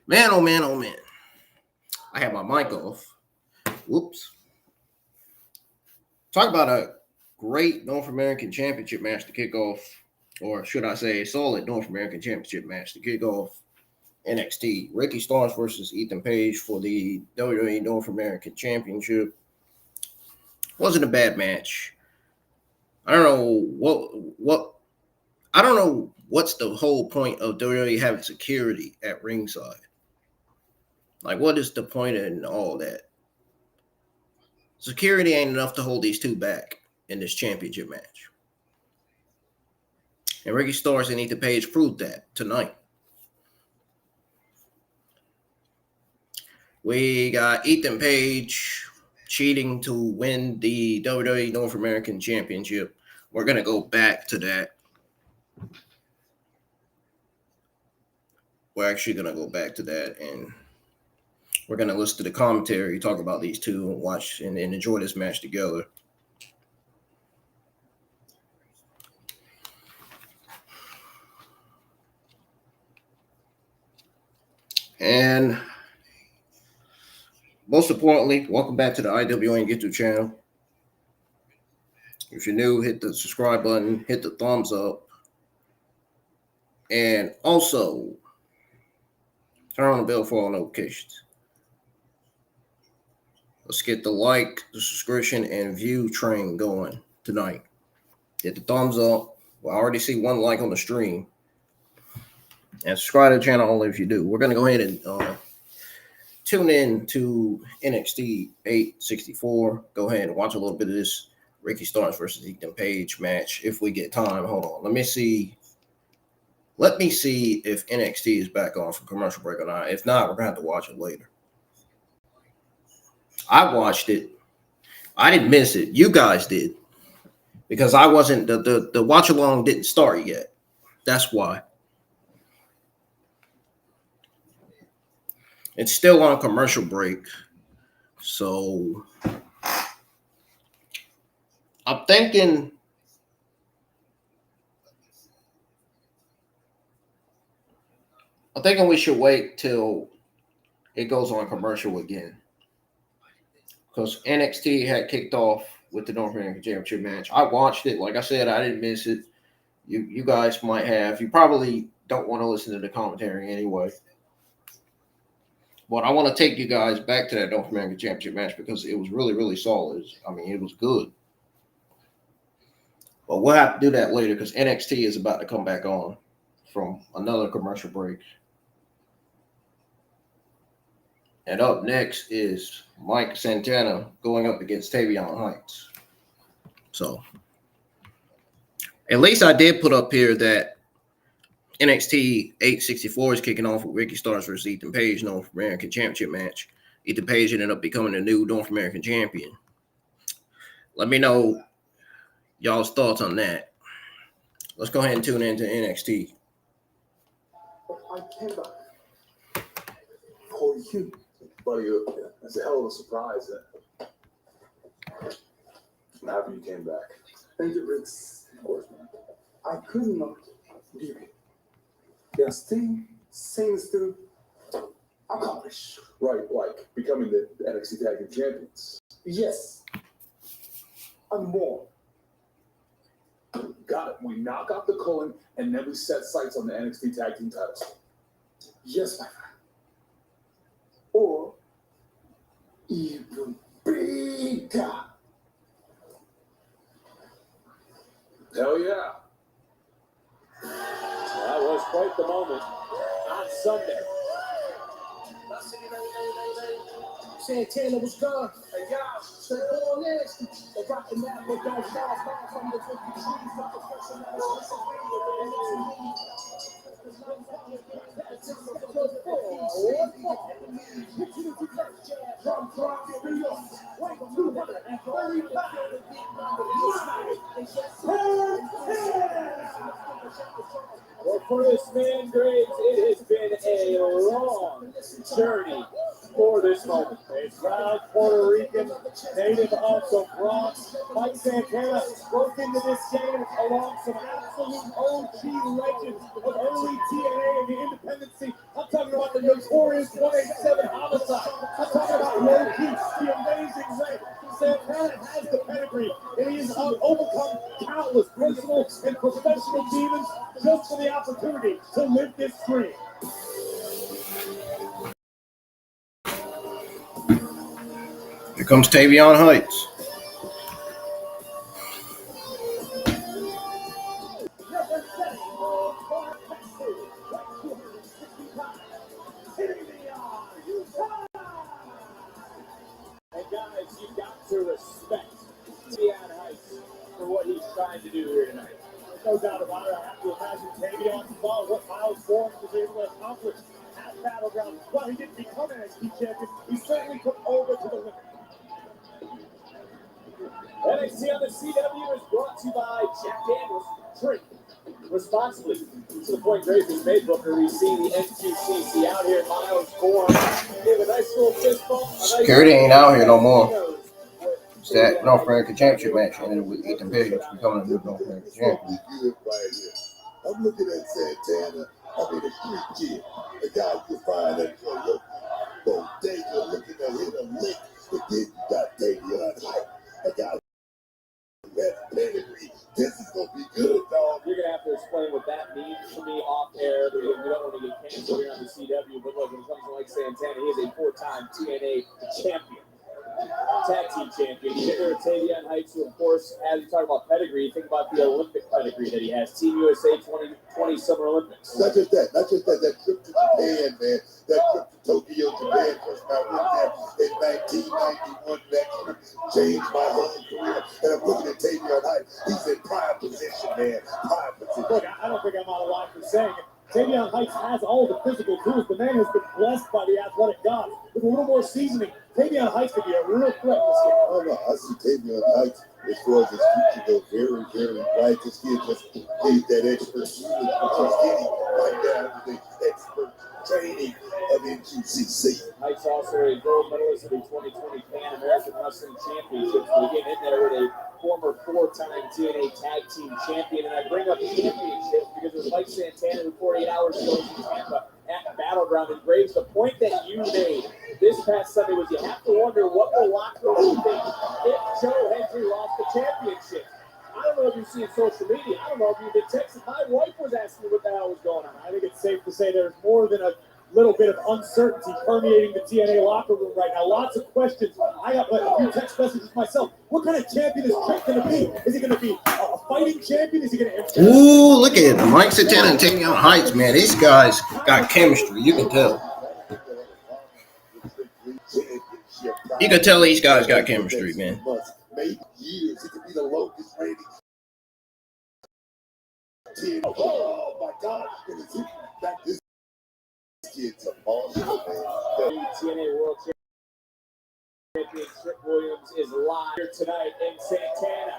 Man, oh man, oh man. I have my mic off. Whoops. Talk about a great North American Championship match to kick off, or should I say, a solid North American Championship match to kick off NXT. Ricky Starks versus Ethan Page for the WWE North American Championship. Wasn't a bad match. I don't know what I don't know what's the whole point of WWE having security at ringside. Like, what is the point in all that? Security ain't enough to hold these two back in this championship match. And Ricky Starks and Ethan Page proved that tonight. We got Ethan Page cheating to win the WWE North American Championship. We're going to go back to that. We're actually going to go back to that, and we're going to listen to the commentary, talk about these two, and watch and enjoy this match together. And most importantly, welcome back to the IWN YouTube channel. If you're new, hit the subscribe button, hit the thumbs up, and also turn on the bell for all notifications. Let's get the like, the subscription, and view train going tonight. Hit the thumbs up. Well, I already see one like on the stream. And subscribe to the channel only if you do. We're going to go ahead and tune in to NXT 864. Go ahead and watch a little bit of this Ricky Starks versus Ethan Page match if we get time. Hold on. Let me see if NXT is back on for commercial break or not. If not, we're going to have to watch it later. I watched it. I didn't miss it. You guys did. Because I wasn't, the watch along didn't start yet. That's why. It's still on commercial break. So I'm thinking we should wait till it goes on commercial again. Because NXT had kicked off with the North American Championship match. I watched it. Like I said, I didn't miss it. You guys might have. You probably don't want to listen to the commentary anyway. But I want to take you guys back to that North American Championship match because it was really, really solid. I mean, it was good. But we'll have to do that later because NXT is about to come back on from another commercial break. And up next is Mike Santana going up against Tavion Heights. So, at least I did put up here that NXT 864 is kicking off with Ricky Starks versus Ethan Page, North American Championship match. Ethan Page ended up becoming the new North American champion. Let me know y'all's thoughts on that. Let's go ahead and tune into NXT. I came back. Oh, you, buddy, that's a hell of a surprise. I'm happy you came back. Thank you, Rick. Of course, man. I could not leave it. There's things to accomplish. Right, like becoming the NXT Tag Team Champions. Yes. And more. Got it. We knock out the Cullen, and then we set sights on the NXT Tag Team titles. Yes, my friend. Or even bigger. Hell yeah. That was quite the moment on Sunday. Santana was gone. Hey, y'all, straight on nasty. They're rocking that, but don't fall from the 50 trees. Like a fresh Well, for this man, Graves, it has been a long journey for this moment. A proud Puerto Rican, native of the Bronx, Mike Santana broke into this game along some absolute OG legends of early TNA and the independency. I'm talking about the notorious 187 Homicide. I'm talking about Low Keith, the amazing Ray. Santana has the pedigree, and he has overcome countless personal and professional demons just for the opportunity to live this dream. Here comes Tavion Heights. And guys, you've got to respect Tavion Heights for what he's trying to do here tonight. There's no doubt about it. I have to imagine Tavion's involved, what Miles Born was able to accomplish at Battleground. While he didn't become an NXT champion, he certainly took over to the limit. NXT on the CW is brought to you by Jack Daniels. Drink responsibly. To the point Graves has made, Booker. We've seen the N2CC out here. Miles Born gave a nice little fist bump. Security ain't out here no more. It's that North American Championship match ended with Ethan Page becoming a new North American champion. I'm looking at Santana. I mean, a street kid. The guy who can find that look. Bodega looking to hit a lick. But then you got Tavion Heights. I got that pedigree. This is going to be good, dog. You're going to have to explain what that means to me off air because we don't want to get canceled here on the CW. But look, when it comes to Mike Santana, he is a 4-time TNA champion. tag team champion. You get there with Tavion Heights, who, of course, as you talk about pedigree, you think about the Olympic pedigree that he has. Team USA 2020 Summer Olympics. Not just that. That trip to Japan, man. That trip to Tokyo, Japan, first time I went there in 1991. That trip changed my whole career. And I'm looking at Tavion Heights. He's in prime position, man. Prime position. Look, I don't think I'm out of line for saying it. Tavion Heights has all the physical tools. The man has been blessed by the athletic gods. With a little more seasoning, Tavion Heights could be a real threat this year. Oh, no, I see Tavion Heights as far as his future go very, very bright. This kid just needs that expertise, which he's getting right now with the expert training of NQCC. Heights also a gold medalist of the 2020 Pan American Wrestling Championships. But again, in there with a former four-time TNA Tag Team Champion. And I bring up championships because it was Mike Santana who 48 hours ago in Tampa at Battleground in Graves. The point that you made this past Sunday was you have to wonder what the locker room would think if Joe Hendry lost the championship. I don't know if you've seen social media. I don't know if you've been texting. My wife was asking me what the hell was going on. I think it's safe to say there's more than a little bit of uncertainty permeating the TNA locker room right now. Lots of questions. I got a few text messages myself. What kind of champion is Trent going to be? Is he going to be a fighting champion? Is he going to... Ooh, look at Mike Santana and Tavion Heights, man. These guys got chemistry. You can tell. You can tell these guys got chemistry, man. Maybe years. It could be the longest reigning. Oh my God! This kid's a monster, man. The TNA World Champion Trick Williams is live here tonight in Santana.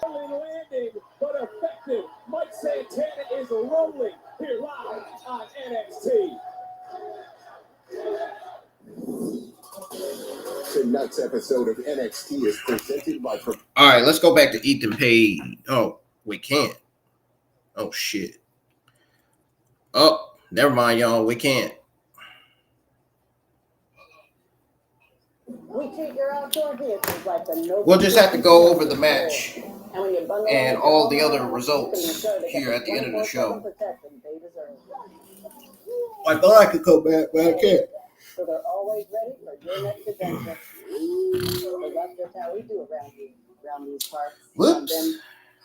Landing, but effective. Mike Santana is rolling here live on NXT. Tonight's episode of NXT is presented by. All right, let's go back to Ethan Page. Oh, we can't. Oh, shit. Oh, never mind, y'all. We can't. We treat your outdoor vehicles like the no. We'll just have to go over the match and all the other results here at the end of the show. I thought I could go back, but I can't. So they're always ready for your next adventure. So that's just how we do around these parts. Whoops. Them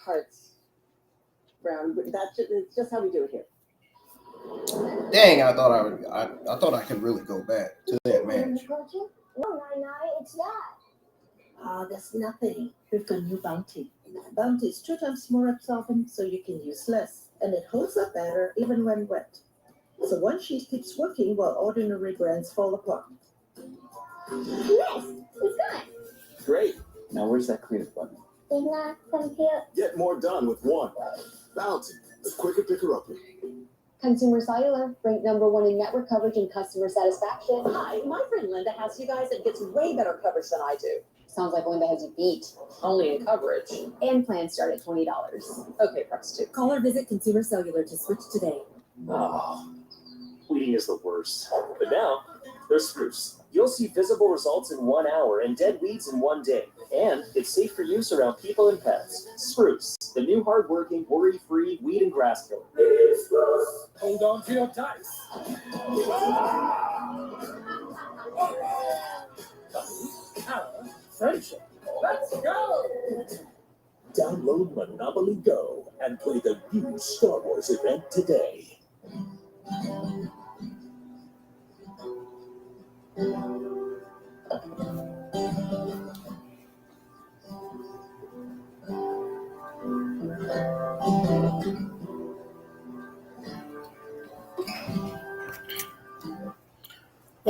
hearts. It's just how we do it here. Dang, I thought I could really go back to that match. No, it's not. That's nothing. We've got new Bounty. Bounty is 2 times more absorbent, so you can use less. And it holds up better even when wet. So one sheet keeps working while ordinary brands fall apart. Yes, it's gone. Great. Now where's that cleanup button? It's not compute. Get more done with one. Bounty, the quicker picker-upper. Consumer Cellular, ranked #1 in network coverage and customer satisfaction. Hi, my friend Linda has you guys and gets way better coverage than I do. Sounds like Linda has you beat. Only in coverage. And plans start at $20. Okay, prostitute. Call or visit Consumer Cellular to switch today. Oh, bleeding is the worst. But now, they're Spruce. You'll see visible results in 1 hour and dead weeds in 1 day. And it's safe for use around people and pets. Spruce, the new hard-working, worry-free weed and grass killer. Hold on to your dice. Power, friendship. Let's go! Download Monopoly Go and play the new Star Wars event today.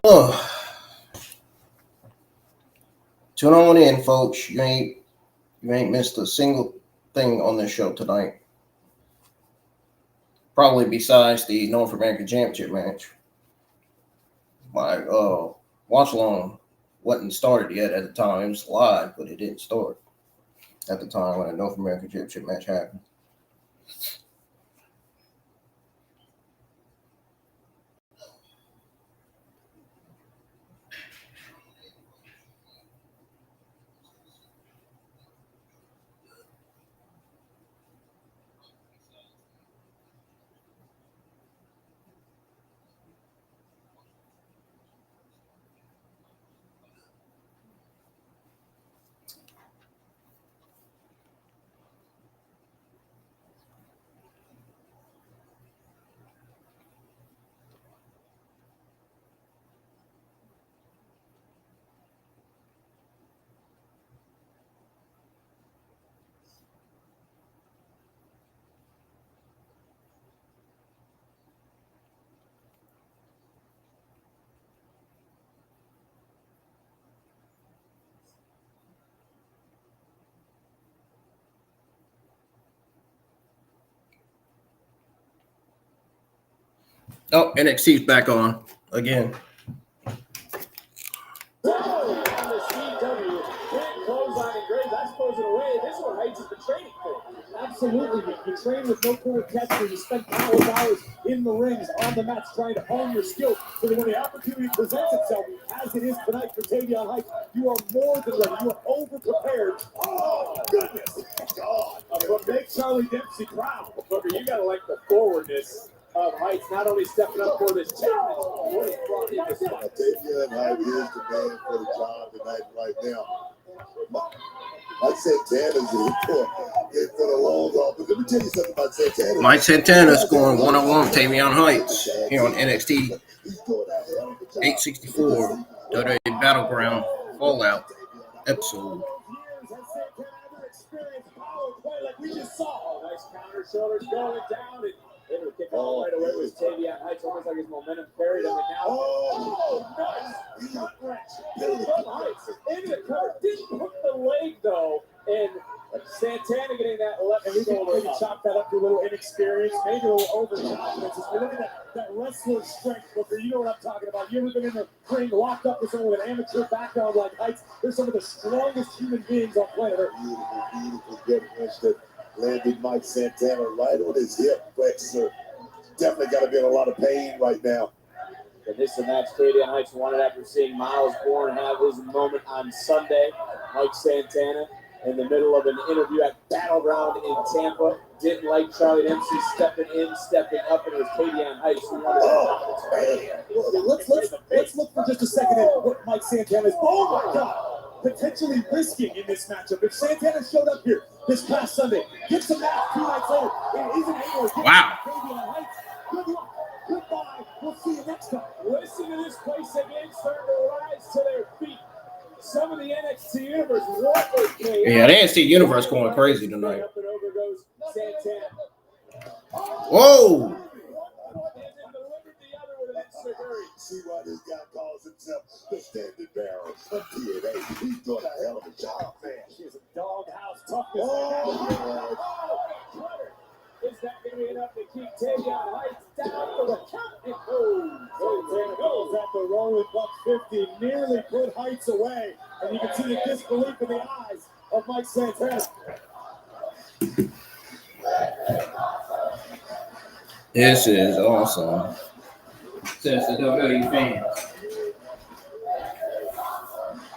Oh. Tune on in, folks. You ain't missed a single thing on this show tonight. Probably besides the North American Championship match. My watch along wasn't started yet at the time. It was live, but it didn't start at the time when the North American Championship match happened. Oh, NXT's back on again. Oh, on the CW. Big clothesline and Graves. That's closing away. This is what Heights has been training for. Absolutely. You train with no quarter catchers. You spend countless hours in the rings, on the mats, trying to hone your skills so that when the opportunity presents itself, as it is tonight for Tavion Heights, you are more than ready. You are over-prepared. Oh, goodness. God. But make Charlie Dempsey proud. Booker, you got to like the forwardness of Heights, not only stepping up for this challenge, but what he's brought in this fight. Tavion Heights is the man for the job tonight, right now. Mike Santana's in for the long haul. But let me tell you something about Santana. Mike Santana scoring 101 with Tavion Heights here on NXT 864 WWE Battleground Fallout episode. We just saw. Nice counter, shoulders going down, and able to kick off right away with Tavion Heights, almost like his momentum carried him, and now, nice gut wrench. From Heights into the cover, didn't hook the leg though, and Santana getting that left, and we go maybe chop that up to a little inexperience, maybe a little overconfidence. Look at that wrestler strength, Booker. You know what I'm talking about. You ever been in the ring locked up with someone with an amateur background like Heights? They're some of the strongest human beings on planet Earth. Beautiful gut wrench that landed Mike Santana right on his hip flexor. Definitely got to be in a lot of pain right now. And this is a match Tavion Heights wanted after seeing Miles Bourne have his moment on Sunday. Mike Santana in the middle of an interview at Battleground in Tampa. Didn't like Charlie Dempsey stepping in, stepping up, and it was Tavion Heights who wanted to let's look for just a second at what Mike Santana's potentially risking in this matchup. If Santana showed up here this past Sunday, gets a match 2 nights later, and isn't able to get Tavion Heights, good luck. Goodbye. We'll see you next time. Listen to this place again, starting to rise to their feet. Some of the NXT Universe, Yeah, the NXT Universe going crazy tonight. Up and over goes Santana. Whoa! See why this guy calls himself the standard bearer of TNA. He's doing a hell of a job, man. She's a doghouse toughness. Is that going to be enough to keep Tavion Heights down for the count? And Santana goes at the rolling buck 50, nearly put Heights away. And you can see the disbelief in the eyes of Mike Santana. This is awesome. Says the WWE fans.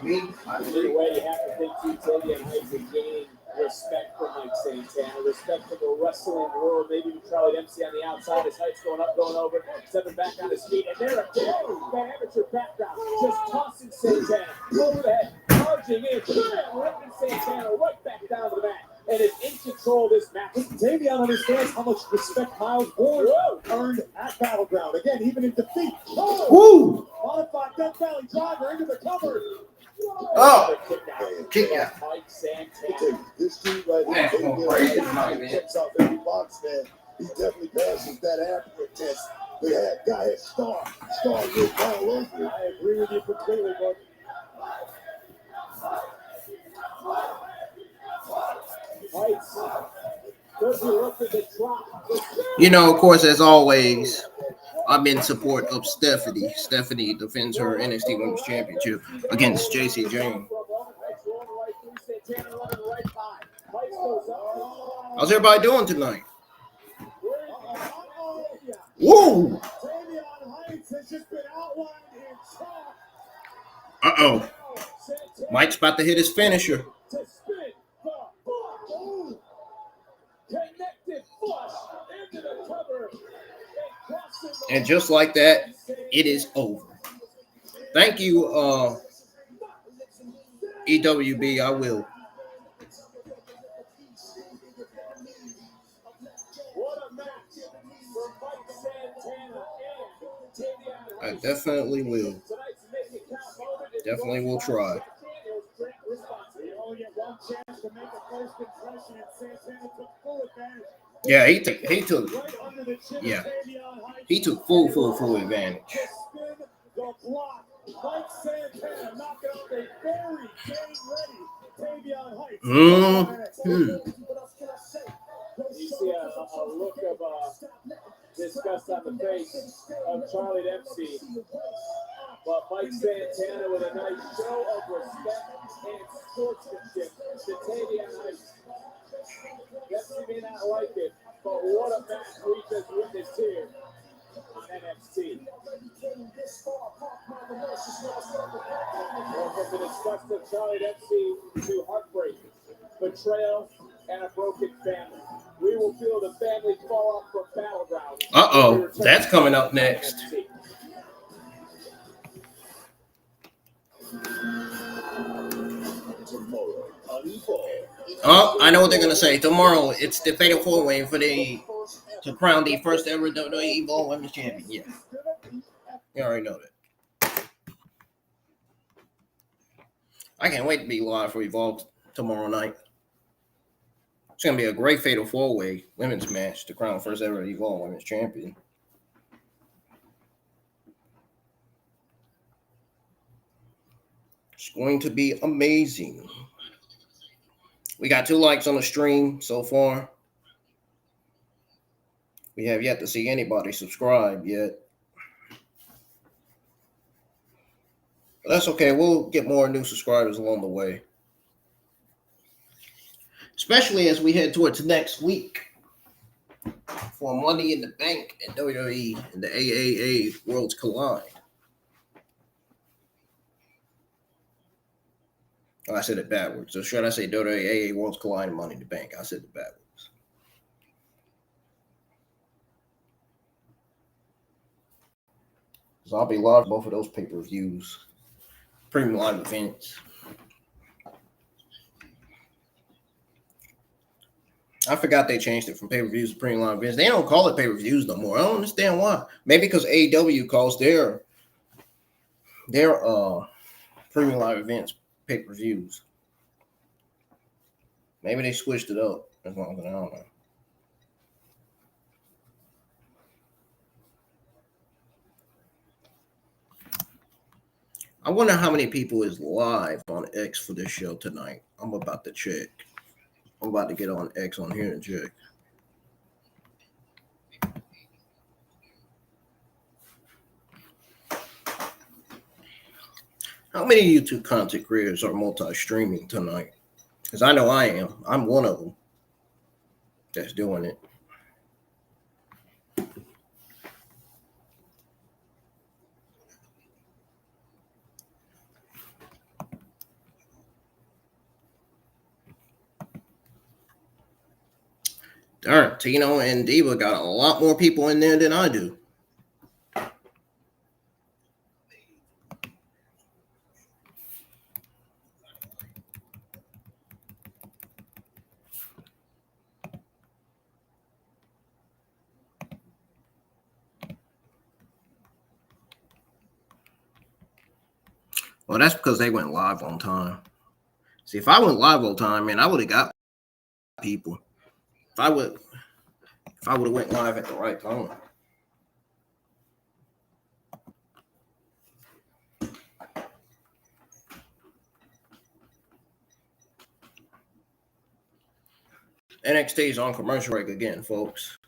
Me? Either way, you have to think Tavion Heights is gaining respect for Mike Santana, respect for the wrestling world, maybe even Charlie Dempsey on the outside. His Heights going up, going over, stepping back on his feet, and there again, that amateur background, just tossing Santana over the head, charging in, ripping Santana right back down to the mat, and is in control of this match. Tavion understands how much respect Miles Bourne earned at Battleground. Again, even in defeat. Woo! Modified Death Valley driver into the cover. Oh! Kick out. Mike Santana. This dude right here, he checks off every box, man. He definitely passes that accurate test. The guy has star written all over it. I agree with you completely, but Heights. Does he look at the drop? You know, of course, as always, I'm in support of Stephanie. Stephanie defends her NXT Women's Championship against Jacy Jayne. How's everybody doing tonight? Woo! Uh-oh. Mike's about to hit his finisher. And just like that, it is over. Thank you, EWB. I will. I definitely will. Definitely will try. Yeah, he took full advantage. You see a look of disgust on the face of Charlie Dempsey. But Mike Santana with a nice show of respect and sportsmanship to Tavion. Dempsey may not like it, but what a match we just witnessed here on NXT. From the disgust of Charlie Dempsey to heartbreak, betrayal, and a broken family. We will feel the family fall off from Battleground. That's coming up next. Oh, I know what they're gonna say. Tomorrow, it's the Fatal 4-Way to crown the first ever WWE Evolve Women's Champion. Yeah, you already know that. I can't wait to be live for Evolve tomorrow night. It's gonna be a great Fatal 4-Way women's match to crown first ever Evolve Women's Champion. It's going to be amazing. We got 2 likes on the stream so far. We have yet to see anybody subscribe yet. But that's okay. We'll get more new subscribers along the way. Especially as we head towards next week for Money in the Bank and WWE and the AAA Worlds Collide. Oh, I said it backwards. So should I say WWE Worlds Collide and Money in the Bank? I said it backwards. So I'll be live both of those pay-per-views. Premium live events. I forgot they changed it from pay-per-views to premium live events. They don't call it pay-per-views no more. I don't understand why. Maybe because AEW calls their premium live events pay-per-views. Maybe they switched it up. That's one thing I don't know. I wonder how many people is live on X for this show tonight. I'm about to check. I'm about to get on X on here and check. How many YouTube content creators are multi-streaming tonight? Because I know I am. I'm one of them that's doing it. Darn, Tino and Diva got a lot more people in there than I do. Well, that's because they went live on time. See, if I went live on time, man, I would have got people. If I would have went live at the right time. NXT is on commercial break again, folks.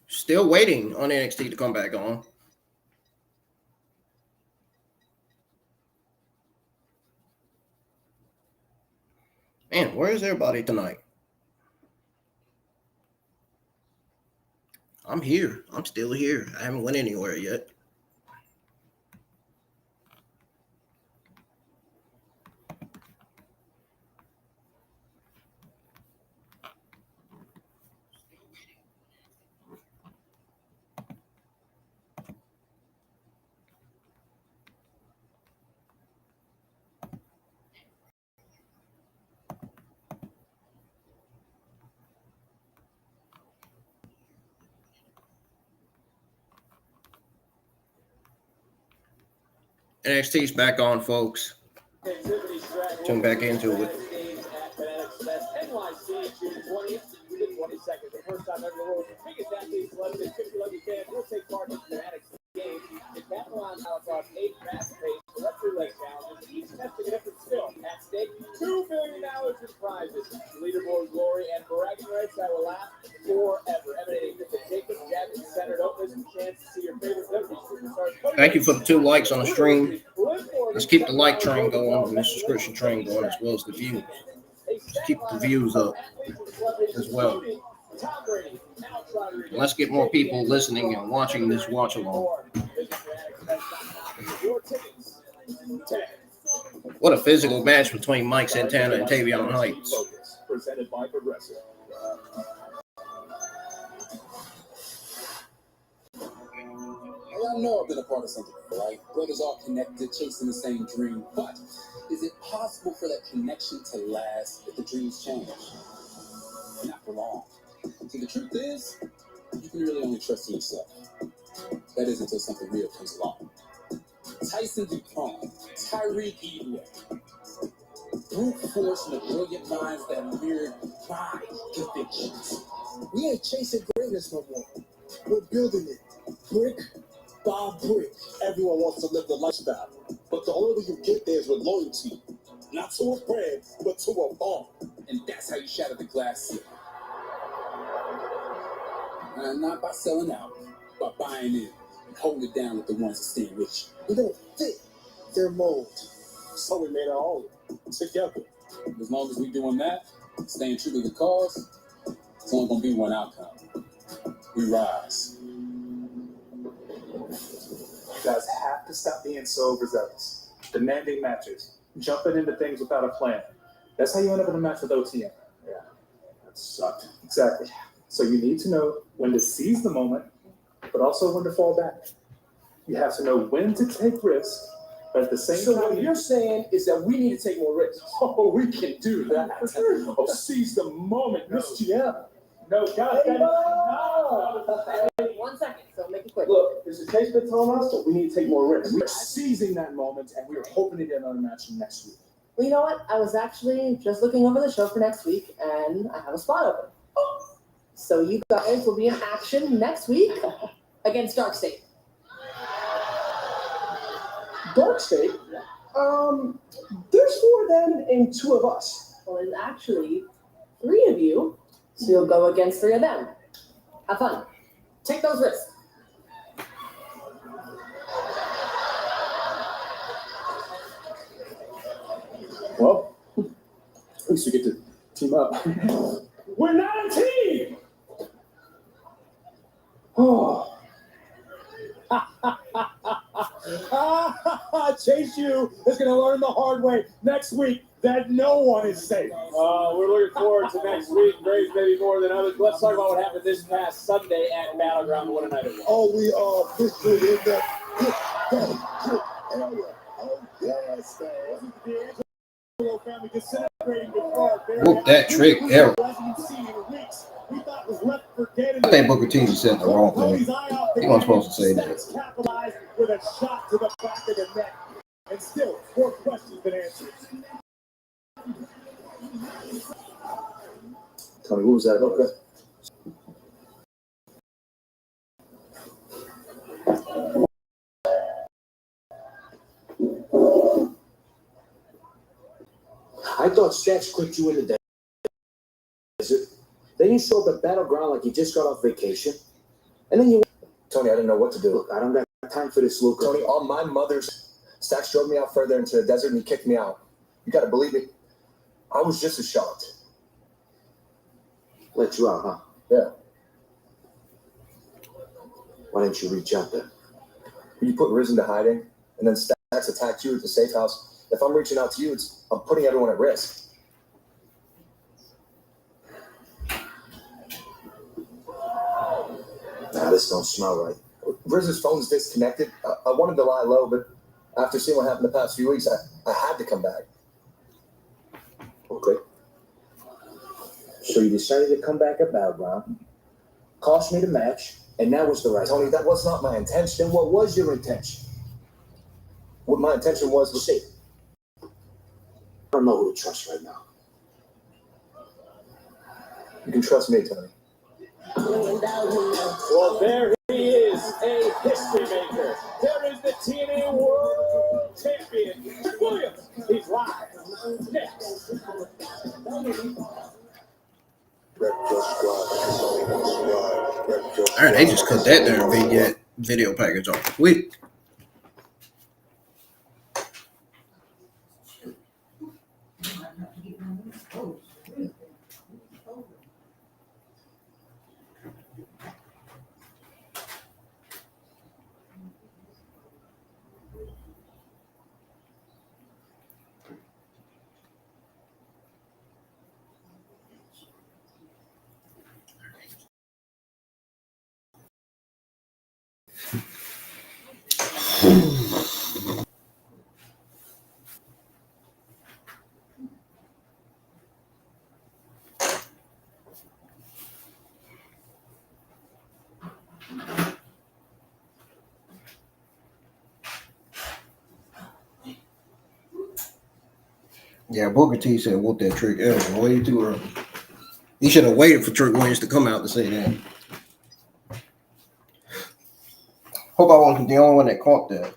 Still waiting on NXT to come back on. Man, where is everybody tonight? I'm here. I'm still here. I haven't went anywhere yet. NXT's back on, folks. Tune back into it. NYC, June 20th to the 22nd. The first time ever the world's biggest athletes, celebrities, 50 lucky fans will take part in Fanatics games. The capitalize across 8 fast-paced director leg challenges, each testing a different skill. At stake, $2 billion in prizes, leaderboard glory, and bragging rights that will last forever. Emanating from the Jacob Jackson Center, don't miss a chance to see your favorite WWE superstars. Thank you for the 2 likes on the stream. Let's keep the like train going and the subscription train going, as well as the views. Let's keep the views up as well. Let's get more people listening and watching this watch along. What a physical match between Mike Santana and Tavion Heights. Presented by Progressive. I know I've been a part of something, right? Brothers all connected, chasing the same dream. But is it possible for that connection to last if the dreams change? Not for long. See, the truth is, you can really only trust in yourself. That is until something real comes along. Tyson DuPont, Tyreek Eden, brute force and the brilliant minds that mirrored my convictions. We ain't chasing greatness no more. We're building it, brick by brick. Everyone wants to live the lifestyle, but the only way you get there is with loyalty. Not to a brand, but to a bond. And that's how you shatter the glass ceiling. Not by selling out, but buying in and holding it down with the ones that stand with you. We don't fit their mold, so we made our own together. As long as we're doing that, staying true to the cause, it's only going to be one outcome. We rise. You guys have to stop being so overzealous, demanding matches, jumping into things without a plan. That's how you end up in a match with OTM. Yeah, that sucked. Exactly. So you need to know when to seize the moment, but also when to fall back. You have to know when to take risks, but at the same time... So what you're saying is that we need to take more risks. Oh, we can do that. Oh, seize the moment, Miss GM. No, God, Hey, 1 second, so make it quick. Look, there's a case been telling us that we need to take more risks. We're seizing that moment, and we're hoping to get another match next week. Well, you know what? I was actually just looking over the show for next week, and I have a spot open. So you guys will be in action next week against Dark State. Dark State? There's 4 of them and 2 of us. Well, there's actually 3 of you, so you'll go against 3 of them. Have fun. Take those risks. Well, at least we get to team up. We're not a team! Oh. Chase U is going to learn the hard way next week that no one is safe. We're looking forward to next week. Graves maybe more than others. Let's talk about what happened this past Sunday at Battleground. What a night it was. Oh, we are officially in that area. Oh, yes, man. Whoop that trick, Errol. I think Booker T said the wrong thing. He wasn't supposed to say that. Capitalized with a shot to the back of the neck. And still, 4 questions and answers. Tony, what was that? Okay. I thought Stacks quit you in the desert. Then you show up at Battleground like you just got off vacation. And then you... Tony, I didn't know what to do. Look, I don't got time for this, Luca. Tony, on my mother's... Stacks drove me out further into the desert and he kicked me out. You gotta believe me. I was just as shocked. Let you out, huh? Yeah. Why didn't you reach out then? You put Riz into hiding, and then Stacks attacked you at the safe house. If I'm reaching out to you, I'm putting everyone at risk. Nah, this don't smell right. Riz's phone's disconnected. I wanted to lie low, but after seeing what happened the past few weeks, I had to come back. Okay. So you decided to come back at Battleground, cost me the match, and that was the right... Tony, that was not my intention. Then what was your intention? What my intention was Shit. I don't know who to trust right now. you can trust me, Tony. Well, there he is, a history maker. There is the TNA World Champion, Williams. He's live. Next. All right, they just cut that damn video package off quick. Yeah, Booker T said, whoop that Trick Evans way too early. He should have waited for Trick Williams to come out to say that. Hope I wasn't the only one that caught that.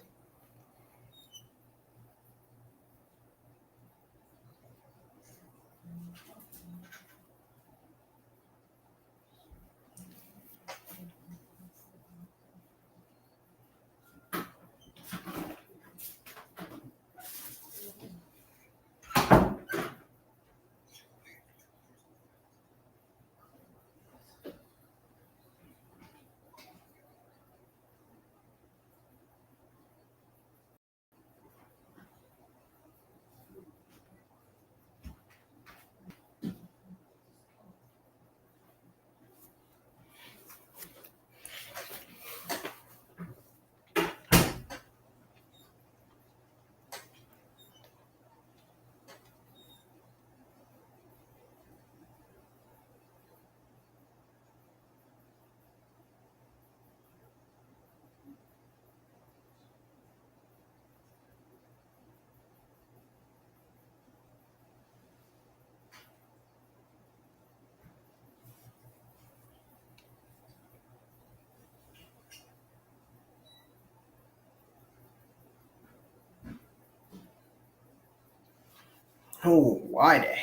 Oh, why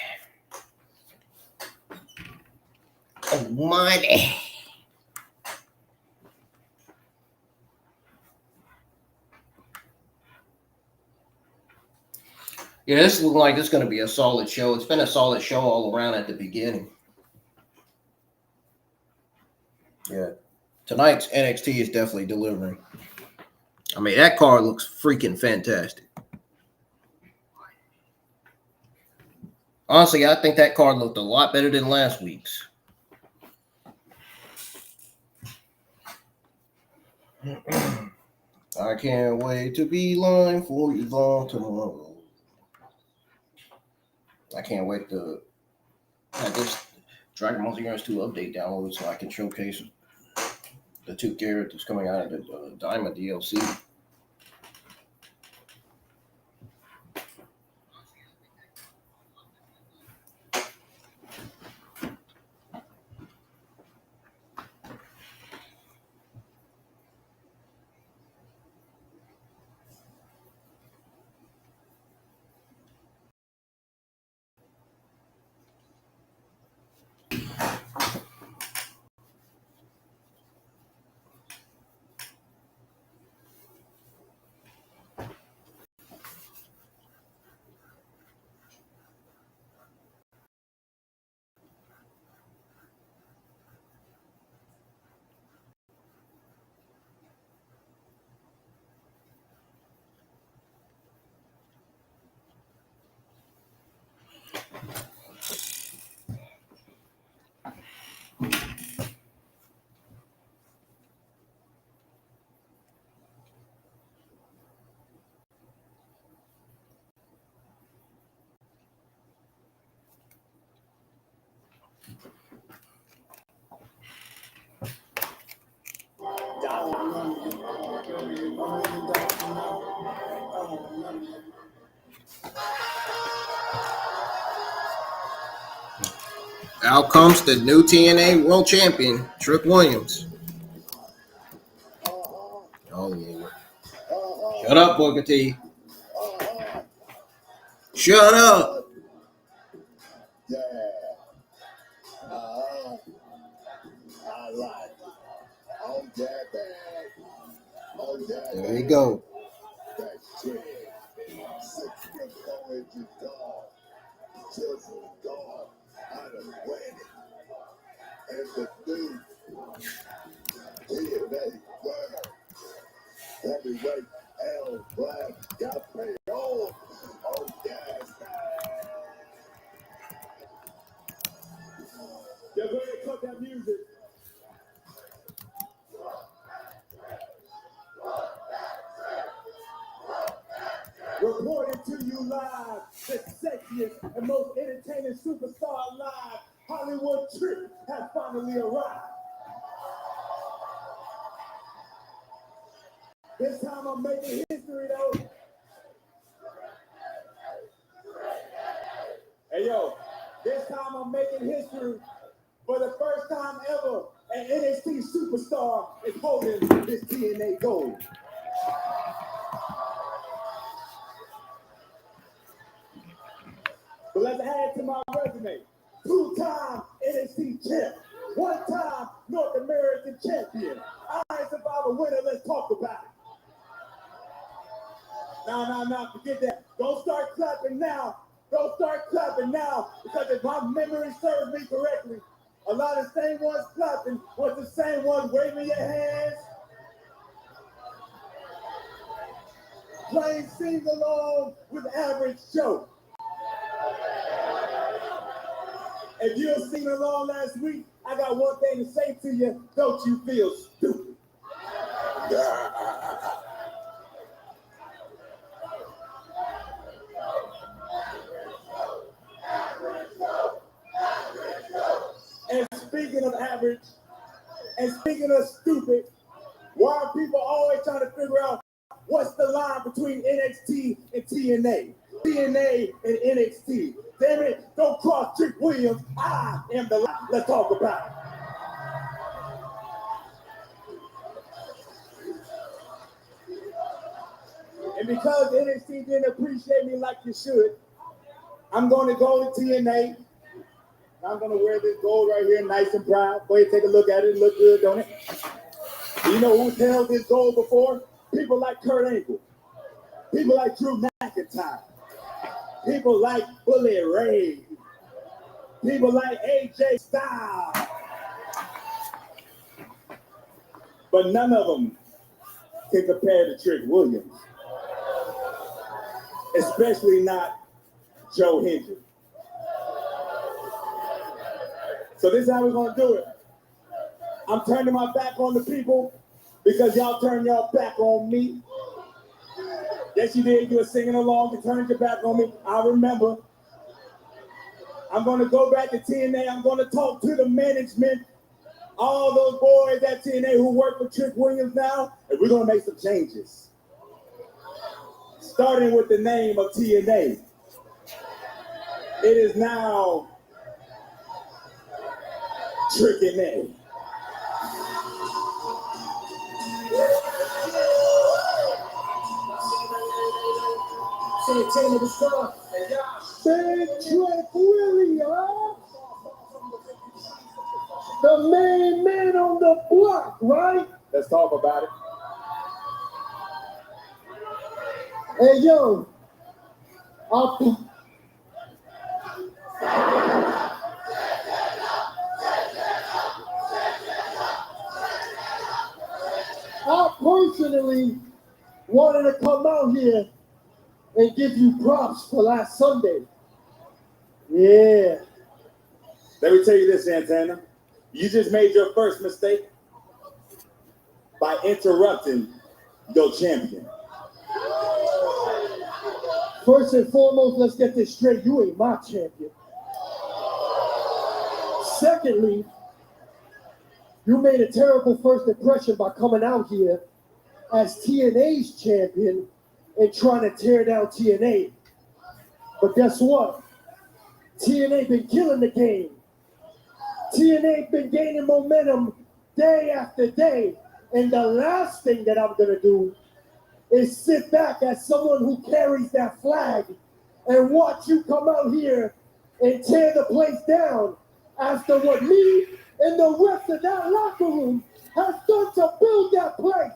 Almighty. Yeah, this looks like it's going to be a solid show. It's been a solid show all around at the beginning. Yeah. Tonight's NXT is definitely delivering. I mean, that card looks freaking fantastic. Honestly, I think that card looked a lot better than last week's. I can't wait to be line for Yvonne tomorrow. I can't wait to have this Dragon Ball Z 2 update downloaded so I can showcase the two characters coming out of the Diamond DLC. Out comes the new TNA World Champion, Trick Williams. Oh, Lord. Shut up, Booker T. Shut up. Yeah. I like it. Oh, yeah, man. Oh, yeah. There you go. That shit. 6 foot 4 inches tall. Children gone out of wedding. And the dude, TNA world. Heavyweight L Black got paid on. Oh, yes. Yeah, go ahead and cut that music. Reporting to you live, the sexiest and most entertaining superstar alive, Hollywood Trick has finally arrived. This time I'm making history though. Hey yo, this time I'm making history. For the first time ever, an NXT superstar is holding this TNA gold. But let's add to my resume. 2-time NXT champ. 1-time North American champion. Iron Survivor winner, let's talk about it. Nah, forget that. Don't start clapping now. Don't start clapping now. Because if my memory serves me correctly, a lot of the same ones clapping was the same ones waving your hands. Playing sing along with Average Joe. If you were singing along last week, I got one thing to say to you. Don't you feel stupid? And speaking of average, and speaking of stupid, why are people always trying to figure out what's the line between NXT and TNA? TNA and NXT. Damn it, don't cross Trick Williams. I am the line. Let's talk about it. And because NXT didn't appreciate me like you should, I'm going to go to TNA. I'm going to wear this gold right here, nice and proud. Go ahead, take a look at it. It look good, don't it? You know who's held this gold before? People like Kurt Angle. People like Drew McIntyre. People like Bully Ray. People like AJ Styles. But none of them can compare to Trick Williams. Especially not Joe Hendry. So this is how we're going to do it. I'm turning my back on the people because y'all turned y'all back on me. Yes, you did. You were singing along. You turned your back on me. I remember. I'm going to go back to TNA. I'm going to talk to the management, all those boys at TNA who work for Trick Williams now, and we're going to make some changes. Starting with the name of TNA. It is now Trick-N-A. Santana the star. Big Trick Williams. The main man on the block, right? Let's talk about it. Hey, yo. I personally wanted to come out here and give you props for last Sunday. Yeah. Let me tell you this, Santana. You just made your first mistake by interrupting your champion. First and foremost, let's get this straight. You ain't my champion. Secondly, you made a terrible first impression by coming out here as TNA's champion and trying to tear down TNA. But guess what? TNA been killing the game. TNA been gaining momentum day after day. And the last thing that I'm going to do is sit back as someone who carries that flag and watch you come out here and tear the place down after what me and the rest of that locker room has done to build that place.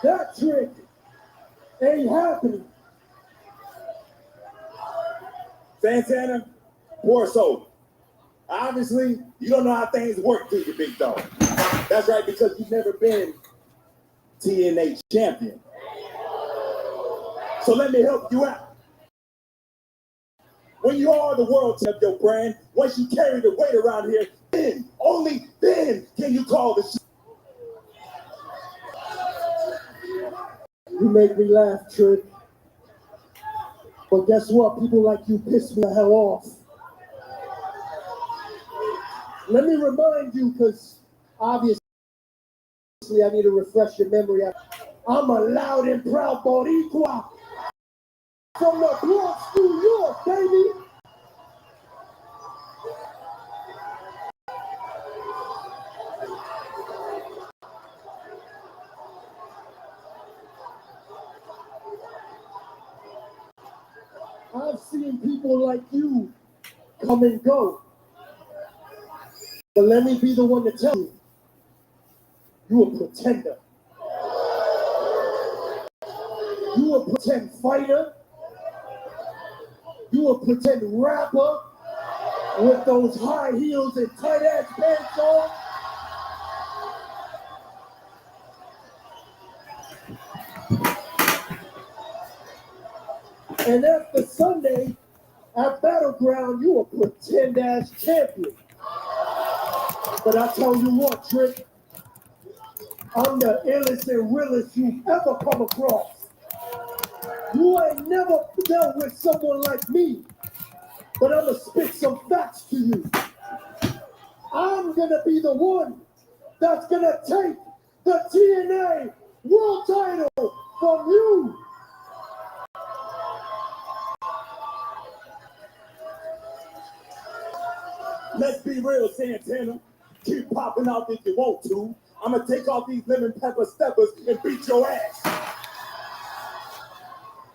That trick ain't happening. Santana, poor soul. Obviously, you don't know how things work, do you, big dog? That's right, because you've never been TNA champion. So let me help you out. When you are the world champ of your brand, once you carry the weight around here, then, only then, can you call the shit. You make me laugh, Trick. But guess what? People like you piss me the hell off. Let me remind you, because obviously I need to refresh your memory. I'm a loud and proud Boricua from the Bronx, New York, baby. I've seen people like you come and go. But let me be the one to tell you, you a pretender. You a pretend fighter. You a pretend rapper with those high heels and tight ass pants on. And after Sunday, at Battleground, you a pretend ass champion. But I tell you what, Trick, I'm the illest and realest you've ever come across. You ain't never dealt with someone like me, but I'ma spit some facts to you. I'm gonna be the one that's gonna take the TNA World Title from you. Let's be real, Santana. Keep popping out if you want to. I'm gonna take off these lemon pepper steppers and beat your ass.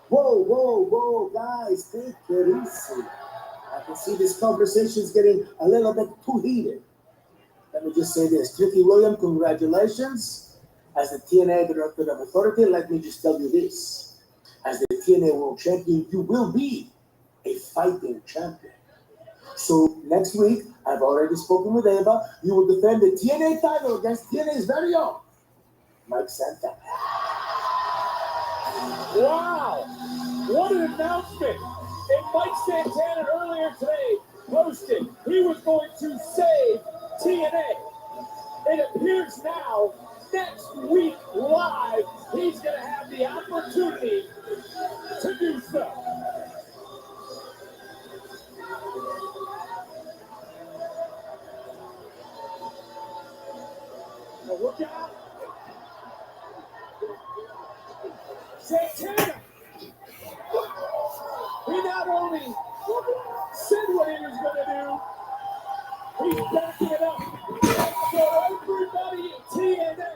Whoa, guys, take it easy. I can see this conversation's getting a little bit too heated. Let me just say this. Tricky William, congratulations. As the TNA Director of Authority, let me just tell you this. As the TNA World Champion, you will be a fighting champion. So next week, I've already spoken with Ava. You will defend the TNA title against TNA's very own Mike Santana. Wow! What an announcement! And Mike Santana earlier today posted he was going to save TNA. It appears now, next week live, he's going to have the opportunity to do so. Now look out! Santana! He not only said what he was going to do, he's backing it up. So everybody at TNA.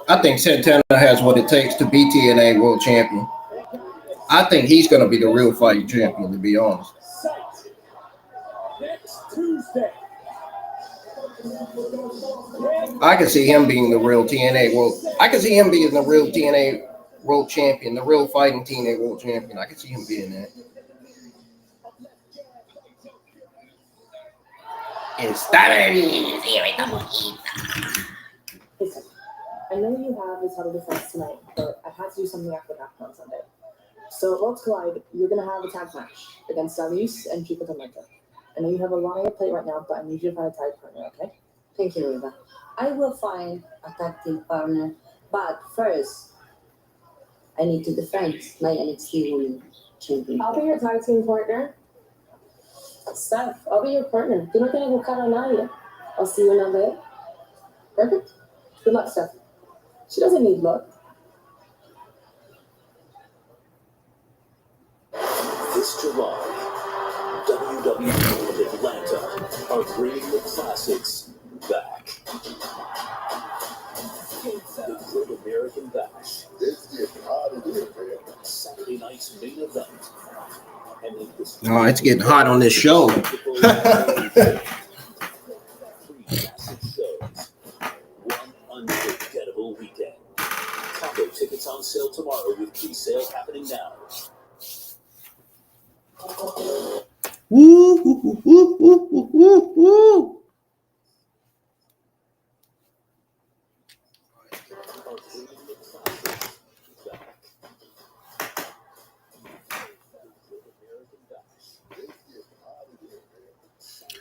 I think Santana has what it takes to be TNA World Champion. I think he's going to be the real fighting champion, to be honest. Next Tuesday. I can see him being the real TNA World. I can see him being the real TNA World Champion, the real fighting TNA World Champion. I can see him being that. Listen, I know you have this title defense tonight, but I had to do something after that on Sunday. So, Worlds Collide, you're going to have a tag match against Darius and Chico Tormenta. I know you have a lot on your plate right now, but I need you to find a tag partner, okay? Thank you, Eva. I will find a tag team partner, but first, I need to defend my NXT Women Champion. I'll be your tag team partner. Steph, I'll be your partner. Tú no tienes que buscar a nadie. I'll see you another day. Perfect. Good luck, Steph. She doesn't need luck. This July, WWE Atlanta are bringing the classics back. The Great American Bash. It's getting hot in here, man. Saturday night's main event. Oh, it's getting hot on this show. One unforgettable weekend. Combo tickets on sale tomorrow with pre-sale happening now. Woo, woo, woo, woo, woo, woo, woo.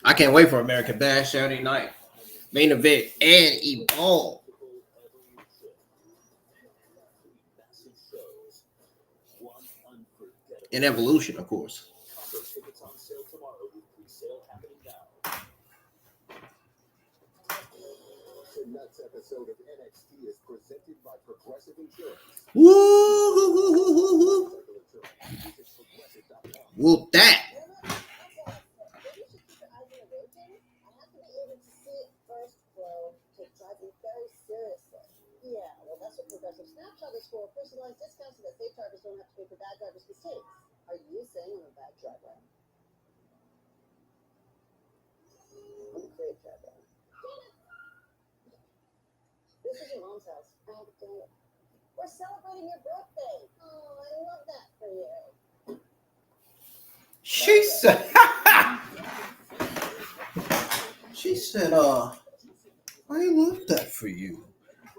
I can't wait for American Bash Saturday night. Main event and Evolve. And Evolution, of course. Tickets on sale tomorrow with pre-sale happening now. Tonight's episode of NXT is presented by Progressive Insurance. Woo! Whoop that. Snapshot is for personalized discounts so that safe drivers don't have to pay for bad drivers' mistakes. Are you saying I'm a bad driver? I'm a great driver. This is your mom's house. I have a date. We're celebrating your birthday. Oh, I love that for you. She said, I love that for you.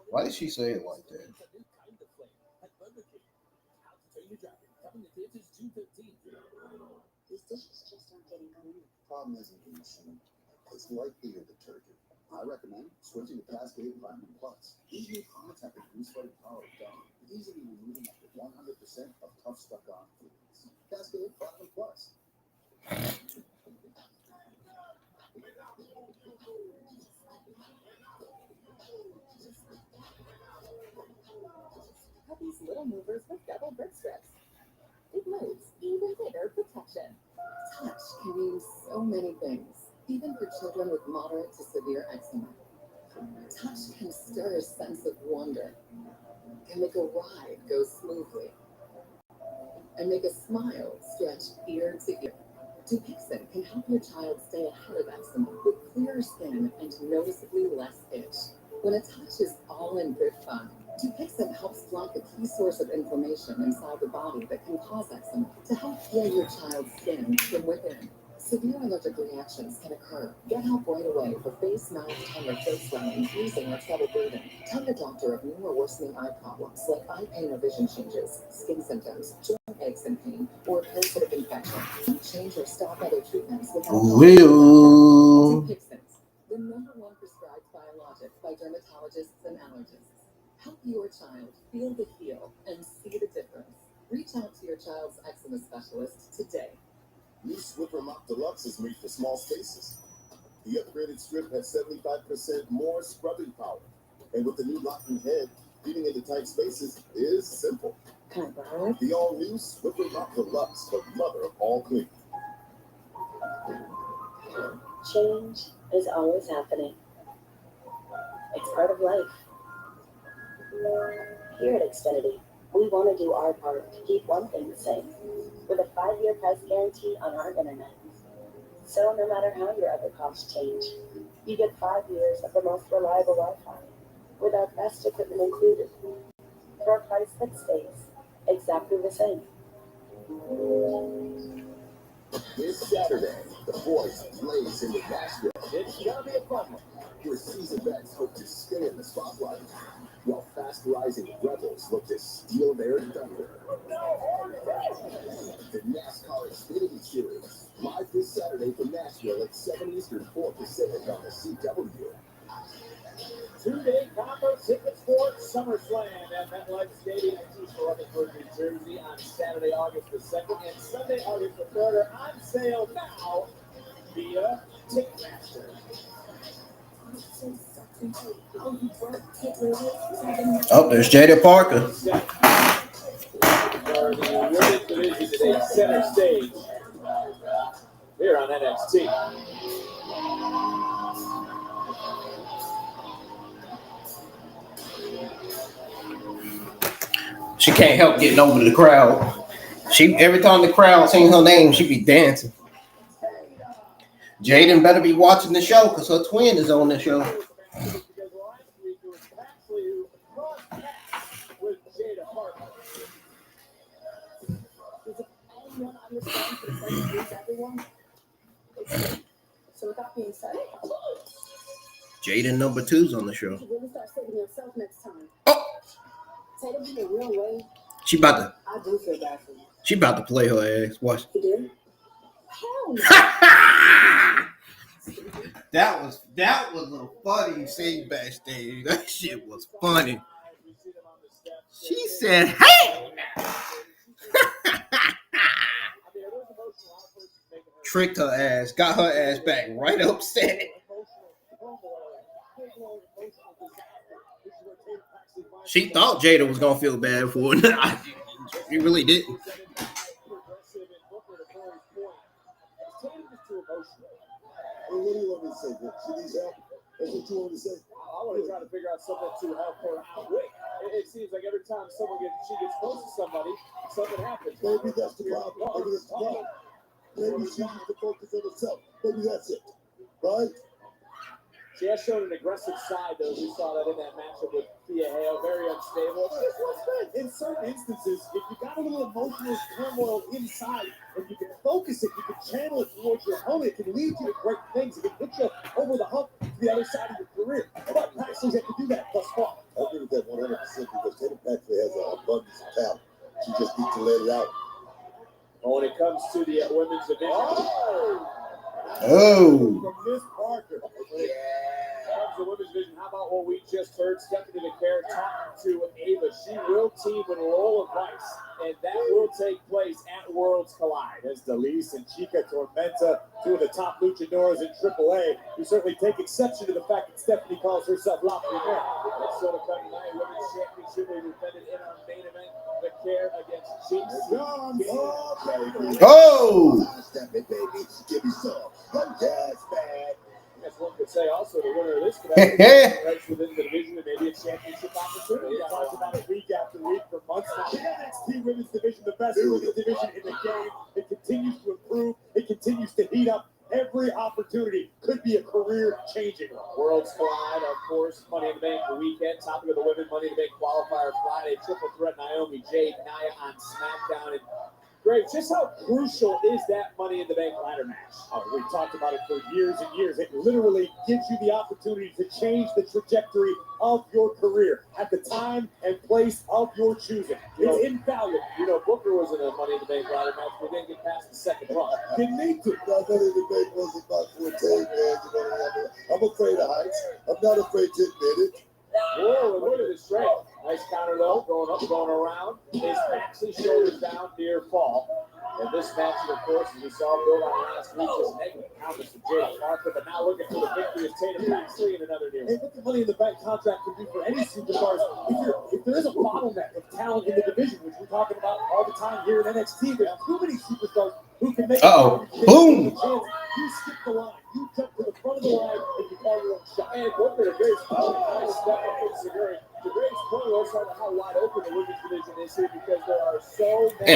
Why did she say it like that? These dishes just aren't getting clean. Problem isn't the machine. It's likely your detergent. I recommend switching to Cascade Platinum Plus. These new products have the grease-fighting power of gum, easily removing up to 100% of tough stuck-on fluids. Cascade Platinum Plus. These little movers with double brick strips. It moves, even bigger protection. Touch can mean so many things, even for children with moderate to severe eczema. Touch can stir a sense of wonder, can make a ride go smoothly, and make a smile stretch ear to ear. Dupixent can help your child stay ahead of eczema with clearer skin and noticeably less itch. When a touch is all in good fun, Dupixent helps block a key source of inflammation inside the body that can cause eczema to help heal your child's skin from within. Severe allergic reactions can occur. Get help right away for face, mouth, tongue, or throat swelling, wheezing, or trouble breathing. Tell your doctor of new or worsening eye problems like eye pain or vision changes, skin symptoms, joint aches and pain, or parasitic infection. Don't change or stop other treatments without Dupixent, the #1 prescribed biologic by dermatologists and allergists. Help your child feel the feel and see the difference. Reach out to your child's eczema specialist today. New Swiffer Mop Deluxe is made for small spaces. The upgraded strip has 75% more scrubbing power. And with the new locking head, feeding into tight spaces is simple. Can I borrow it? The all-new Swiffer Mop Deluxe, the mother of all clean. Change is always happening. It's part of life. Here at Xfinity, we want to do our part to keep one thing the same, with a 5-year price guarantee on our internet. So no matter how your other costs change, you get 5 years of the most reliable Wi-Fi, with our best equipment included, for a price that stays exactly the same. This Saturday, the boys blaze into Nashville. It's gonna be a fun one. Where seasoned vets hope to stay in the spotlight, while fast-rising rebels look to steal their thunder. The NASCAR Xfinity Series, live this Saturday from Nashville at 7 Eastern, 4 Pacific on the CW. 2-day combo tickets for SummerSlam at MetLife Stadium in East Rutherford, New Jersey on Saturday, August the 2nd and Sunday, August the 3rd are on sale now via Ticketmaster. Oh, there's Jaida Parker. For the women's division, the a center stage here on NXT. She can't help getting over the crowd. She every time the crowd sings her name, she be dancing. Jaden better be watching the show because her twin is on the show. Because last week it was Paxley who crossed paths with Jaida Parker. Does anyone understand what it's like to lose everyone? So with that being said, Jaden number 2's on the show. you should really start saving yourself next time. Oh, Tatum in a real way. she about to I do feel bad for you. she about to play her ass. Watch. You do? Hell no. That was a funny scene backstage. That shit was funny. She said, "Hey." Tricked her ass, got her ass back right upset. She thought Jaida was gonna feel bad for it. She really didn't. What do you want me to say, Vic? She needs help? That's what you want me to say? I want to try to figure out something to help her out with. It seems like every time she gets close to somebody, something happens. Maybe that's the problem. Maybe that's the problem. Maybe she needs to focus on herself. Maybe that's it. Right? She has shown an aggressive side, though. We saw that in that matchup with Thea Hale. Very unstable. It's what's good. In certain instances, if you got a little emotional turmoil inside and you can focus it, you can channel it towards your opponent, it can lead you to great things. It can put you over the hump to the other side of your career. But Paxley's had to do that thus far. I agree with that 100% because Tatum Paxley has an abundance of talent. She just needs to let it out. When it comes to the women's division. Oh. From Miss Parker. The women's division, how about what we just heard? Stephanie Vaquer talking to Ava. She will team with Roll of Rice, and that will take place at Worlds Collide. As Delise and Chica Tormenta, two of the top luchadors in AAA, who certainly take exception to the fact that Stephanie calls herself La Primera. That's sort of coming tonight. Women's Championship will be defended in our main event. Vaquer against Jacy Jayne. Oh! Stephanie, baby, give me some. Oh, yes, man. As one could say, also the winner of this could have rights within the division and maybe a championship opportunity. We talked about it week after week for months now. The NXT Women's Division, the best women's division in the game. It continues to improve. It continues to heat up. Every opportunity could be a career-changing one. Worlds Collide, of course, Money in the Bank the weekend. Topic of the women, Money in the Bank qualifier Friday. Triple threat, Naomi, Jade, Nia on SmackDown. And great, just how crucial is that Money in the Bank ladder match? Oh, we've talked about it for years and years. It literally gives you the opportunity to change the trajectory of your career at the time and place of your choosing. It's invaluable. You know, Booker was in a Money in the Bank ladder match, but didn't get past the second run. Didn't need to. That Money in the Bank wasn't my forte, man. You know what I mean? I'm afraid of heights. I'm not afraid to admit it. Whoa, look at his strength. Nice counter though, going up, going around. His Paxley shoulders down, near fall. And this match, of course, as we saw build on last week, just negative counters to Jaida Parker, but now looking for the victory is Tatum Paxley in another near. Hey, what the Money in the Bank contract can do for any superstars, if there is a bottleneck of talent in the division, which we're talking about all the time here in NXT, there's too many superstars who can make Boom! You skip the line, you jump to the front of the line, and you call your own shot. And Booker, the greatest nice step up in Seguri. The greatest point also on how wide open the women's division is here because there are so many.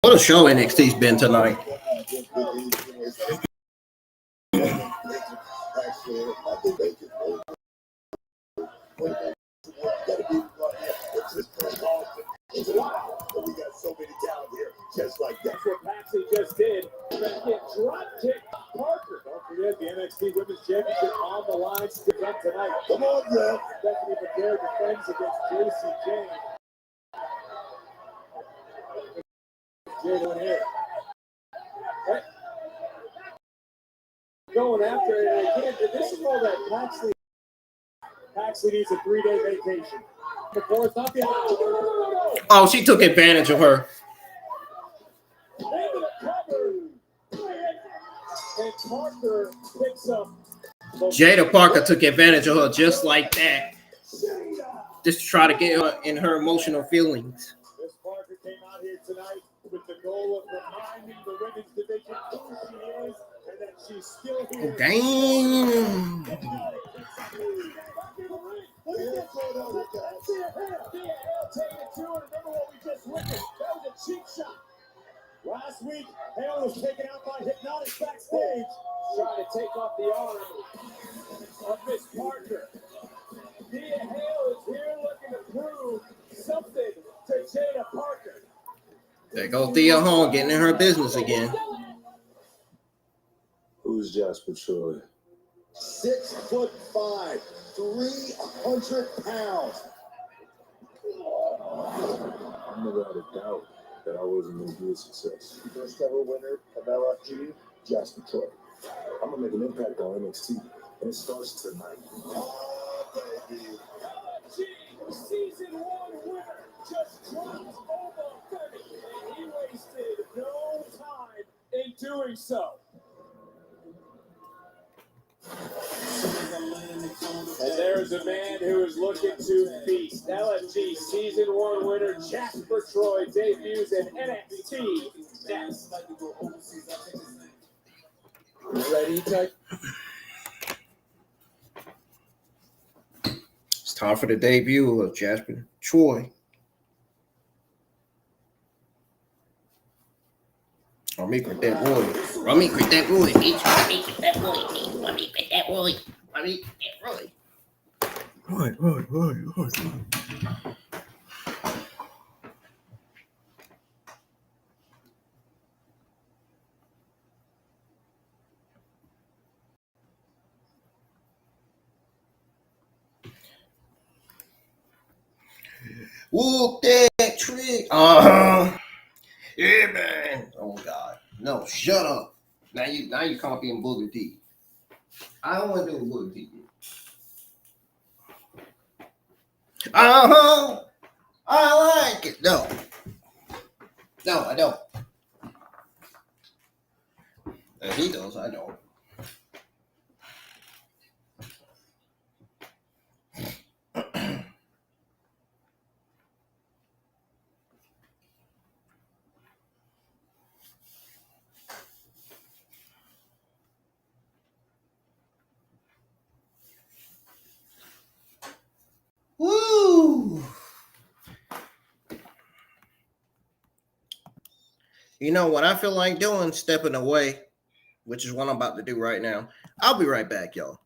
What a show NXT's been tonight. We got so many talent here, just like that. That's what Paxley just did. Drop kick Parker. Don't forget the NXT Women's Championship on the line again tonight. Come on, Jeff. Stephanie Vaquer defends against Jacy Jayne. Jayne here. Right. Going after it again. This is all that Paxley needs a 3-day vacation. Before it's not the Oh, she took advantage of her. And Parker picks up. Jaida Parker took advantage of her just like that. Just to try to get her in her emotional feelings. This Parker came out here tonight with the goal of reminding the women's division who she is and that she's still here. Damn. Taking it to her. Remember what we just witnessed? That was a cheap shot. Last week, Hale was taken out by Hypnotic backstage, trying to take off the arm of Miss Parker. Thea Hale is here looking to prove something to Jaida Parker. There go Thea Hall getting in her business again. Who's Jasper Troy? 6'5", 300 pounds. I never had a doubt that I wasn't going to be a success. First ever winner of LFG, Jasper Troy. I'm gonna make an impact on NXT, and it starts tonight. LFG Season 1 winner just dropped over 30, and he wasted no time in doing so. And there's a man who is looking to feast. LFG Season 1 winner Jasper Troy debuts in NXT next. Ready, Tech? It's time for the debut of Jasper Troy. Rami with that boy. Rami with that boy, bitch. Rami with that boy, bitch. Rami with that boy. Rami with that boy. Right. Whoop that trick. Yeah, man. Oh God. No, shut up. Now you copying Booger T. I don't want to do a Booger T. I like it. No, I don't. He does. I don't. Woo! You know what I feel like doing? Stepping away, which is what I'm about to do right now. I'll be right back, y'all.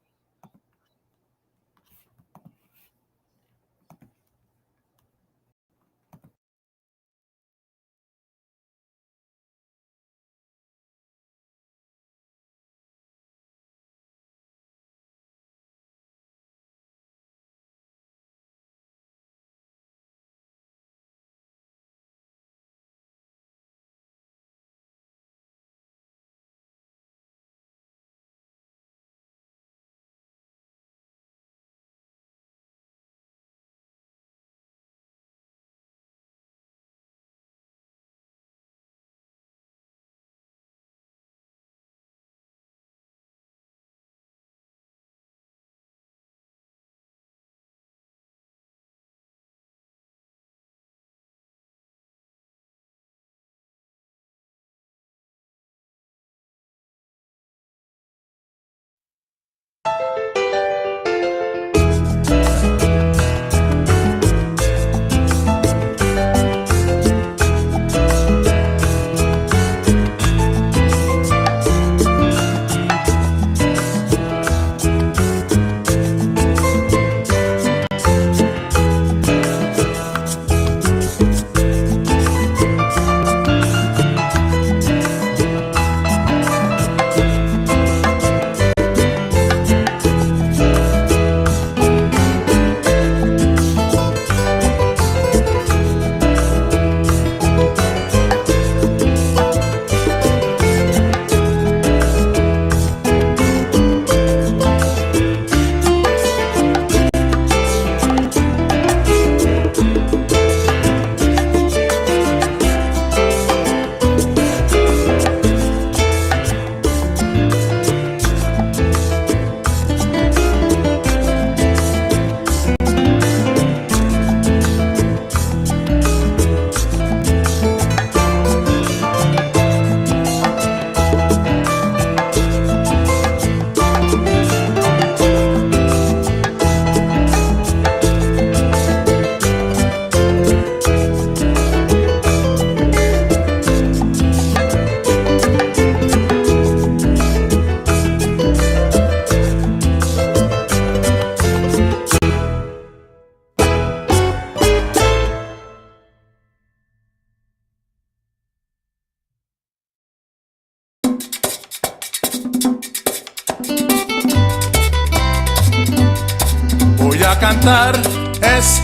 cantar es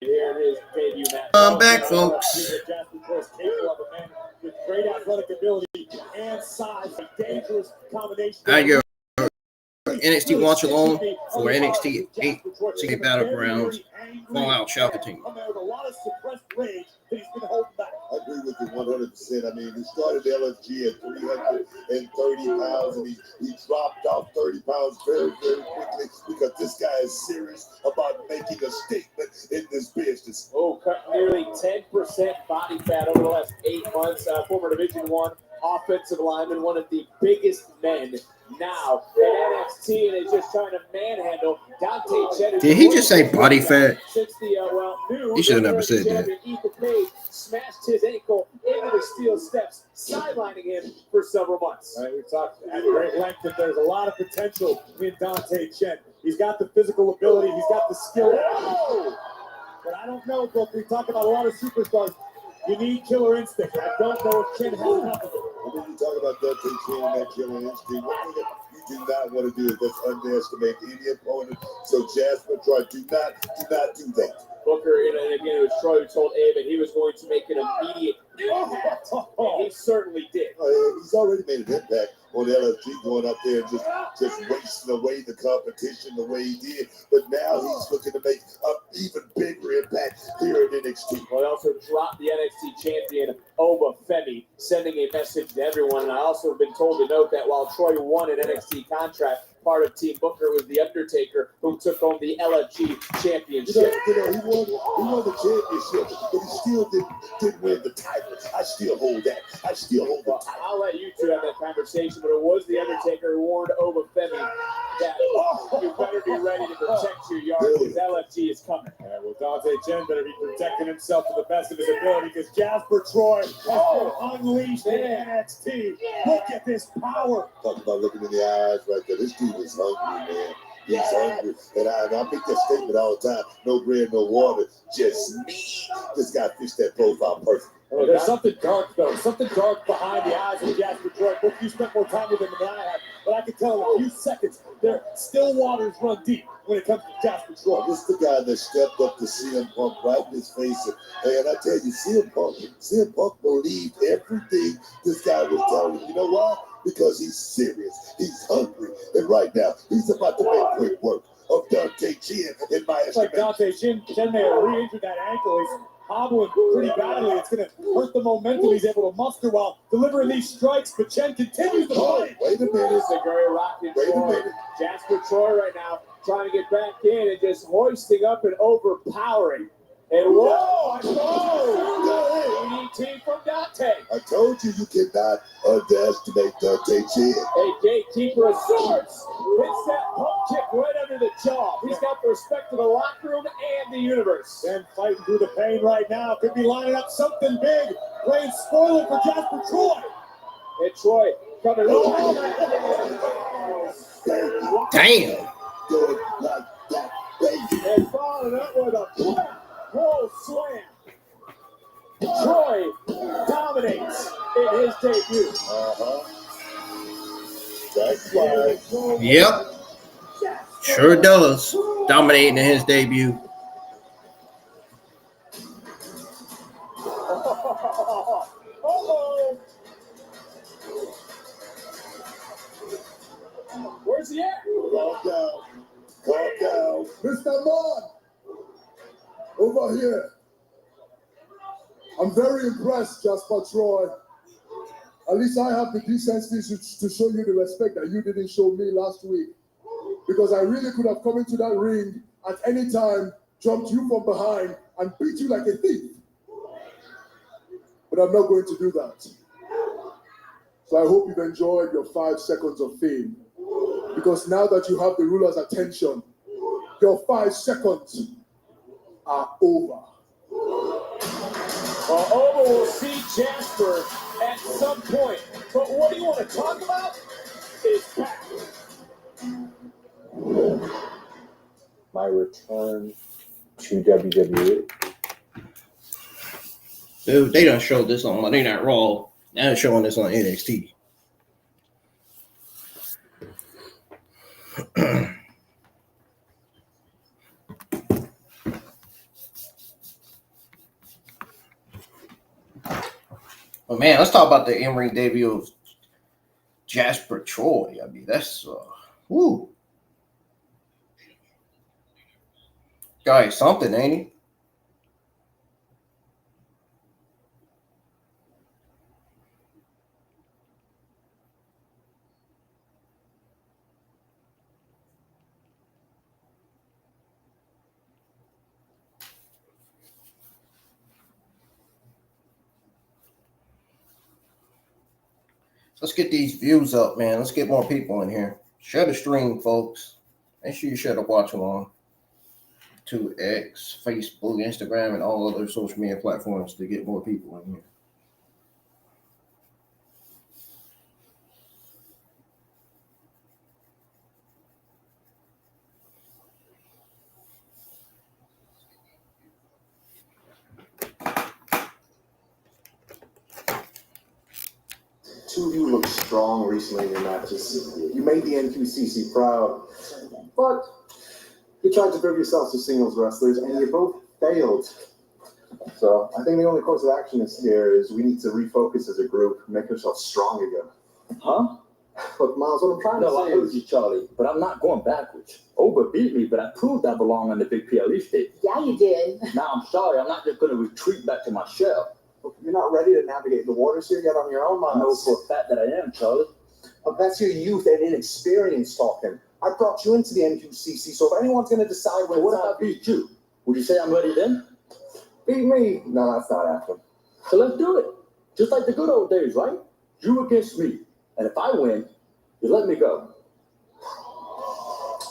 Here it is, debut match. I'm back, folks. Jasper Troy is capable of a man with great athletic ability and size, a dangerous combination. I go NXT Watch Along for NXT 8 Battlegrounds Fallout Shocker Team. I agree with you 100%. I mean, he started LFG at 330 pounds, and he dropped off 30 pounds very, very quickly because this guy is serious about making a statement in this business. Oh, cut nearly 10% body fat over the last 8 months. Former Division I offensive lineman, one of the biggest men now at NXT, and is just trying to manhandle Dante Cheddar. Did he just say body fat? Since the new He should have never said that. Ethan Page smashed his ankle into the steel steps, sidelining him for several months. All right, we talked at great length that there's a lot of potential in Dante Chen. He's got the physical ability, he's got the skill. But I don't know, Brooke, we talk about a lot of superstars. You need killer instinct. I don't know if Chen has enough of it. When you talk about Dante Chen and that killer instinct, one thing that you do not want to do is just underestimate any opponent. So Jasper Troy, do not do that. Booker, and again, it was Troy who told Abe that he was going to make an immediate impact. And he certainly did. He's already made an impact on LFG, going up there and just wasting away the competition the way he did. But now he's looking to make an even bigger impact here at NXT. Well, he also dropped the NXT champion, Oba Femi, sending a message to everyone. And I also have been told to note that while Troy won an NXT contract, part of Team Booker was The Undertaker, who took home the LFG championship. He won the championship, but he still didn't win the title. I still hold that. I still hold the title. I'll let you two have that conversation, but it was The Undertaker who warned Oba Femi that you better be ready to protect your yard because LFG is coming. Yeah, well, Dante Chen better be protecting himself to the best of his ability because Jasper Troy has been unleashed in NXT. Look at this power. Talk about looking in the eyes right there. This dude is hungry, man. He's hungry. And I make that statement all the time. No bread, no water, just me. This guy fixed that profile perfect. Oh, there's something dark, though. Something dark behind the eyes of Jasper Troy. Look, you spent more time with him than I have. But I can tell in a few seconds, their still waters run deep when it comes to Jasper Troy. This is the guy that stepped up to CM Punk right in his face. And I tell you, CM Punk believed everything this guy was telling him. You know why? Because he's serious. He's hungry. And right now, he's about to make quick work of Dante Chen in my estimation. Like Dante Chen may have re-injured that ankle. He's hobbling pretty badly. It's going to hurt the momentum he's able to muster while delivering these strikes. But Chen continues to fight. Wait a minute. It's a very rocking Troy. Jasper Troy right now trying to get back in and just hoisting up and overpowering. And whoa, I saw DDT from Dante. I told you cannot underestimate Dante Chen. A gatekeeper of sorts hits that pump kick right under the jaw. He's got the respect of the locker room and the universe. And fighting through the pain right now. Could be lining up something big. Playing spoiler for Jasper Troy. And Troy coming Damn. Doing like that, baby. And following up with a whoa slam. Troy dominates in his debut. That's right. Yep. Sure does. Dominating in his debut. Where's he at? Calm down. Calm down. Mr. Mon, over here. I'm very impressed, Jasper Troy. At least I have the decency to show you the respect that you didn't show me last week. Because I really could have come into that ring at any time, jumped you from behind, and beat you like a thief. But I'm not going to do that. So I hope you've enjoyed your 5 seconds of fame. Because now that you have the ruler's attention, your 5 seconds are over. Well, Oba will see Jasper at some point. But what do you want to talk about? It's back. My return to WWE. Dude, they done showed this on Monday Night Raw Now they're showing this on NXT. But man, let's talk about the in-ring debut of Jasper Troy. I mean, that's woo. Guy is something, ain't he? Let's get these views up, man. Let's get more people in here. Share the stream, folks. Make sure you share the watch along to X, Facebook, Instagram, and all other social media platforms to get more people in here. Two of you look strong recently in your matches. You made the NQCC proud, but you tried to prove yourselves as singles wrestlers, and you both failed. So I think the only course of action here is we need to refocus as a group, make ourselves strong again. Huh? Look, Miles, what I'm trying to say I heard you, Charlie, but I'm not going backwards. Oba beat me, but I proved I belong on the big PLE stage. Yeah, you did. Now I'm sorry, I'm not just going to retreat back to my shell. Look, you're not ready to navigate the waters here yet on your own, Miles. I know for a fact that I am, Charlie. But that's your youth and inexperience talking. I brought you into the NQCC, so if anyone's going to decide So what if I beat you? Would you say I'm ready then? Beat me? No, that's not happening. So let's do it. Just like the good old days, right? You against me. And if I win, you let me go.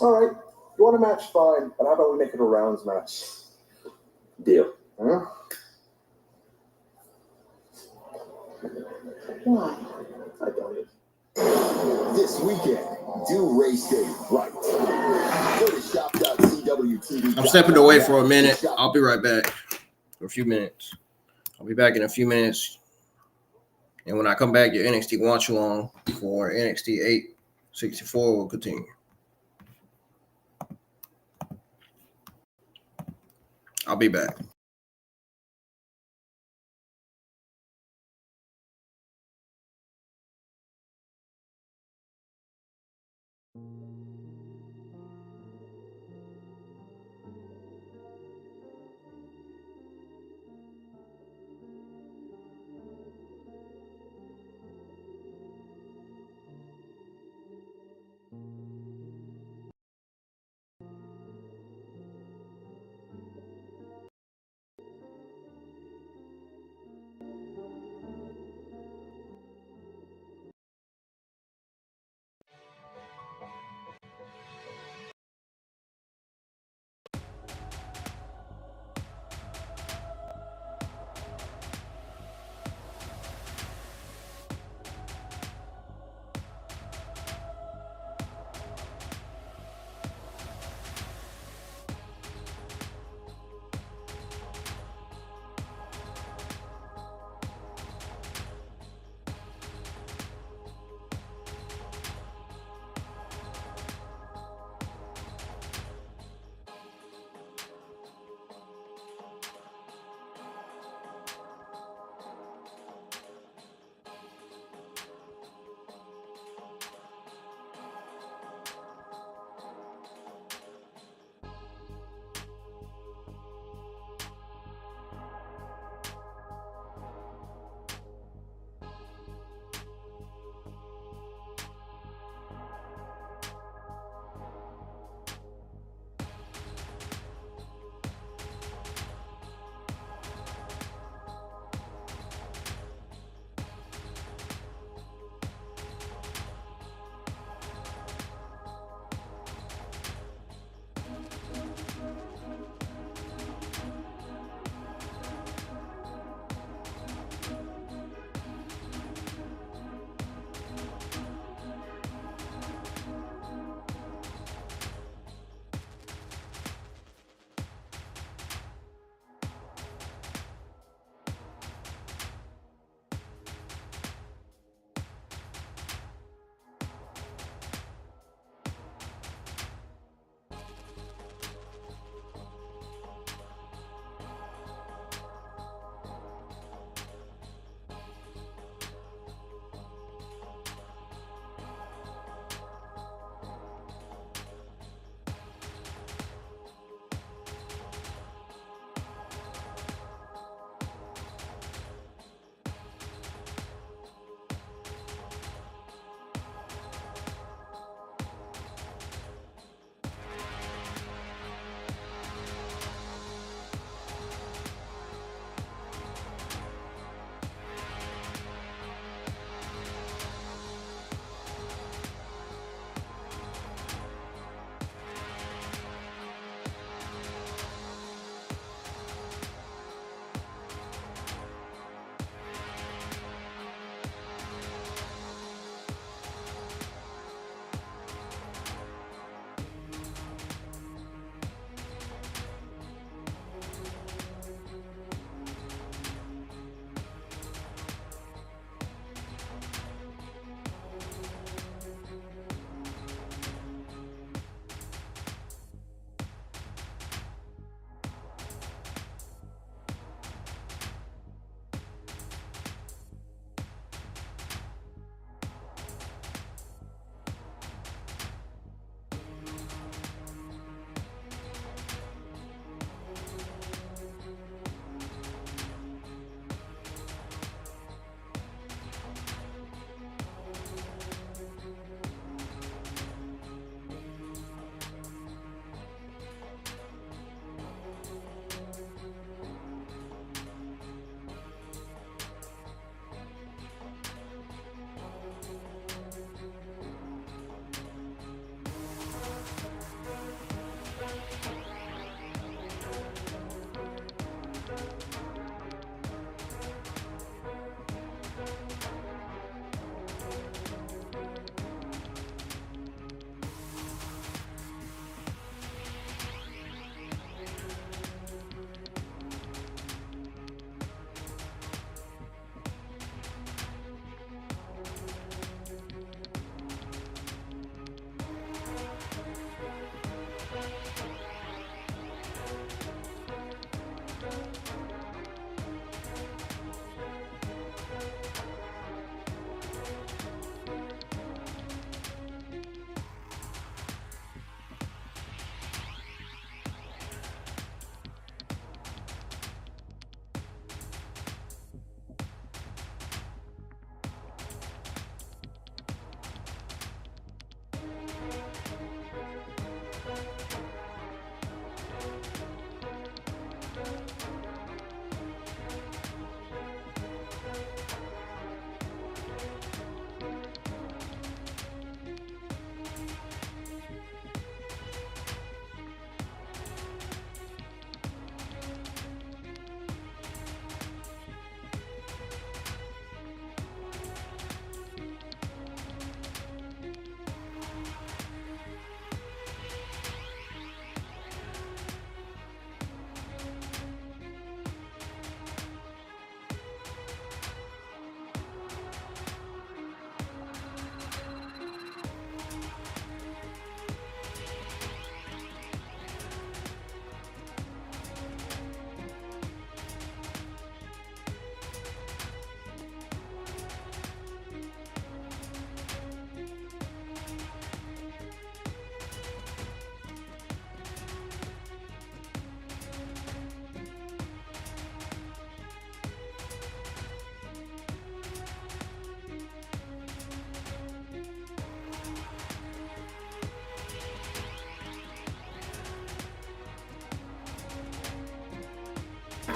All right. You want a match? Fine. But how about we make it a rounds match? Deal. Huh? Why? I don't know. This weekend, do race day right. Go to shop.cwtv. I'm stepping away for a minute. I'll be right back for a few minutes. I'll be back in a few minutes. And when I come back, your NXT watch along for NXT 864 will continue. I'll be back.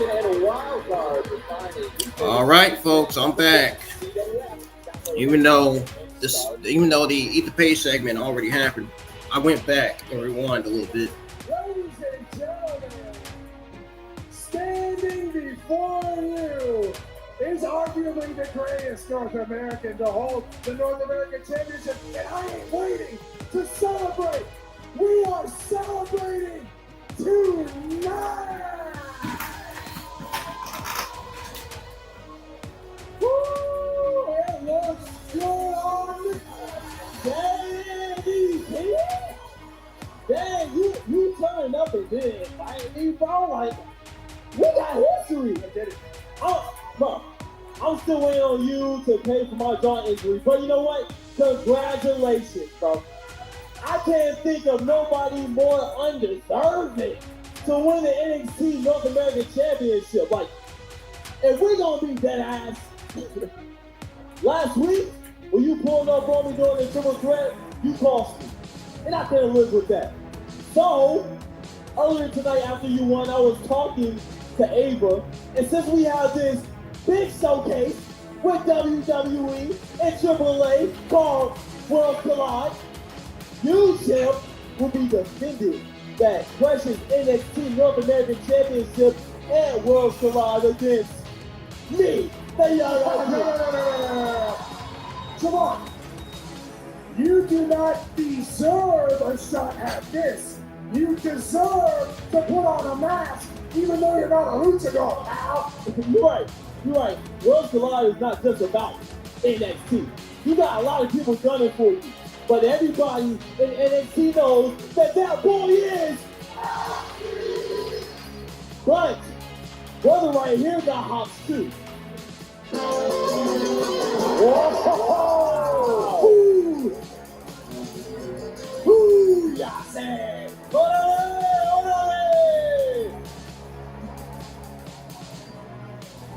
American and wild card to find a All right, folks, I'm back. Even though the Eat the Pay segment already happened, I went back and rewind a little bit. Ladies and gentlemen, standing before you is arguably the greatest North American to hold the North American Championship, and I ain't waiting to celebrate. We are celebrating tonight. Woo! It looks good on Daddy. Dang, you turning up and then inviting me, bro. Like, we got history. Bro, I'm still waiting on you to pay for my jaw injury. But you know what? Congratulations, bro. I can't think of nobody more undeserving to win the NXT North American Championship. Like, if we're gonna be dead ass, last week when you pulled up on me during the triple threat, you cost me, and I can't live with that. So earlier tonight, after you won, I was talking to Ava, and since we have this big showcase with WWE and AAA called World Collide, you, Champ, will be defending that precious NXT North American Championship and World Collide against me. No. Come on. You do not deserve a shot at this. You deserve to put on a mask, even though you're not a luchador, pal. You're right. World Collide is not just about NXT. You got a lot of people gunning for you. But everybody in NXT knows that boy is. But brother right here got hops too. Whoa! Ooh, Jacy!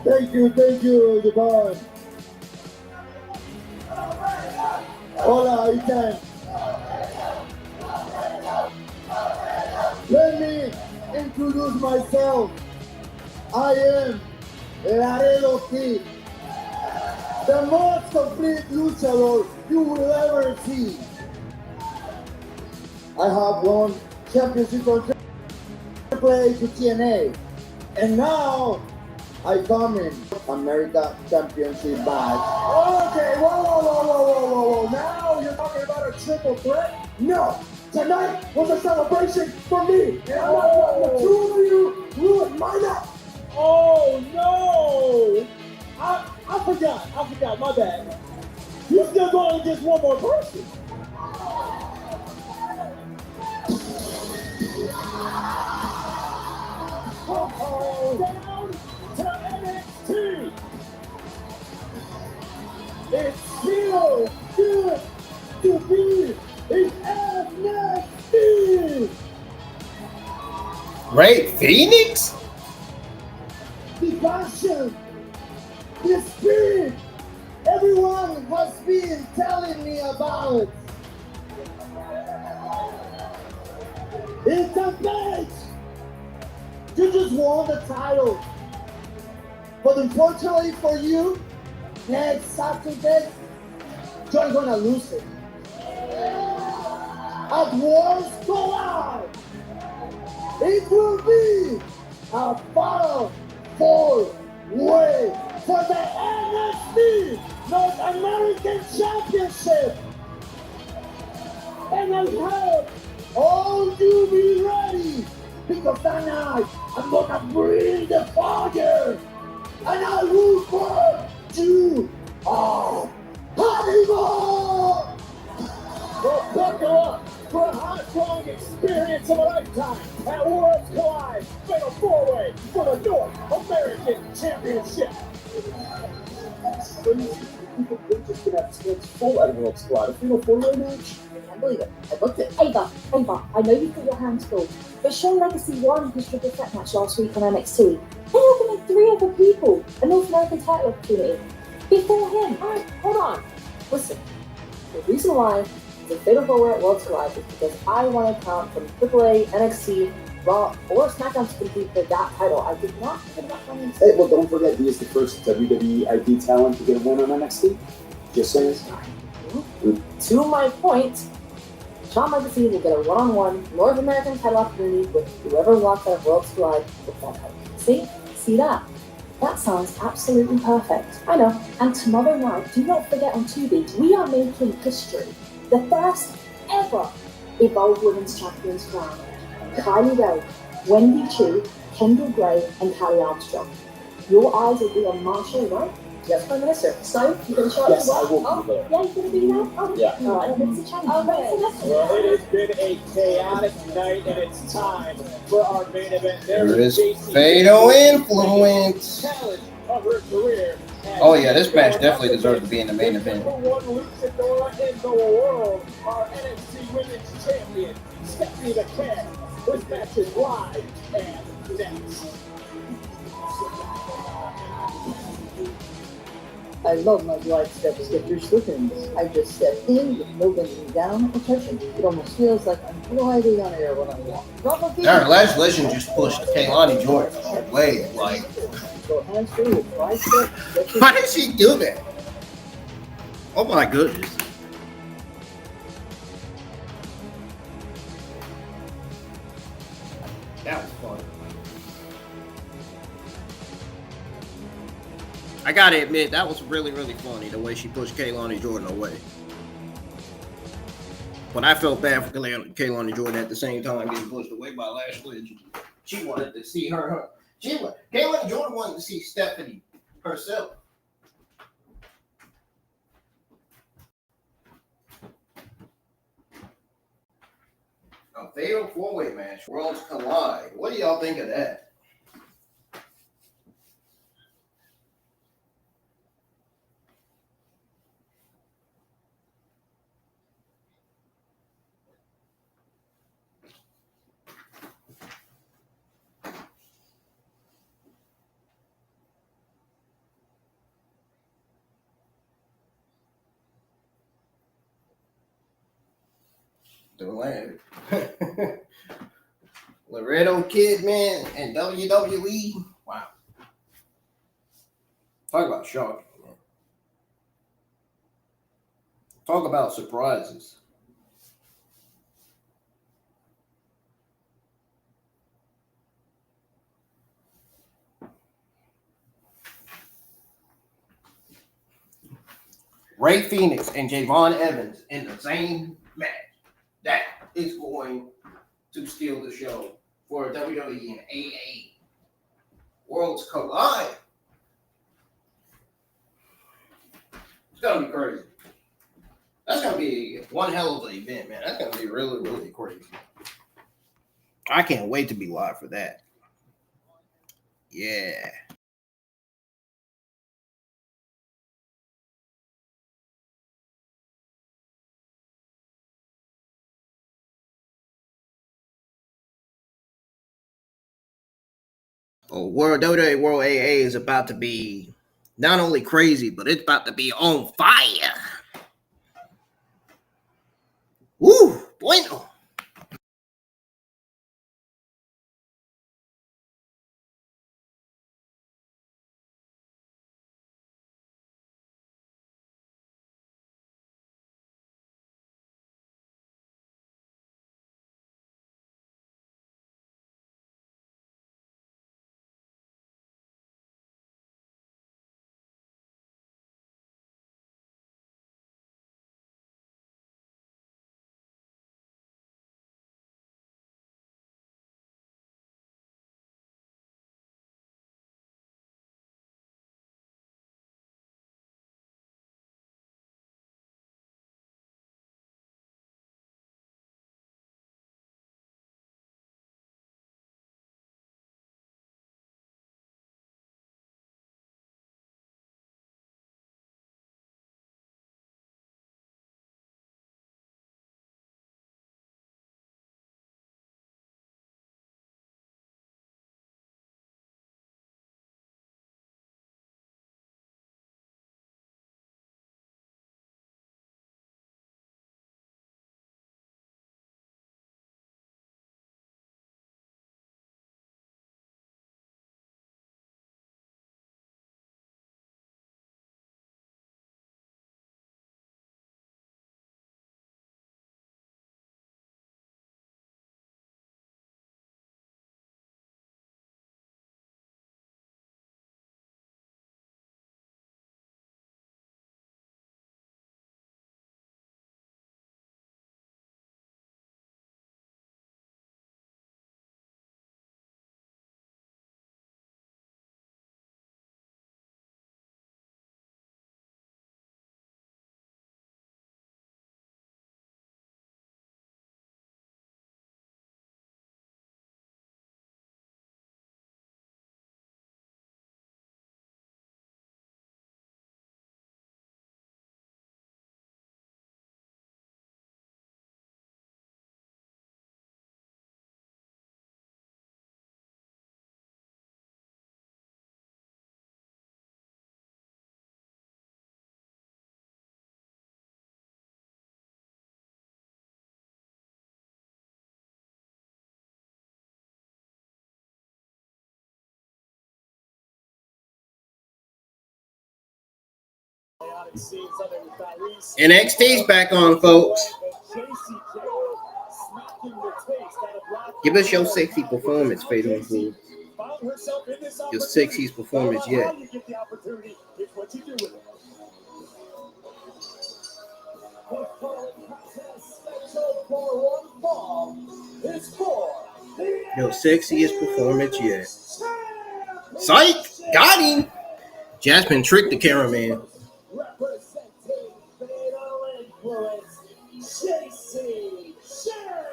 Thank you, Devon. Hola, Ethan. Let me introduce myself. I am Laredo Kid, the most complete luchador you will ever see. I have won championship from Triple A to TNA, and now I come in America Championship match. Okay, whoa. Now you're talking about a triple threat? No, tonight was a celebration for me, and I'm not letting the two of you ruin my night. Oh no! I forgot, my bad. You still going against one more person. Down to NXT. It's still good to be in NXT. Right, Phoenix? The passion, the spirit, everyone has been telling me about. It's a match. You just won the title. But unfortunately for you, next Saturday, you're gonna lose it. At Worlds Collide, it will be a battle four-way for the NXT North American Championship. And I hope all you be ready, because tonight I'm gonna bring the fire, and I will burn you all. Formidable! Well, buckle up for a high-strong experience of a lifetime at Worlds Collide, Fatal 4-Way for the North American Championship. We're just gonna have to full at World Squad. A Fatal 4-Way match? I can't believe it. I booked it. Ava, I know you've got your hands full, but Show Legacy won his triple threat match last week on NXT. They opened 3 other people a North American title opportunity before him. Alright, hold on. Listen, the reason why it's a Fatal 4-Way at Worlds Collide is because I want to come from AAA, NXT, Raw or SmackDown to compete for that title. I did not think about coming. Hey, well, don't forget, he is the first WWE ID talent to get a win on NXT. Just saying. To my point, Shawn Michaels will get a one-on-one North American title opportunity with whoever walks out of World's Collide with that title. See that? That sounds absolutely perfect. I know. And tomorrow night, do not forget on Tubi, we are making history. The first ever Evolve Women's Champions crown. Kylie Ray, Wendy Chu, Kendall Gray, and Callie Armstrong. Your eyes will be on Marshall, right? Yes, Prime Minister. So, you going to show up Yes, to work? I will be there. Yeah, you're going to be there? Oh, Yeah. All right, it's a challenge. Well, it has been a chaotic night, and it's time for our main event. There is Jacy Fatal Jayne, Influence. challenge of her career. Oh yeah, this match definitely deserves to be in the main The event. number one luchadora in the world, our NXT Women's Champion, Stephanie Vaquer. This match is live and next. I love my glide steps get through slippings. I just step in with no bending down or touching. It almost feels like I'm gliding on air when I walk. Our last legend just pushed Kaylani Jordan away. Like, Go hands free with glide steps. why did she do that? Oh my goodness. That was fun. I gotta admit, that was really, really funny, the way she pushed Kaylani Jordan away. But I felt bad for Kaylani Jordan at the same time getting pushed away by Lash Legend. She wanted to see her. Kaylani Jordan wanted to see Stephanie herself. A fatal four-way match. Worlds collide. What do y'all think of that? The land. Laredo Kidman and WWE. Wow. Talk about shocking, man. Talk about surprises. Ray Phoenix and Javon Evans in the same match. That is going to steal the show for WWE and AA. Worlds collide. It's gonna be crazy. That's gonna be one hell of an event, man. That's gonna be really, really crazy. I can't wait to be live for that. Yeah. Oh, World WWE World AA is about to be not only crazy, but it's about to be on fire. Woo, bueno. chaotic scene Sunday with Tyrese. NXT's back on, folks. Jacy Jayne smacking the taste out of Black. Give us your sexy performance, Fatal Fool. Found herself in this Your opportunity. sexiest performance yet. How you get the opportunity, it's what you do with it. Your sexiest performance yet. Psych! Got him! Jasmine tricked the cameraman. Representing Fatal Influence, Jacy Jayne.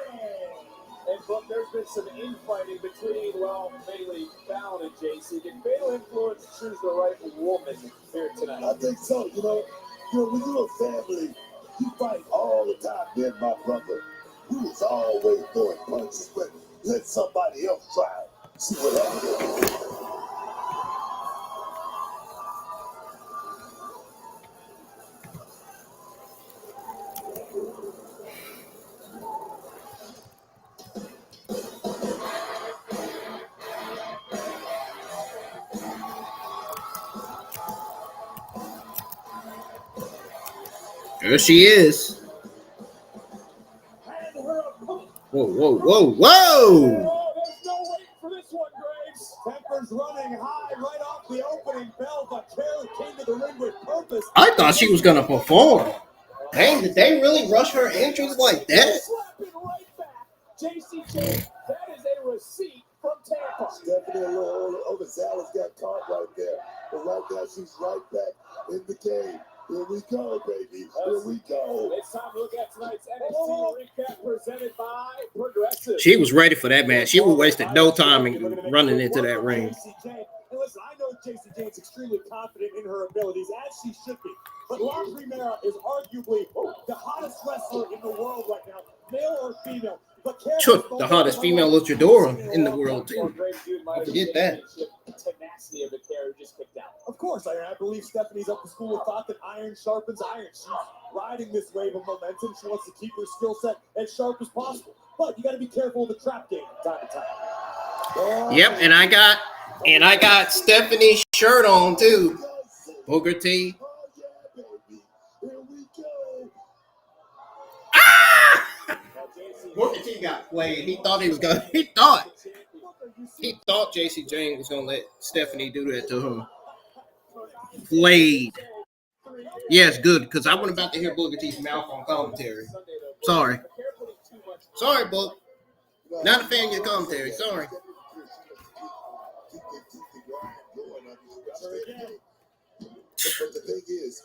And but there's been some infighting between, well, mainly Val and Jacy. Did Fatal Influence choose the right woman here tonight? I think so. You know, when you're a family, you fight all the time. Me and my brother, we was always throwing punches, but let somebody else try it. See what happens. There she is. Whoa, whoa, whoa, whoa! Oh, there's no wait for this one, Graves. Tempers running high right off the opening bell, but Carol came to the ring with purpose. I thought she was gonna perform. Dang, did they really rush her entrance like that? Slapping right back. Jacy Jayne, that is a receipt from Tampa. Stephanie a little overzealous, got caught right there. But right now, she's right back in the game. Here we go, baby. Here we go. It's time to look at tonight's NXT recap presented by Progressive. She was ready for that match. She was wasting no time in running into that ring. And listen, I know Jacy Jayne's extremely confident in her abilities, as she should be. But La Primera is arguably the hottest wrestler in the world right now, male or female. The hottest female luchadora in the world, too. Don't forget that. Tenacity of the character just kicked out. Of course, I believe Stephanie's up to school of thought that iron sharpens iron. She's riding this wave of momentum. She wants to keep her skill set as sharp as possible. But you got to be careful of the trap game from time to time. Yep, and I got Stephanie's shirt on too. Booker T. Booker T got played. He thought Jacy Jayne was gonna let Stephanie do that to him. Played. Yes, good, because I wasn't about to hear Booker T's mouth on commentary. Sorry, Book. Not a fan of your commentary. Sorry. But the thing is,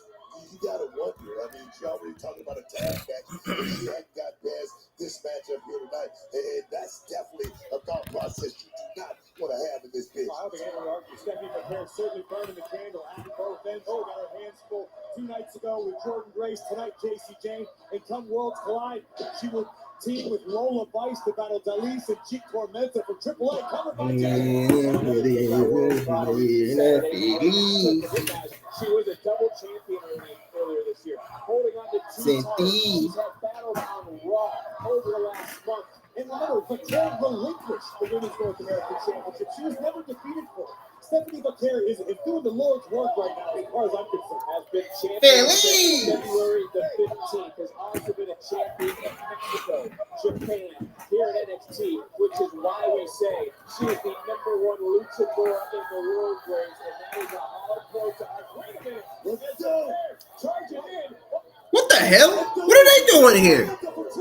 you gotta wonder. I mean, she already talking about a tag match. She hadn't got past this matchup here tonight, and that's definitely a thought process you do not want to have in this pitch. I think anyone argue Stephanie Vaquer certainly burning the candle at both ends. Oh, got her hands full 2 nights ago with Jordan Grace. Tonight, Jacy Jayne. And come Worlds Collide, she will team with Lola Vice to battle Dalise and Cheek Tormenta from AAA. Covered by She was a double champion earlier this year, holding on to 2 titles. She's had battles on Raw over the last month. And remember, Vaquer relinquished the Women's North American Championship. She was never defeated for it. Stephanie Vaquer is doing the Lord's work right now, as far as I'm concerned. Has been champion since February the 15th. Has also been a champion in Mexico, Japan, here at NXT, which is why we say she is the #1 luchadora in the world, Graves, and that is a hard point to argue. Wait a minute. Let's go. Charging in. What the hell? What are they doing here?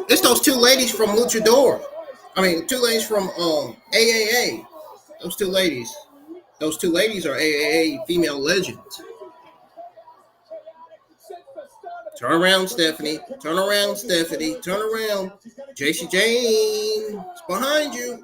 It's those 2 ladies from Luchador. I mean, 2 ladies from AAA. Those 2 ladies. Those 2 ladies are AAA female legends. Turn around, Stephanie. Turn around, Stephanie. Turn around. Jacy Jayne is behind you.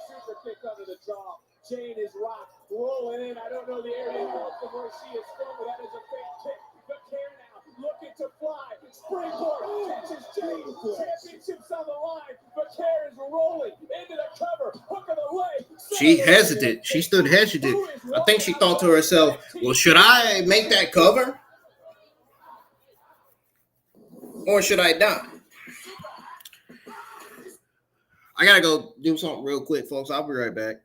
Super kick under the jaw. Jayne is rocked, rolling in. I don't know the area from where she is from, but that is a fake kick. Vaquer now looking to fly. Springboard catches Jayne. Championships on the line. Vaquer is rolling into the cover. Hook of the leg. She hesitated. She stood hesitant. I think she thought to herself, well, should I make that cover? Or should I not? I got to go do something real quick, folks. I'll be right back.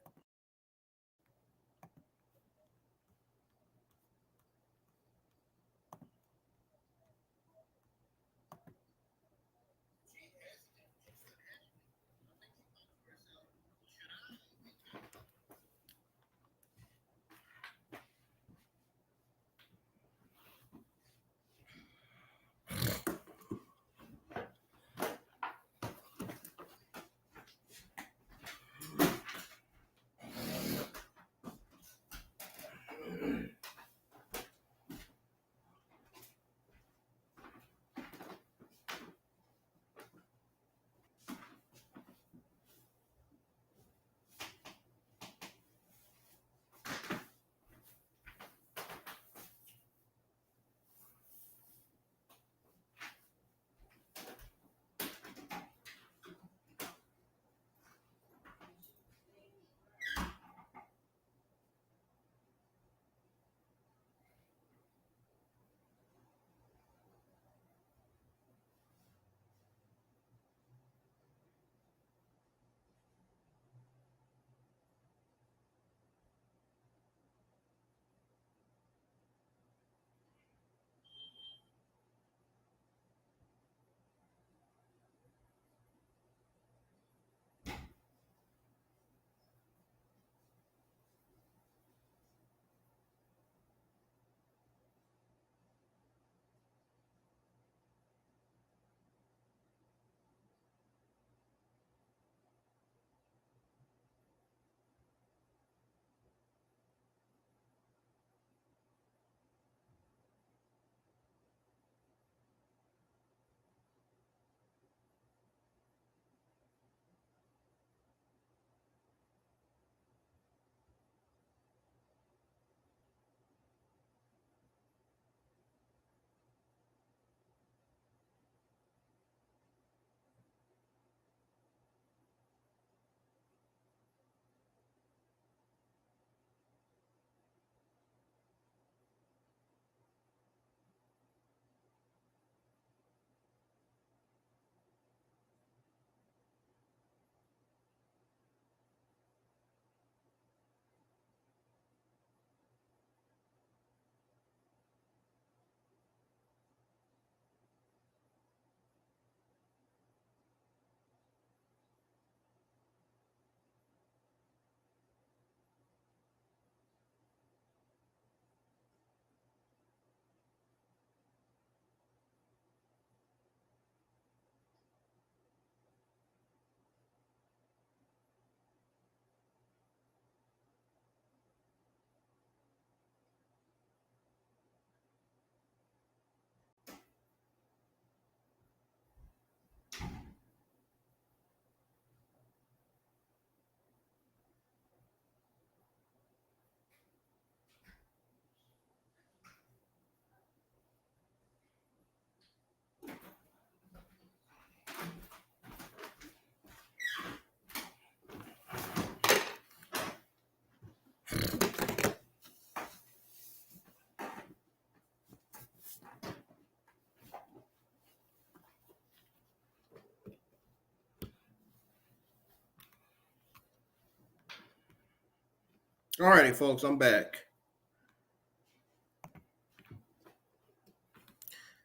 Alrighty, folks, I'm back.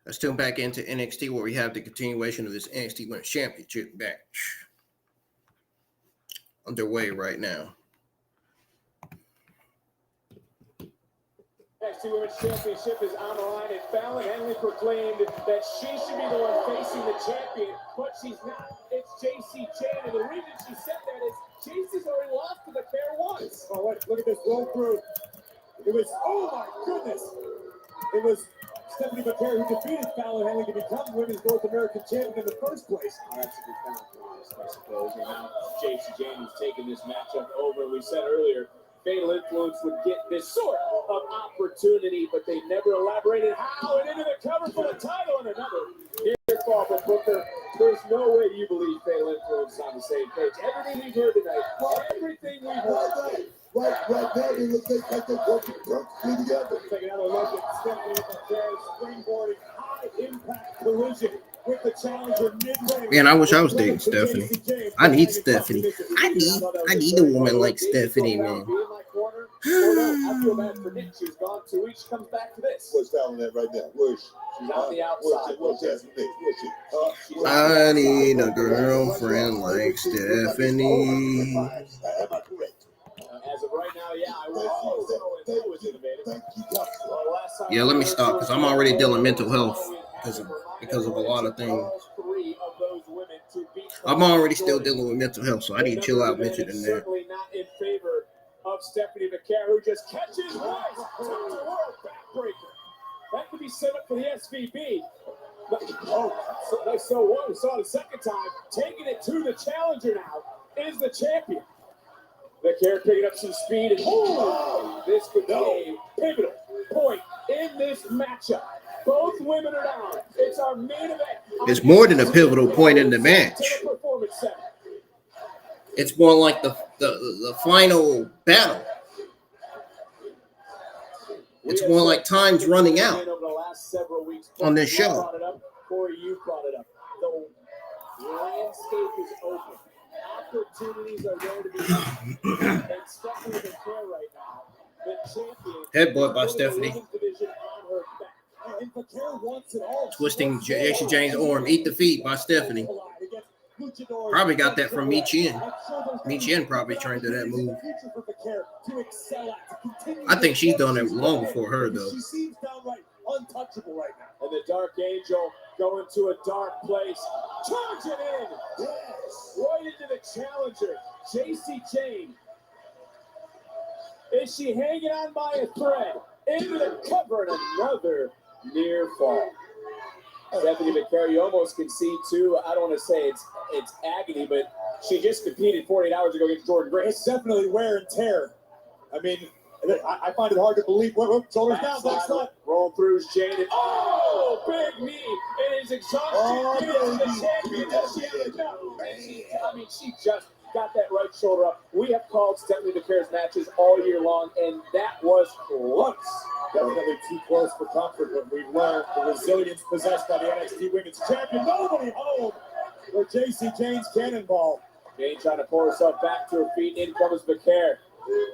Let's tune back into NXT where we have the continuation of this NXT Women's Championship match underway right now. NXT Women's Championship is on the line, and Fallon Henley proclaimed that she should be the one facing the champion, but she's not. It's Jacy Jayne, and the reason she said that is Jacy's already lost to Vaquer once. Oh, look at this roll through. It was, oh my goodness. It was Stephanie Vaquer who defeated Fallon Henley to become Women's North American Champion in the first place. Oh, that's a good counterpoint, I suppose. And now Jacy Jayne has taken this matchup over. We said earlier, Fatal Influence would get this sort of opportunity, but they never elaborated how. And into the cover for the title, and another near fall from Booker. There's no way you believe Fatal Influence is on the same page. Everything we've heard tonight, everything we've heard. Right now, it looks like they're working perfectly together. Take another look at Stephanie Vaquer springboarding high impact collision with the challenger mid-range. Man, I wish I was dating Stephanie. I need Stephanie. I need a woman like Stephanie, man. I feel bad for Nick. She's gone 2 weeks. She comes back to this. Where's Fallon at right now? Where's she? She's on the outside. Where's Jasmine? Where's she? I need a girlfriend like Stephanie. Am I correct? As of right now, yeah, I was innovative. Yeah, let me stop because I'm already dealing mental health because of a lot of things. I'm already still dealing with mental health, so I need to chill out mentioning that. Certainly not in favor of Stephanie Vaquer, who just catches rise to the world backbreaker. That could be set up for the SVB. So what we saw the second time, taking it to the challenger now is the champion. Vaquer picking up some speed, and this could be a pivotal point in this matchup. Both women are down. It's our main event. It's more than a pivotal point in the match. It's more like the final battle. It's more like time's running out on this show. Corey, you brought it up. The landscape is open. Opportunities are there to be found. And Stephanie Vaquer right now, the champion. Headbutt by Stephanie. Twisting Jacy Jayne's arm. Eat the feet by Stephanie. Probably got that from Michin. Michin probably trained to that move. I think she's done it long before her, though. She seems downright untouchable right now. And the Dark Angel going to a dark place. Charging in. Yes. Right into the challenger, Jacy Jayne. Is she hanging on by a thread? Into the cover and another near fall. Stephanie Vaquer, you almost can see too. I don't want to say it's agony, but she just competed 48 hours ago against Jordan Grace. It's definitely wear and tear. I mean, I find it hard to believe. Shoulders down, backside. Roll through Jayne. Big knee. It is exhaustion. The champion. Does she have enough? I mean, she just got that right shoulder up. We have called Stephanie Vaquer's matches all year long, and that was close. Definitely too close for comfort, but we've learned the resilience possessed by the NXT Women's Champion. Nobody home for Jacy Jayne's cannonball. Jayne trying to pull herself back to her feet. In comes Vaquer.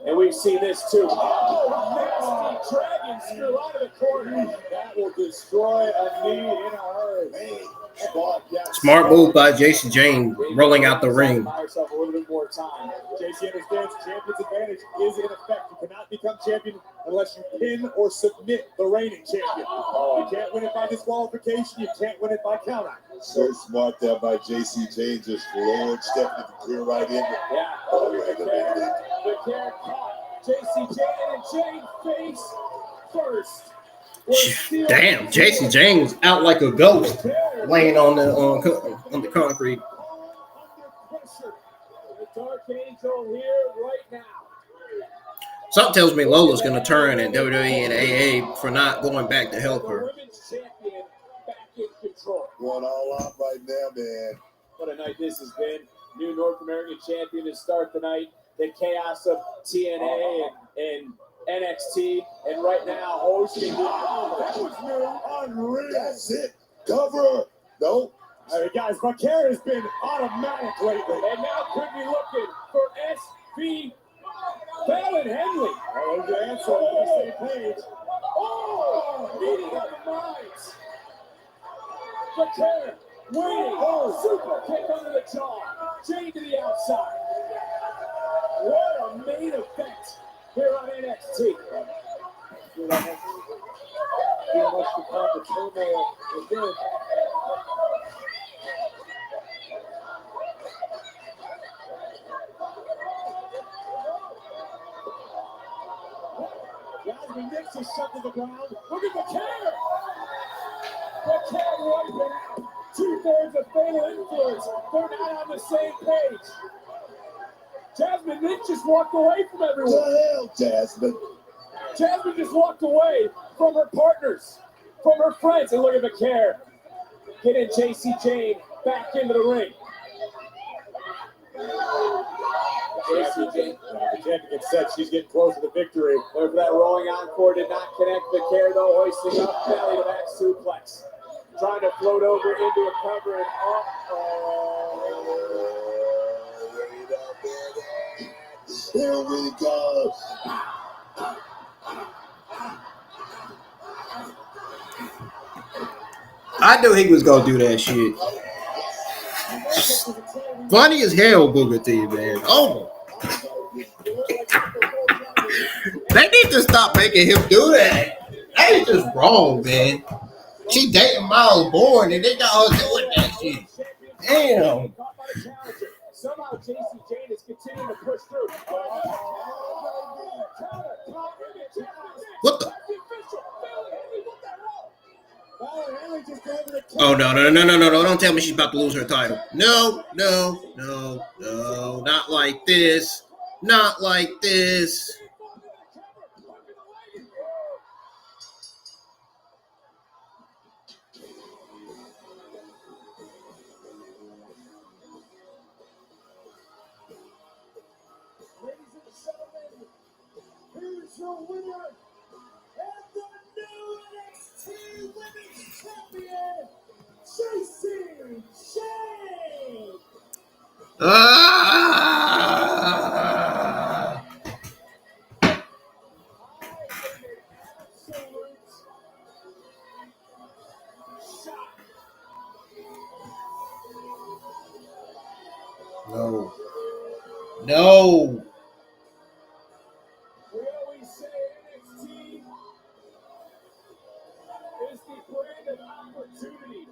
And we've seen this too. Nasty dragon screw out of the corner. That will destroy a knee in a hurry. Smart move by Jacy Jayne, rolling out the ring. Buy herself a little bit more time. Jacy understands champion's advantage is in effect. You cannot become champion unless you pin or submit the reigning champion. You can't win it by disqualification. You can't win it by countout. So smart there by Jacy Jayne, just lowered Stephanie Vaquer right in. Yeah. Vaquer caught Jacy Jayne, and Jayne face first. Damn, Jacy Jayne's out like a ghost, laying on the concrete. The Dark Angel here right now. Something tells me Lola's going to turn in WWE and AA for not going back to help her. Women's champion back in control. Going all out right now, man. What a night this has been. New North American champion to start the night. The chaos of TNA and NXT, and right now hosting. That was new. Unreal. That's it. Cover. No. All right, guys, Vaquer has been automatic lately. And now could be looking for Bell and Henley. Oh, your answer on the same page. Oh, meeting of the minds. Vaquer, waiting. Oh, super kick under the jaw. Jayne to the outside. What a main event here on NXT. He must have caught the turmoil within. Jasmine Nix is shoved to the ground. Look at Vaquer. Vaquer wiping out 2/3 of Fatal Influence. They're not on the same page. Jasmine Nix just walked away from everyone. What the hell, Jasmine? Jasmine just walked away from her partners, from her friends. And look at Vaquer getting Jacy Jayne back into the ring. Jacy Jayne, the champion gets set. She's getting close to the victory. Look for that rolling encore. Did not connect. Vaquer, though, hoisting up belly to back suplex. Trying to float over into a cover and Here we go. I knew he was gonna do that shit. Funny as hell, Booker T, man. Oh, they need to stop making him do that. That is just wrong, man. She dating Miles Bourne and they got her doing that shit. Damn. somehow Jacy Jayne is continuing to push through. What the? Oh, no. Don't tell me she's about to lose her title. No. Not like this. Not like this. Here's your winner and the new NXT Women's Champion, Jacy Jayne. No. We always say NXT is the brand of opportunity.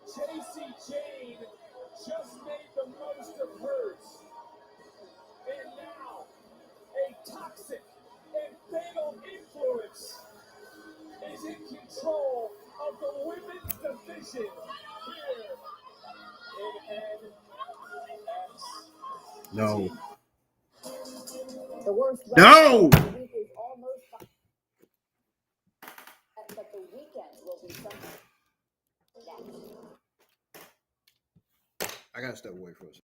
Jacy Jayne just made the most of hers. And now, a toxic and fatal influence is in control of the women's division here in NXT. No. The worst No. the week is almost but the weekend will be something. I gotta step away for a second.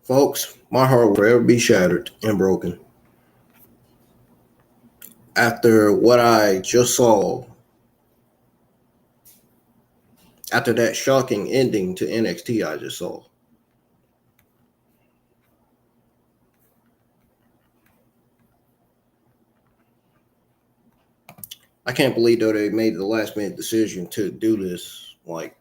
Folks, my heart will ever be shattered and broken after what I just saw, after that shocking ending to NXT I just saw. I can't believe though they made the last minute decision to do this. Like,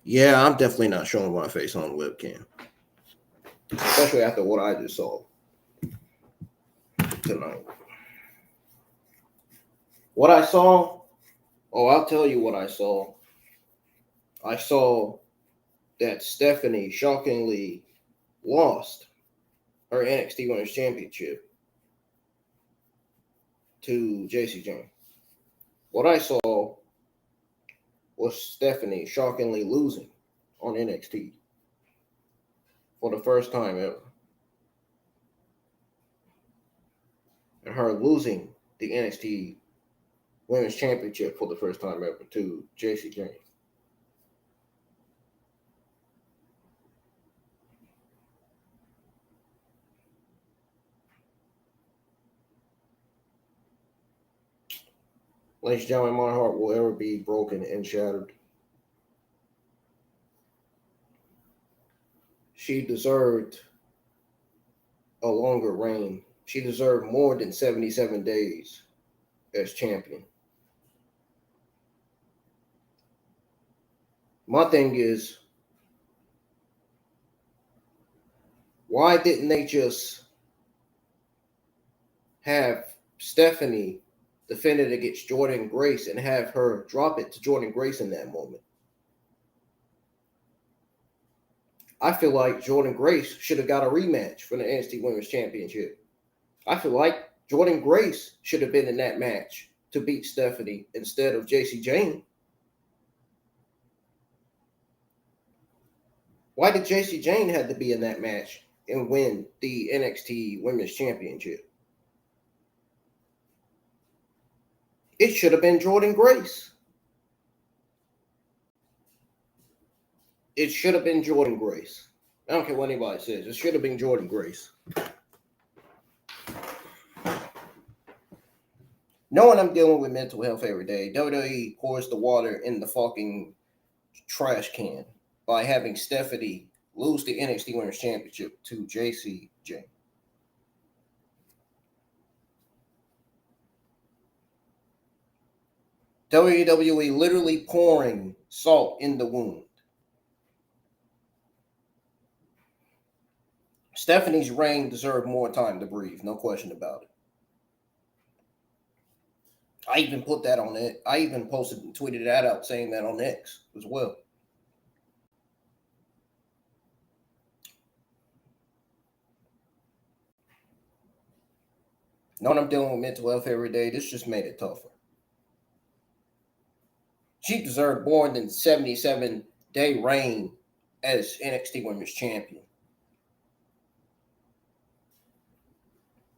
yeah, I'm definitely not showing my face on webcam, especially after what I just saw tonight. What I saw, I'll tell you what I saw. I saw that Stephanie shockingly lost her NXT Women's Championship to Jacy Jayne. What I saw was Stephanie shockingly losing on NXT for the first time ever. And her losing the NXT Women's Championship for the first time ever to Jacy Jayne. Ladies and gentlemen, my heart will ever be broken and shattered. She deserved a longer reign. She deserved more than 77 days as champion. My thing is, why didn't they just have Stephanie defend it against Jordynne Grace and have her drop it to Jordynne Grace in that moment? I feel like Jordynne Grace should have got a rematch for the NXT Women's Championship. I feel like Jordynne Grace should have been in that match to beat Stephanie instead of Jacy Jayne. Why did Jacy Jayne have to be in that match and win the NXT Women's Championship? It should have been Jordynne Grace. It should have been Jordynne Grace. I don't care what anybody says. It should have been Jordynne Grace. Knowing I'm dealing with mental health every day, WWE pours the water in the fucking trash can by having Stephanie lose the NXT Women's Championship to Jacy Jayne. WWE literally pouring salt in the wound. Stephanie's reign deserved more time to breathe, no question about it. I even put that on it. I even posted and tweeted that out saying that on X as well. Knowing I'm dealing with mental health every day, this just made it tougher. She deserved more than 77-day reign as NXT Women's Champion.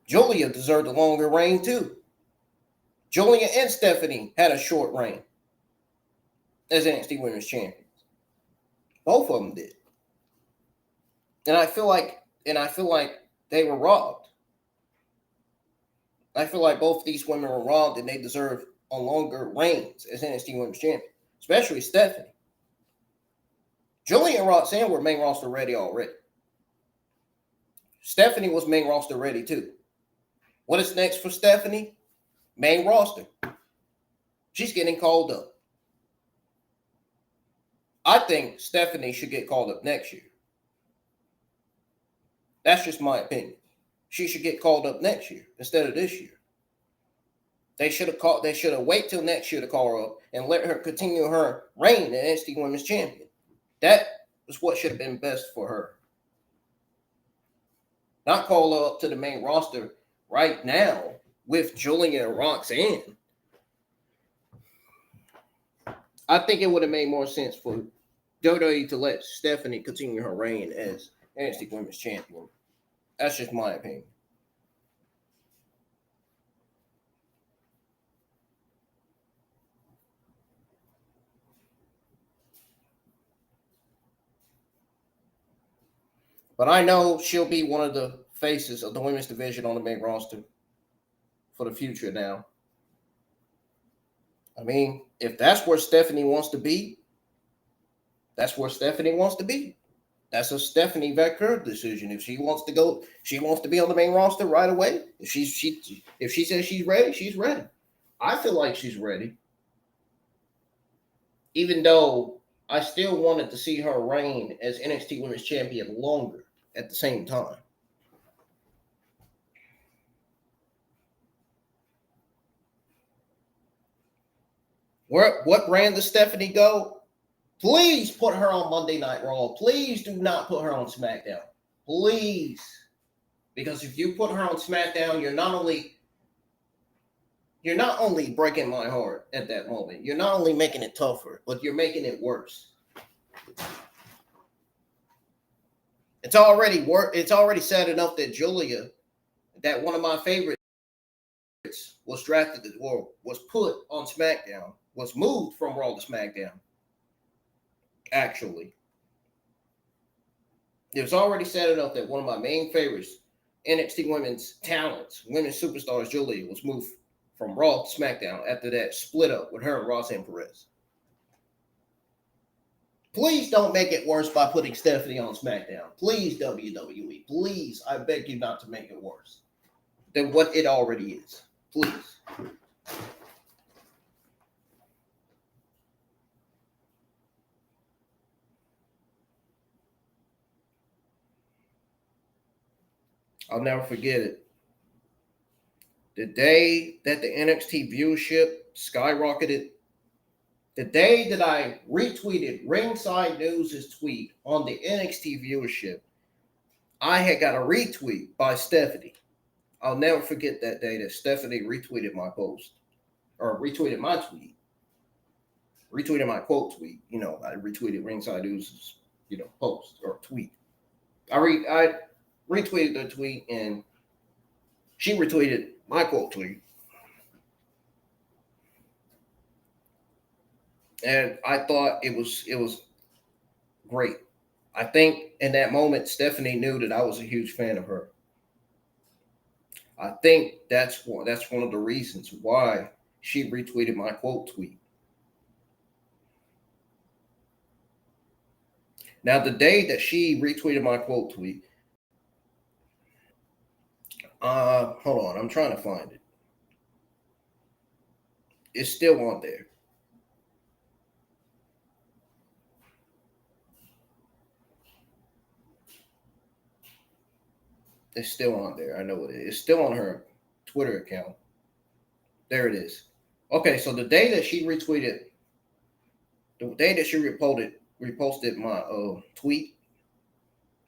Julia deserved a longer reign too. Julia and Stephanie had a short reign as NXT Women's Champions. Both of them did. And I feel like they were robbed. I feel like both of these women were robbed and they deserve a longer reigns as NXT Women's Champion, especially Stephanie. Julia and Roxanne were main roster ready already. Stephanie was main roster ready too. What is next for Stephanie? Main roster. She's getting called up. I think Stephanie should get called up next year. That's just my opinion. She should get called up next year instead of this year. They should have waited till next year to call her up and let her continue her reign as NXT Women's Champion. That was what should have been best for her. Not call her up to the main roster right now with Julia and Roxanne. I think it would have made more sense for WWE to let Stephanie continue her reign as NXT Women's Champion. That's just my opinion. But I know she'll be one of the faces of the women's division on the main roster for the future now. I mean, if that's where Stephanie wants to be, that's where Stephanie wants to be. That's a Stephanie Vaquer decision. If she wants to go, she wants to be on the main roster right away. If she says she's ready, she's ready. I feel like she's ready. Even though I still wanted to see her reign as NXT Women's Champion longer at the same time. What brand does Stephanie go? Please put her on Monday Night Raw. Please do not put her on SmackDown. Please. Because if you put her on SmackDown, you're not only breaking my heart at that moment. You're not only making it tougher, but you're making it worse. It's already sad enough that Julia, that one of my favorites, was drafted or was put on SmackDown, was moved from Raw to SmackDown. Actually, it was already sad enough that one of my main favorites, NXT women's talents, women's superstars, Julia, was moved from Raw to SmackDown after that split up with her and Roxanne Perez. Please don't make it worse by putting Stephanie on SmackDown. Please, WWE. Please, I beg you not to make it worse than what it already is. Please. I'll never forget it. The day that the NXT viewership skyrocketed, the day that I retweeted Ringside News' tweet on the NXT viewership, I had got a retweet by Stephanie. I'll never forget that day that Stephanie retweeted my post, or retweeted my tweet, retweeted my quote tweet. You know, I retweeted Ringside News' post or tweet. I retweeted the tweet, and she retweeted my quote tweet. And I thought it was great. I think in that moment, Stephanie knew that I was a huge fan of her. I think that's one of the reasons why she retweeted my quote tweet. Now, the day that she retweeted my quote tweet, hold on, I'm trying to find it. It's still on there. It's still on there. I know it is. It's still on her Twitter account. There it is. Okay, so the day that she retweeted, the day that she reposted my tweet,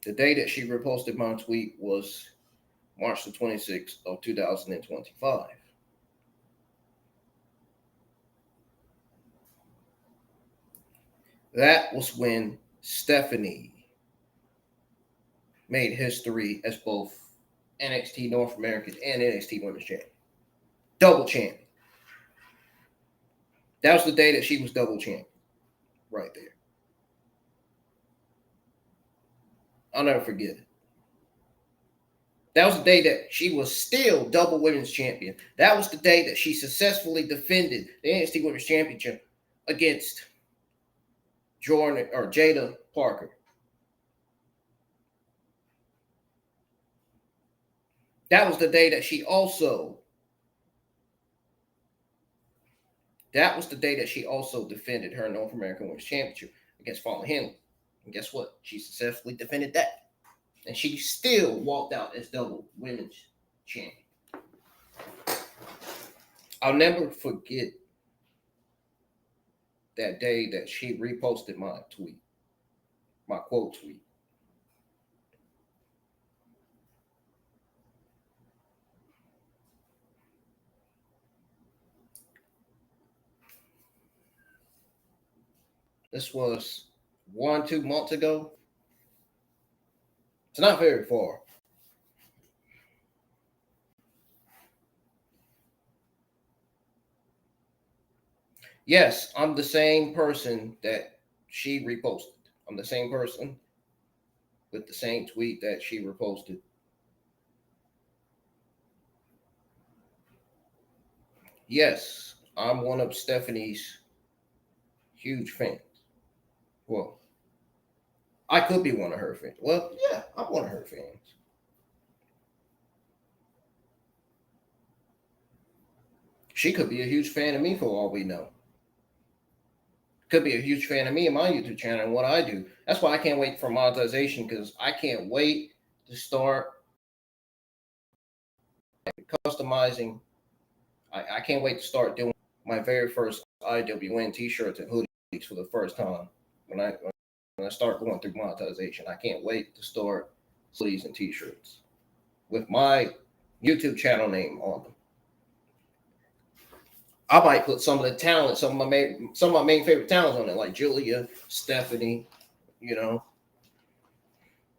the day that she reposted my tweet was March the 26th of 2025. That was when Stephanie made history as both NXT North American and NXT Women's Champion. Double champion. That was the day that she was double champion. Right there. I'll never forget it. That was the day that she was still double women's champion. That was the day that she successfully defended the NXT Women's Championship against Jaida Parker. That was the day that she also defended her North American Women's Championship against Fallon Henley. And guess what? She successfully defended that. And she still walked out as double women's champion. I'll never forget that day that she reposted my tweet, my quote tweet. This was 1-2 months ago. It's not very far. Yes, I'm the same person that she reposted. I'm the same person. with the same tweet that she reposted. Yes, I'm one of Stephanie's huge fans. Well, I could be one of her fans. Well, yeah, I'm one of her fans. She could be a huge fan of me for all we know. Could be a huge fan of me and my YouTube channel and what I do. That's why I can't wait for monetization, because I can't wait to start customizing. I can't wait to start doing my very first IWN t-shirts and hoodies for the first time. When I start going through monetization, I can't wait to start hoodies and t-shirts with my YouTube channel name on them. I might put some of the talent, some of my main favorite talents on it, like Julia, Stephanie, you know,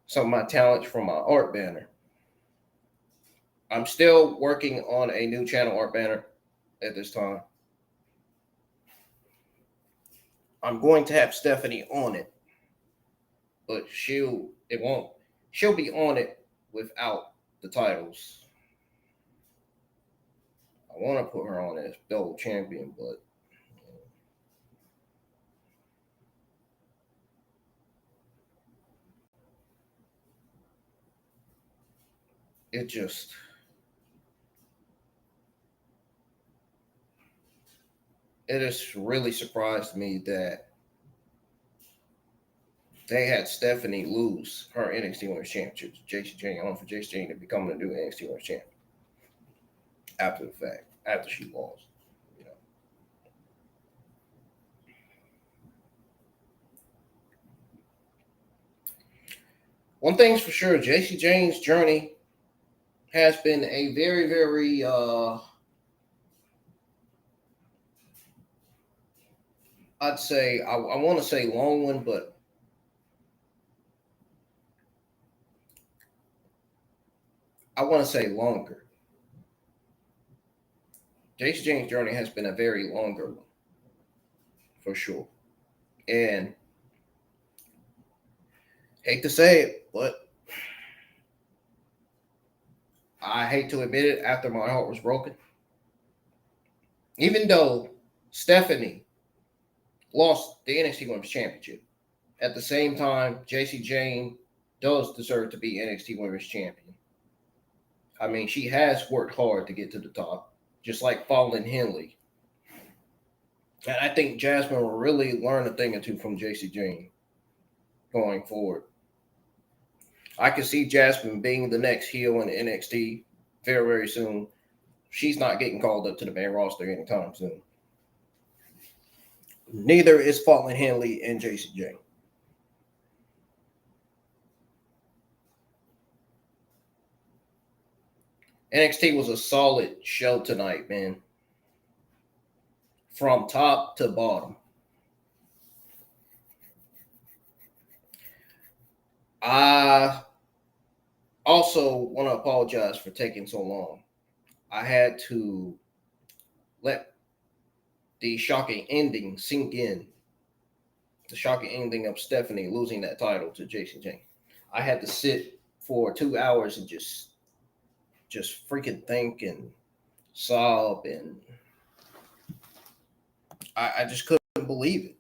some of my talents from my art banner. I'm still working on a new channel art banner at this time. I'm going to have Stephanie on it, but she'll be on it without the titles. I want to put her on as double champion, but it just really surprised me that they had Stephanie lose her NXT Women's Championship to Jacy Jayne, on for Jacy Jayne to become the new NXT Women's Champion after the fact, after she lost. You know. One thing's for sure, Jacy Jayne's journey has been a very, very I'd say I want to say long one, but I want to say longer. Jacy Jayne's journey has been a very longer one, for sure. And hate to say it, but I hate to admit it, after my heart was broken, even though Stephanie lost the NXT Women's Championship, at the same time, Jacy Jayne does deserve to be NXT Women's Champion. I mean, she has worked hard to get to the top, just like Fallon Henley. And I think Jasmine will really learn a thing or two from Jacy Jayne going forward. I can see Jasmine being the next heel in NXT very, very soon. She's not getting called up to the main roster anytime soon. Neither is Fallon Henley and Jacy Jayne. NXT was a solid show tonight, man. From top to bottom. I also want to apologize for taking so long. I had to let the shocking ending sink in. The shocking ending of Stephanie losing that title to Jacy Jayne. I had to sit for 2 hours and just freaking think and sob, and I just couldn't believe it.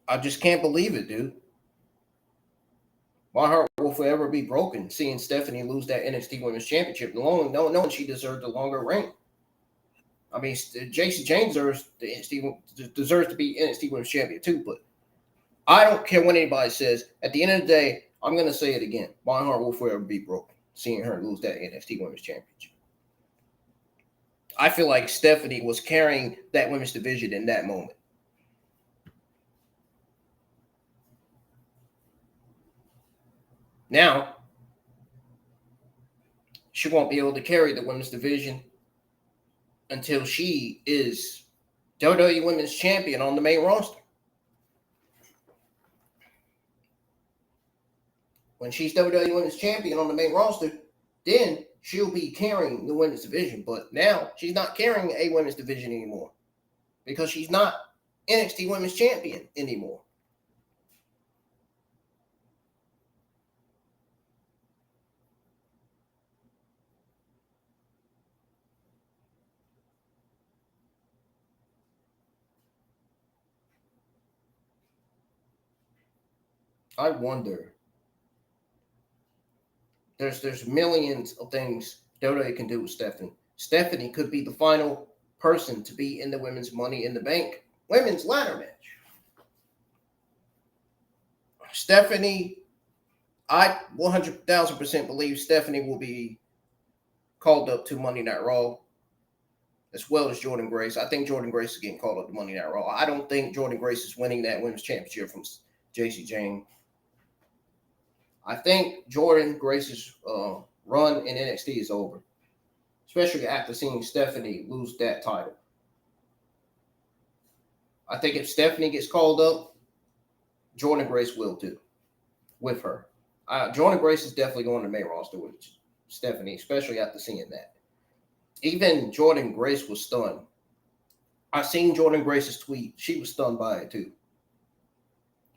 I just can't believe it, dude. My heart will forever be broken seeing Stephanie lose that NXT Women's Championship, knowing she deserved a longer reign. I mean, Jacy Jayne deserves to be NXT Women's Champion too, but I don't care what anybody says. At the end of the day, I'm going to say it again. My heart will forever be broken seeing her lose that NXT Women's Championship. I feel like Stephanie was carrying that women's division in that moment. Now, she won't be able to carry the women's division until she is WWE Women's Champion on the main roster. When she's WWE Women's Champion on the main roster, then she'll be carrying the women's division. But now she's not carrying a women's division anymore because she's not NXT Women's Champion anymore. I wonder. There's millions of things WWE can do with Stephanie. Stephanie could be the final person to be in the women's Money in the Bank women's ladder match. Stephanie, I 100,000% believe Stephanie will be called up to Monday Night Raw, as well as Jordynne Grace. I think Jordynne Grace is getting called up to Monday Night Raw. I don't think Jordynne Grace is winning that women's championship from Jacy Jayne. I think Jordynne Grace's run in NXT is over, especially after seeing Stephanie lose that title. I think if Stephanie gets called up, Jordynne Grace will too, with her. Jordynne Grace is definitely going to the main roster with Stephanie, especially after seeing that. Even Jordynne Grace was stunned. I seen Jordynne Grace's tweet. She was stunned by it too.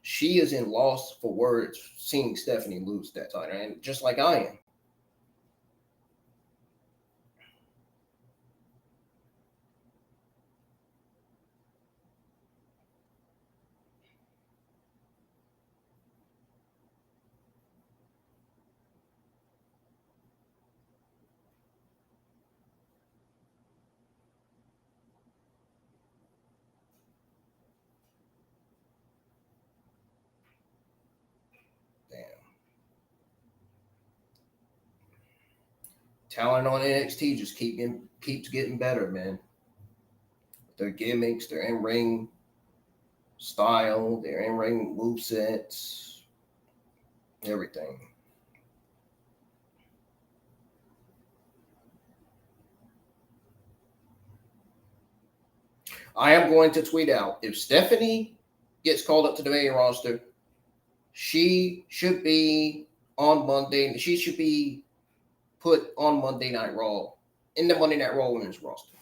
She is in loss for words seeing Stephanie lose that title, and just like I am. Talent on NXT just keeps getting better, man. Their gimmicks, their in-ring style, their in-ring movesets, everything. I am going to tweet out, if Stephanie gets called up to the main roster, she should be on Monday. She should be put on Monday Night Raw, in the Monday Night Raw women's roster.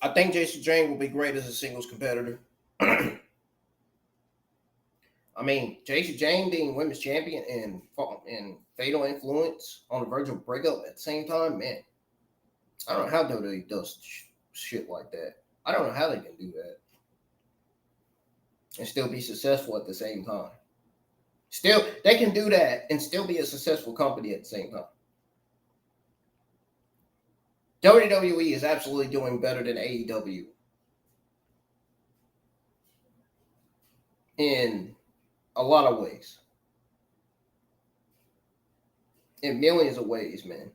I think Jacy Jayne will be great as a singles competitor. I mean, Jacy Jayne being women's champion and Fatal Influence on the verge of breakup at the same time, man. I don't know how WWE does shit like that. I don't know how they can do that and still be successful at the same time. Still, they can do that and still be a successful company at the same time. WWE is absolutely doing better than AEW in a lot of ways. In millions of ways, man.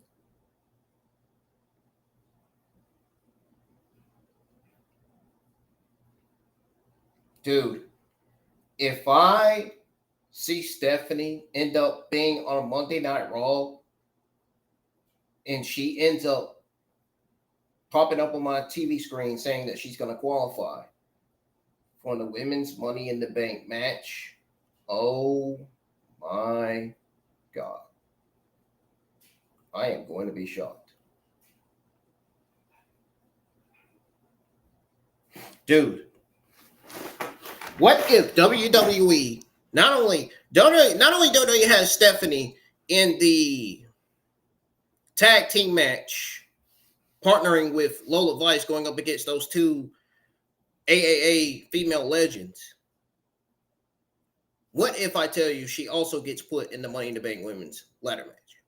Dude, if I see Stephanie end up being on a Monday Night Raw and she ends up popping up on my TV screen saying that she's going to qualify for the women's Money in the Bank match, oh my God. I am going to be shocked. Dude, what if WWE not only WWE has Stephanie in the tag team match, partnering with Lola Vice going up against those two AAA female legends. What if I tell you she also gets put in the Money in the Bank women's ladder match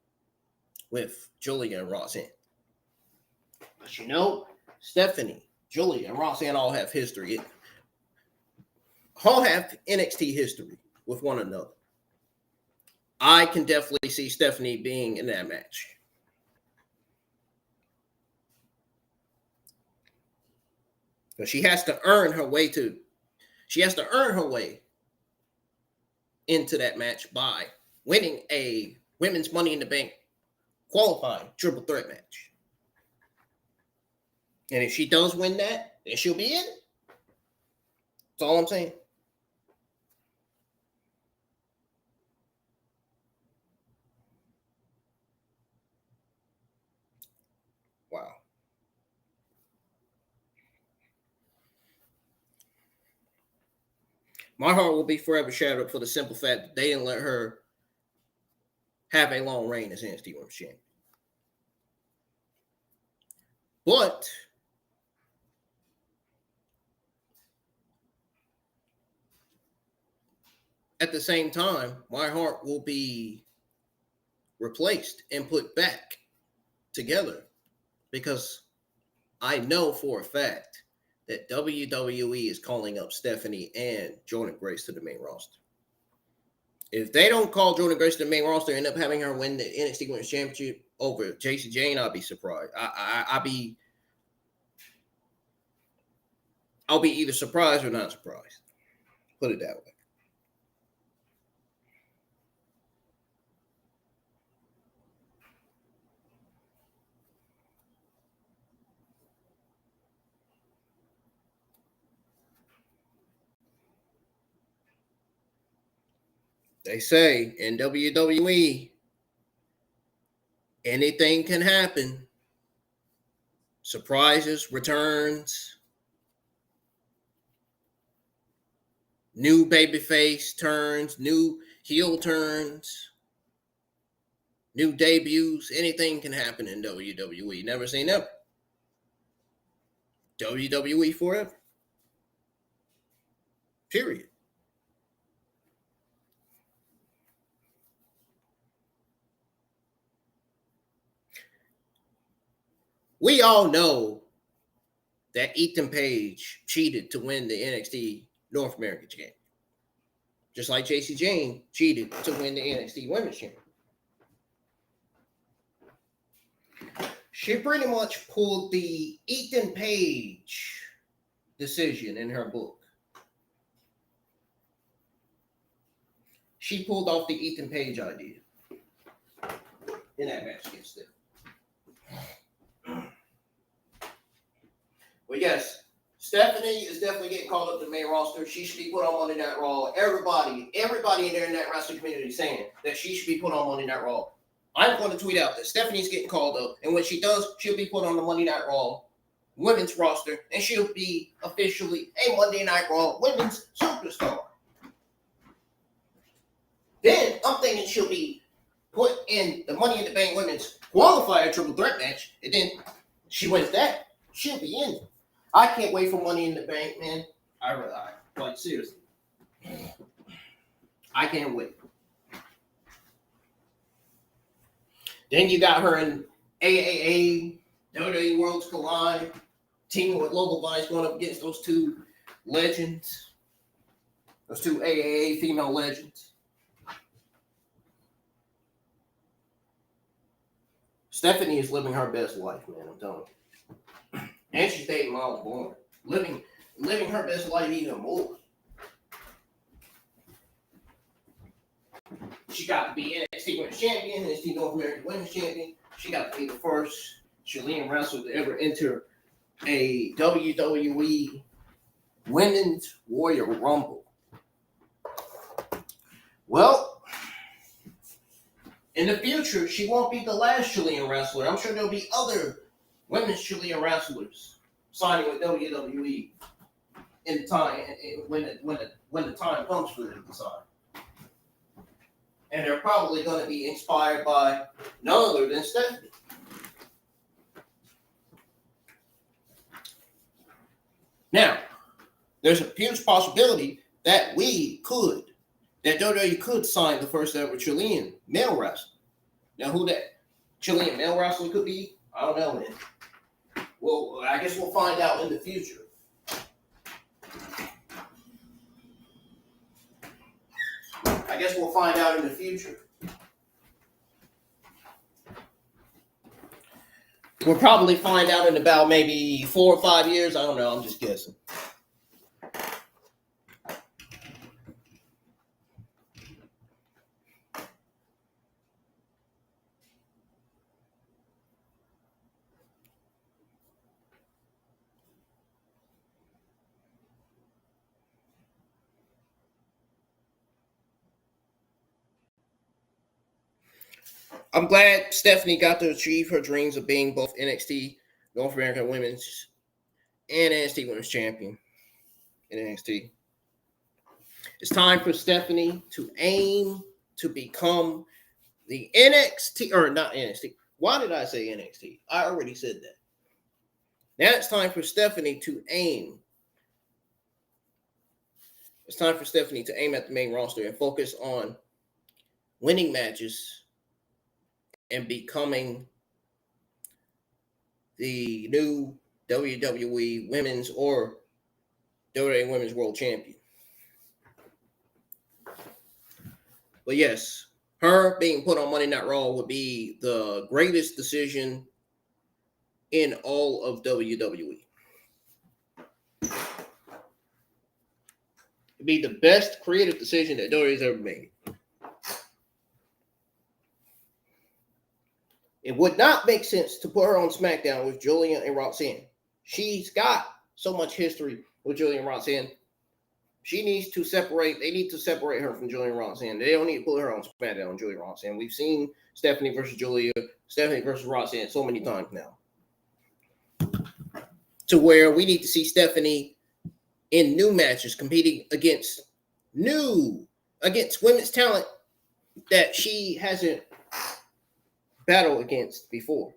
with Julia and Roxanne? But you know, Stephanie, Julia, and Roxanne all have history. All have NXT history with one another. I can definitely see Stephanie being in that match. But she has to earn her way into that match by winning a women's Money in the Bank qualifying triple threat match. And if she does win that, then she'll be in. That's all I'm saying. My heart will be forever shattered for the simple fact that they didn't let her have a long reign as NXT Women's Champion. But at the same time, my heart will be replaced and put back together because I know for a fact that WWE is calling up Stephanie and Jordan Grace to the main roster. If they don't call Jordan Grace to the main roster and end up having her win the NXT Women's Championship over Jacy Jayne, I'll be surprised. I'll be either surprised or not surprised. Put it that way. They say in WWE, anything can happen. Surprises, returns, new babyface turns, new heel turns, new debuts. Anything can happen in WWE. Never say never. WWE forever. Period. We all know that Ethan Page cheated to win the NXT North American Championship. Just like Jacy Jayne cheated to win the NXT Women's Championship. She pretty much pulled the Ethan Page decision in her book. She pulled off the Ethan Page idea in that match against them. Well, yes, Stephanie is definitely getting called up to the main roster. She should be put on Monday Night Raw. Everybody in there in that wrestling community is saying that she should be put on Monday Night Raw. I'm going to tweet out that Stephanie's getting called up, and when she does, she'll be put on the Monday Night Raw women's roster, and she'll be officially a Monday Night Raw women's superstar. Then I'm thinking she'll be put in the Money in the Bank women's qualifier triple threat match, and then she wins that, she'll be in. I can't wait for Money in the Bank, man. I like seriously. I can't wait. Then you got her in AAA, WWE Worlds Collide, teaming with Local Vice going up against those two legends, those two AAA female legends. Stephanie is living her best life, man, I'm telling you. And she's dating Miles Bourne. Living her best life even more. She got to be NXT Women's Champion, NXT North American Women's Champion. She got to be the first Chilean wrestler to ever enter a WWE Women's Royal Rumble. Well, in the future, she won't be the last Chilean wrestler. I'm sure there'll be other women's Chilean wrestlers signing with WWE in the time when the time comes for them to sign. And they're probably going to be inspired by none other than Stephanie. Now, there's a huge possibility that WWE could sign the first ever Chilean male wrestler. Now, who that Chilean male wrestler could be, I don't know, man. Well, I guess we'll find out in the future. We'll probably find out in about maybe 4 or 5 years. I don't know. I'm just guessing. I'm glad Stephanie got to achieve her dreams of being both NXT North American Women's and NXT Women's Champion in NXT. It's time for Stephanie to aim to become the NXT, or not NXT. Why did I say NXT? I already said that. Now it's time for Stephanie to aim. It's time for Stephanie to aim at the main roster and focus on winning matches and becoming the new WWE Women's or WWE Women's World Champion. But yes, her being put on Monday Night Raw would be the greatest decision in all of WWE. It'd be the best creative decision that WWE's ever made. It would not make sense to put her on SmackDown with Julia and Roxanne. She's got so much history with Julia and Roxanne. She needs to separate. They need to separate her from Julia and Roxanne. They don't need to put her on SmackDown with Julia and Roxanne. We've seen Stephanie versus Julia, Stephanie versus Roxanne so many times now. To where we need to see Stephanie in new matches competing against women's talent that she hasn't battled against before.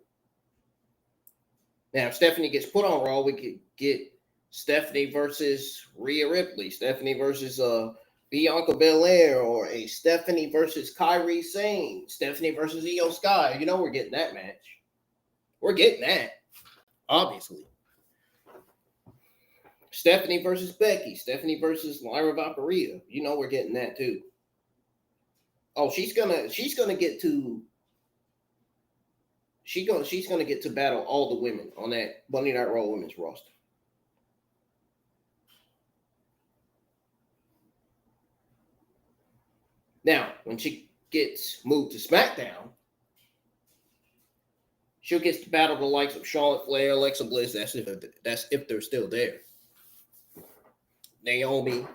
Now, if Stephanie gets put on Raw, we could get Stephanie versus Rhea Ripley, Stephanie versus Bianca Belair, or a Stephanie versus Kairi Sane, Stephanie versus Io Sky. You know we're getting that match. We're getting that, obviously. Stephanie versus Becky, Stephanie versus Lyra Valkyria. You know we're getting that too. Oh, she's gonna get to battle all the women on that Monday Night Raw women's roster. Now, when she gets moved to SmackDown, she'll get to battle the likes of Charlotte Flair, Alexa Bliss. That's if they're still there. Naomi,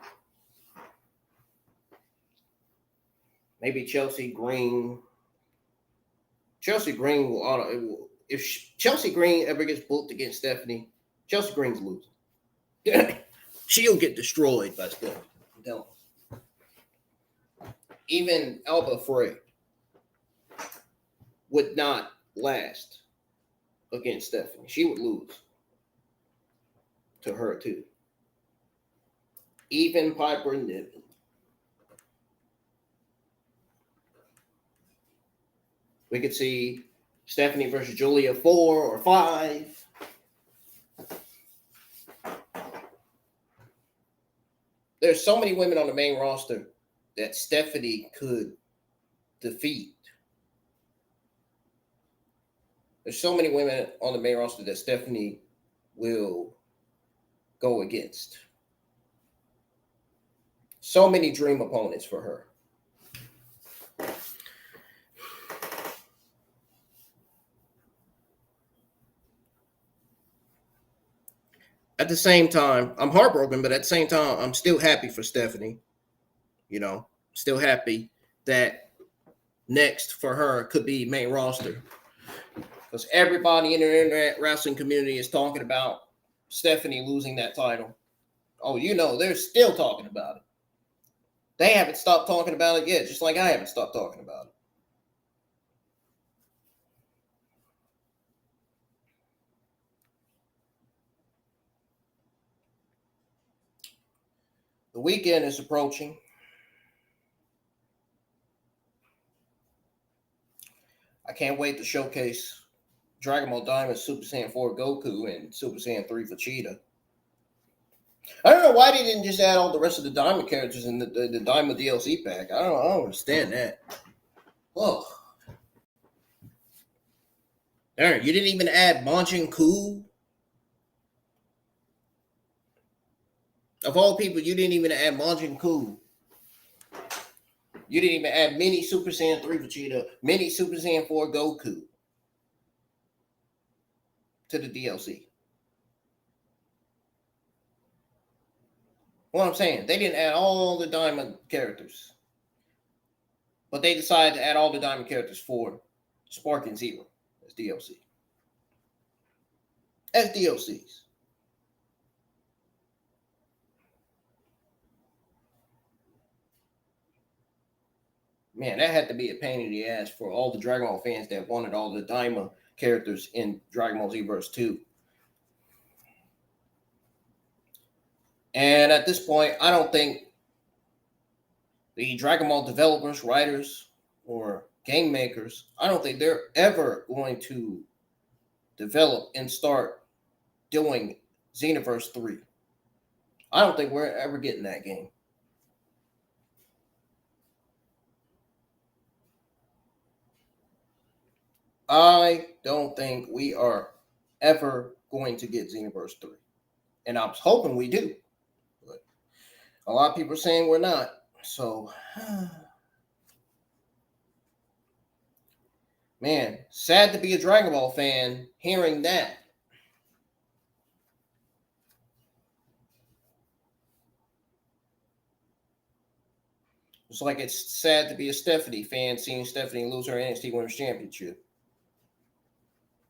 maybe Chelsea Green. Chelsea Green will if Chelsea Green ever gets booked against Stephanie, Chelsea Green's losing. She'll get destroyed by Stephanie. I'm telling you. Even Alba Frey would not last against Stephanie. She would lose to her too. Even Piper Niven. We could see Stephanie versus Julia 4 or 5. There's so many women on the main roster that Stephanie could defeat. There's so many women on the main roster that Stephanie will go against. So many dream opponents for her. At the same time, I'm heartbroken, but at the same time, I'm still happy for Stephanie. You know, still happy that next for her could be main roster. Because everybody in the internet wrestling community is talking about Stephanie losing that title. Oh, you know, they're still talking about it. They haven't stopped talking about it yet, just like I haven't stopped talking about it. The weekend is approaching. I can't wait to showcase Dragon Ball Diamond, Super Saiyan 4 Goku, and Super Saiyan 3 Vegeta. I don't know why they didn't just add all the rest of the Diamond characters in the Diamond DLC pack. I don't understand that. Oh. Darn, you didn't even add Majin Ku? Of all people, you didn't even add Majin Ku. You didn't even add Mini Super Saiyan 3 Vegeta, Mini Super Saiyan 4 Goku to the DLC. What I'm saying, they didn't add all the Diamond characters. But they decided to add all the Diamond characters for Spark and Zero as DLC. As DLCs. Man, that had to be a pain in the ass for all the Dragon Ball fans that wanted all the Daima characters in Dragon Ball Z Verse 2. And at this point, I don't think the Dragon Ball developers, writers, or game makers, I don't think they're ever going to develop and start doing Xenoverse 3. I don't think we're ever getting that game. I don't think we are ever going to get Xenoverse 3. And I was hoping we do. But a lot of people are saying we're not. So, man, sad to be a Dragon Ball fan hearing that. It's like it's sad to be a Stephanie fan seeing Stephanie lose her NXT Women's Championship.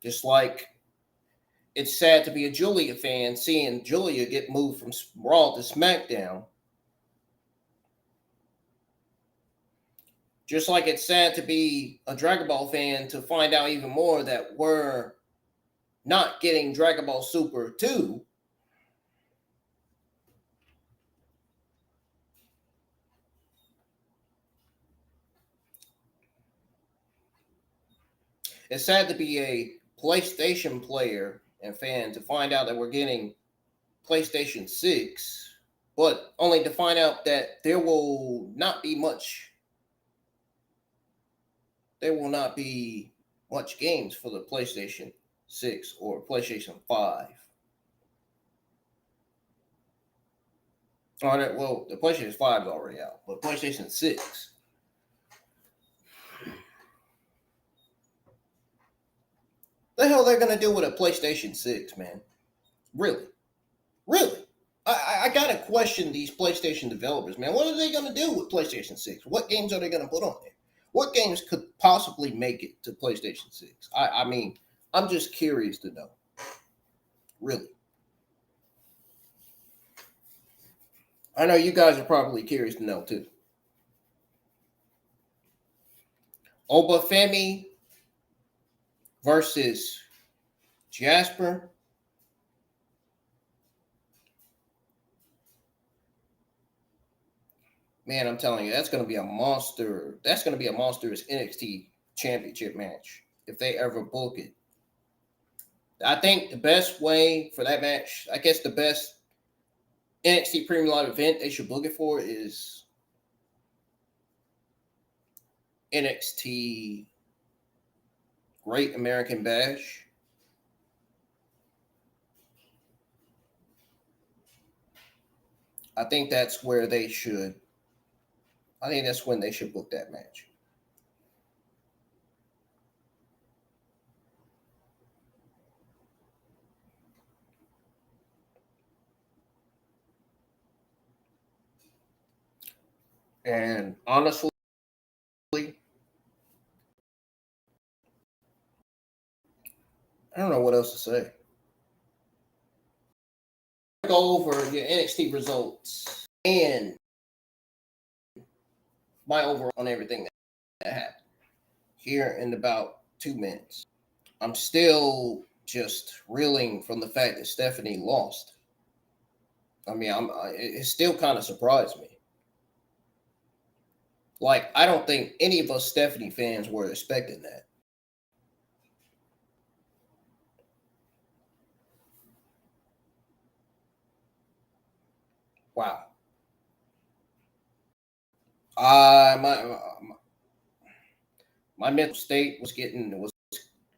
Just like it's sad to be a Julia fan seeing Julia get moved from Raw to SmackDown. Just like it's sad to be a Dragon Ball fan to find out even more that we're not getting Dragon Ball Super 2. It's sad to be a PlayStation player and fan to find out that we're getting PlayStation 6, but only to find out that there will not be much games for the PlayStation 6 or PlayStation 5. Well, the PlayStation 5 is already out, but PlayStation 6. The hell they're gonna do with a PlayStation 6, man? Really? I gotta question these PlayStation developers, man. What are they gonna do with PlayStation 6? What games are they gonna put on there? What games could possibly make it to PlayStation 6? I mean, I'm just curious to know. Really. I know you guys are probably curious to know too. Obafemi versus Jasper. Man, I'm telling you, that's going to be a monster. That's going to be a monstrous NXT Championship match if they ever book it. I think the best way for that match, I guess the best NXT Premium Live event they should book it for is NXT Great American Bash. I think that's where they should. I think that's when they should book that match. And honestly, I don't know what else to say. Go over your NXT results and my overall on everything that happened here in about 2 minutes. I'm still just reeling from the fact that Stephanie lost. I mean, it still kind of surprised me. Like, I don't think any of us Stephanie fans were expecting that. Wow. My mental state was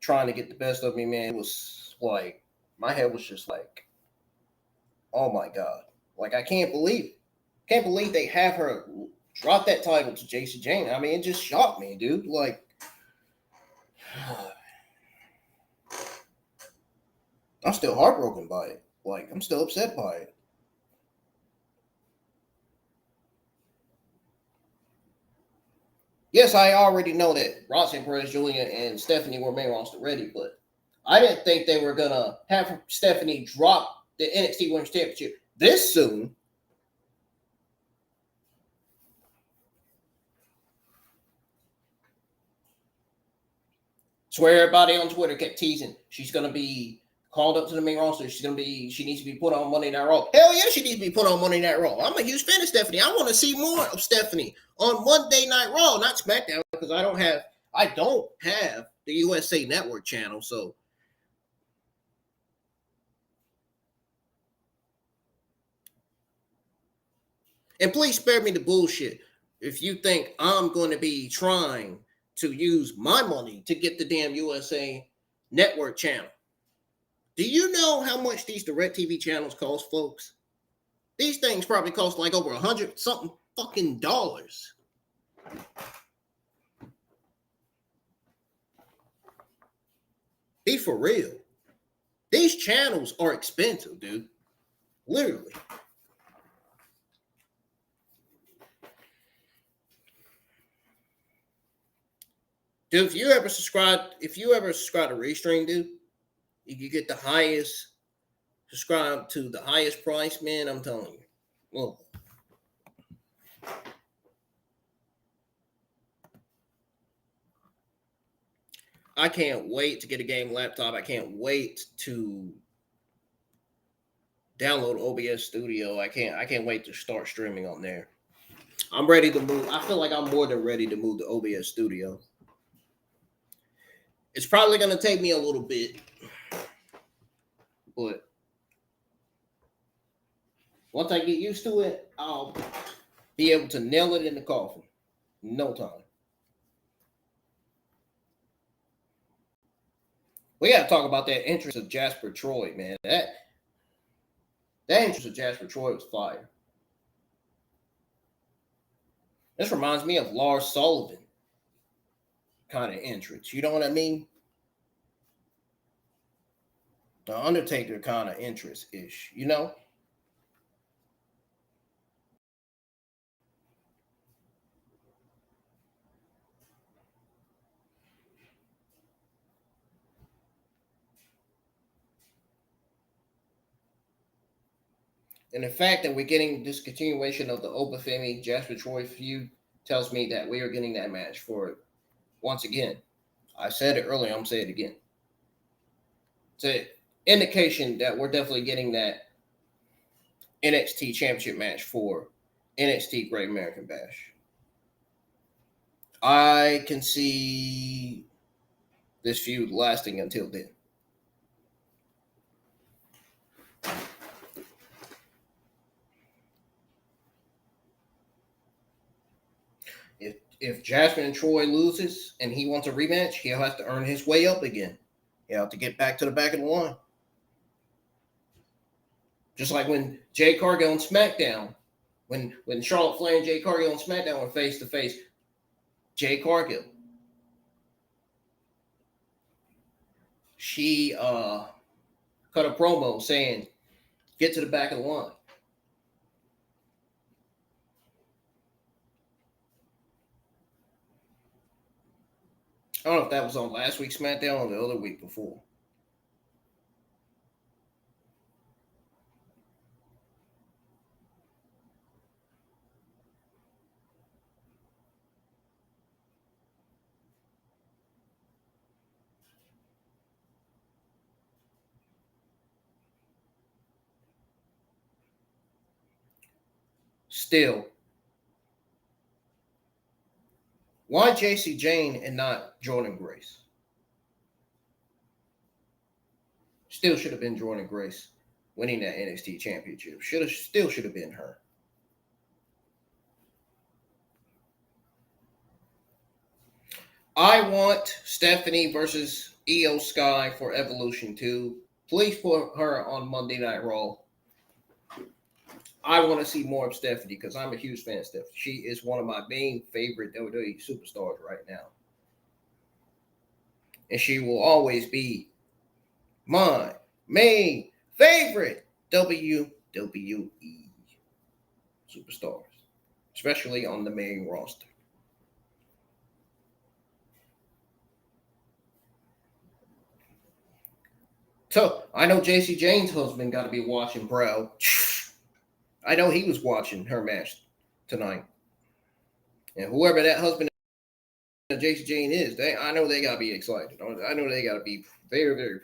trying to get the best of me, man. It was like, my head was just like, oh my God. Like, I can't believe it. Can't believe they have her drop that title to Jacy Jayne. I mean, it just shocked me, dude. Like, I'm still heartbroken by it. Like, I'm still upset by it. Yes, I already know that Roxanne Perez, Julia, and Stephanie were main roster ready, but I didn't think they were going to have Stephanie drop the NXT Women's Championship this soon. Swear everybody on Twitter kept teasing. She's going to be called up to the main roster. She needs to be put on Monday Night Raw. Hell yeah, she needs to be put on Monday Night Raw. I'm a huge fan of Stephanie. I want to see more of Stephanie on Monday Night Raw, not SmackDown, because I don't have the USA Network channel. So and please spare me the bullshit. If you think I'm going to be trying to use my money to get the damn USA Network channel. Do you know how much these DirecTV channels cost, folks? These things probably cost like over $100 something fucking dollars. Be for real. These channels are expensive, dude. Literally. Dude, if you ever subscribe to Restream, dude, you get the highest, subscribe to the highest price, man, I'm telling you. Well, I can't wait to get a game laptop. I can't wait to download OBS Studio. I can't wait to start streaming on there. I'm ready to move. I feel like I'm more than ready to move to OBS Studio. It's probably going to take me a little bit, but once I get used to it, I'll be able to nail it in the coffin. No time. We got to talk about that entrance of Jasper Troy, man. That entrance of Jasper Troy was fire. This reminds me of Lars Sullivan kind of entrance. You know what I mean? The Undertaker kind of entrance-ish, you know? And the fact that we're getting this continuation of the Obafemi Jasper Troy feud tells me that we are getting that match for it once again. I said it earlier, I'm going to say it again. It's an indication that we're definitely getting that NXT Championship match for NXT Great American Bash. I can see this feud lasting until then. If Jasper and Troy loses and he wants a rematch, he'll have to earn his way up again. He'll have to get back to the back of the line. Just like when Jay Cargill on SmackDown, when Charlotte Flair and Jay Cargill on SmackDown were face to face, Jay Cargill, she cut a promo saying, "Get to the back of the line." I don't know if that was on last week's SmackDown or the other week before. Still, why Jacy Jayne and not Jordan Grace? Still should have been Jordan Grace winning that NXT championship. Still should have been her. I want Stephanie versus Io Sky for Evolution 2. Please put her on Monday Night Raw. I want to see more of Stephanie because I'm a huge fan of Stephanie. She is one of my main favorite WWE superstars right now. And she will always be my main favorite WWE superstars, especially on the main roster. So I know Jacy Jayne's husband got to be watching proud. I know he was watching her match tonight. And whoever that husband Jacy Jayne is. I know they gotta be excited. I know they gotta be very, very.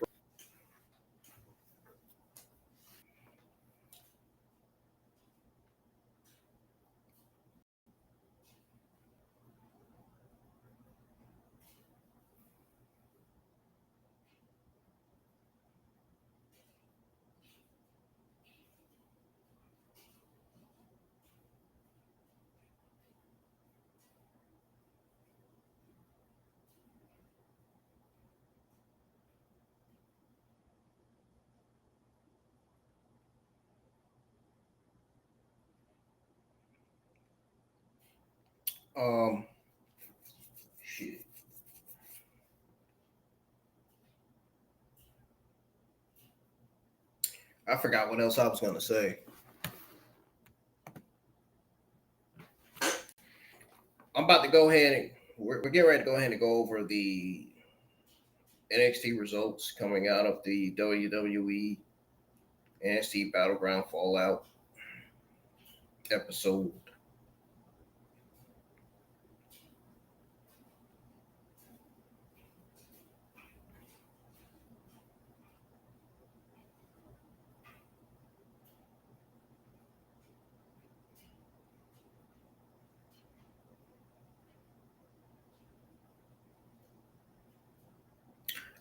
Shit. I forgot what else I was gonna say. I'm about to go ahead and we're getting ready to go ahead and go over the NXT results coming out of the WWE NXT Battleground Fallout episode.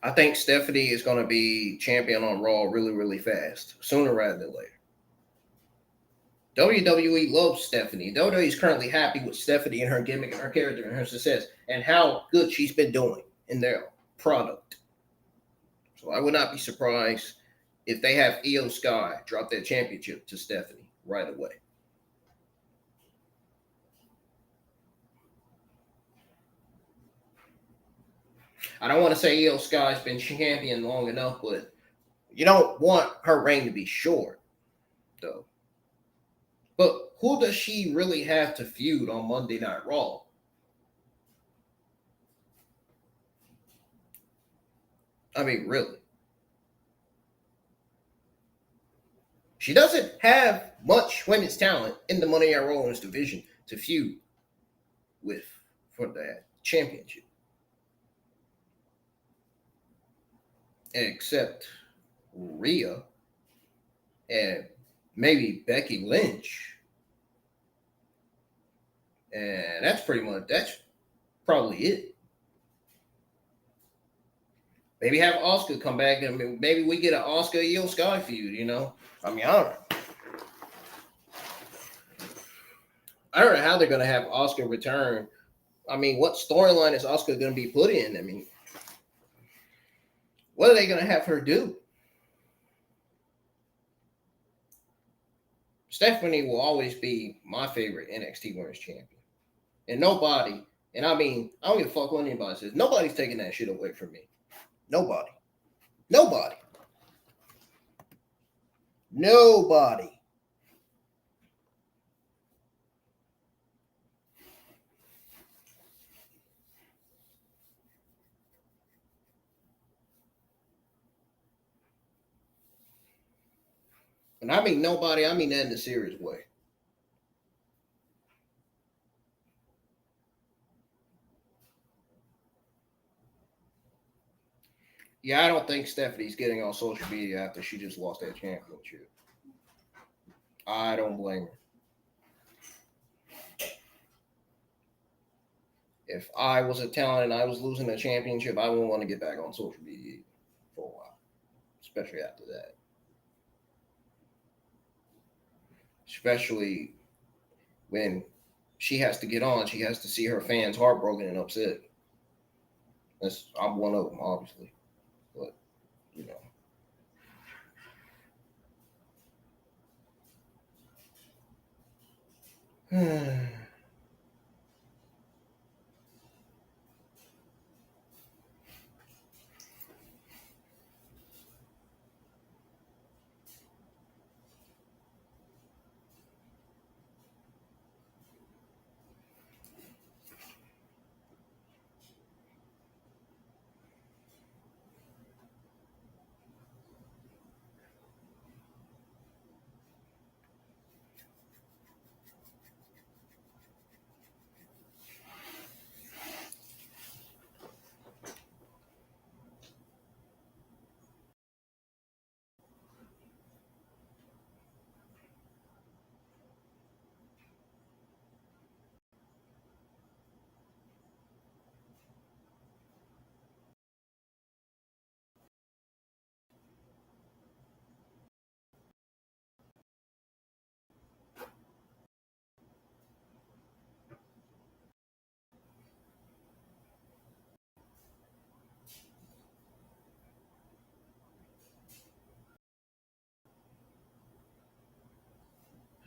I think Stephanie is going to be champion on Raw really, really fast, sooner rather than later. WWE loves Stephanie. WWE is currently happy with Stephanie and her gimmick and her character and her success and how good she's been doing in their product. So I would not be surprised if they have Io Sky drop that championship to Stephanie right away. I don't want to say Io Sky's been champion long enough, but you don't want her reign to be short, though. But who does she really have to feud on Monday Night Raw? I mean, really. She doesn't have much women's talent in the Monday Night Raw Women's division to feud with for that championship. Except Rhea and maybe Becky Lynch. And that's probably it. Maybe have Asuka come back and maybe we get an Asuka Io Sky feud, you know? I mean, I don't know how they're going to have Asuka return. I mean, what storyline is Asuka going to be put in? I mean, what are they going to have her do? Stephanie will always be my favorite NXT Women's Champion. And nobody, and I mean, I don't give a fuck what anybody says. Nobody's taking that shit away from me. Nobody. Nobody. Nobody. And I mean nobody, I mean that in a serious way. Yeah, I don't think Stephanie's getting on social media after she just lost that championship. I don't blame her. If I was a talent and I was losing a championship, I wouldn't want to get back on social media for a while, especially after that. Especially when she has to get on, she has to see her fans heartbroken and upset. I'm one of them, obviously. But, you know.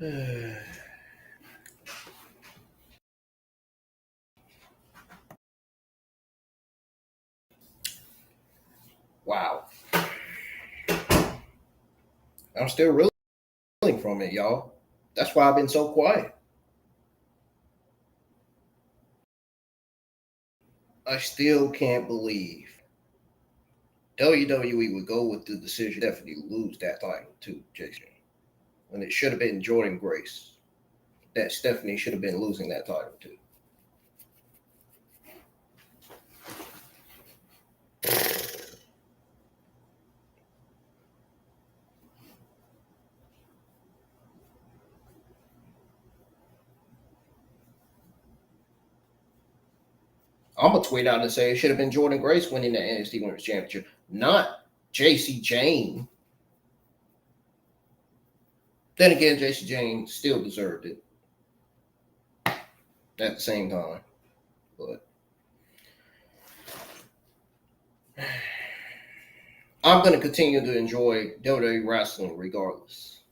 Wow. I'm still reeling from it, y'all. That's why I've been so quiet. I still can't believe WWE would go with the decision to definitely lose that title to Jacy Jayne when it should have been Jordynne Grace that Stephanie should have been losing that title to. I'm going to tweet out and say it should have been Jordynne Grace winning the NXT Women's Championship, not Jacy Jayne. Then again, Jacy Jayne still deserved it at the same time. But I'm going to continue to enjoy WWE wrestling regardless.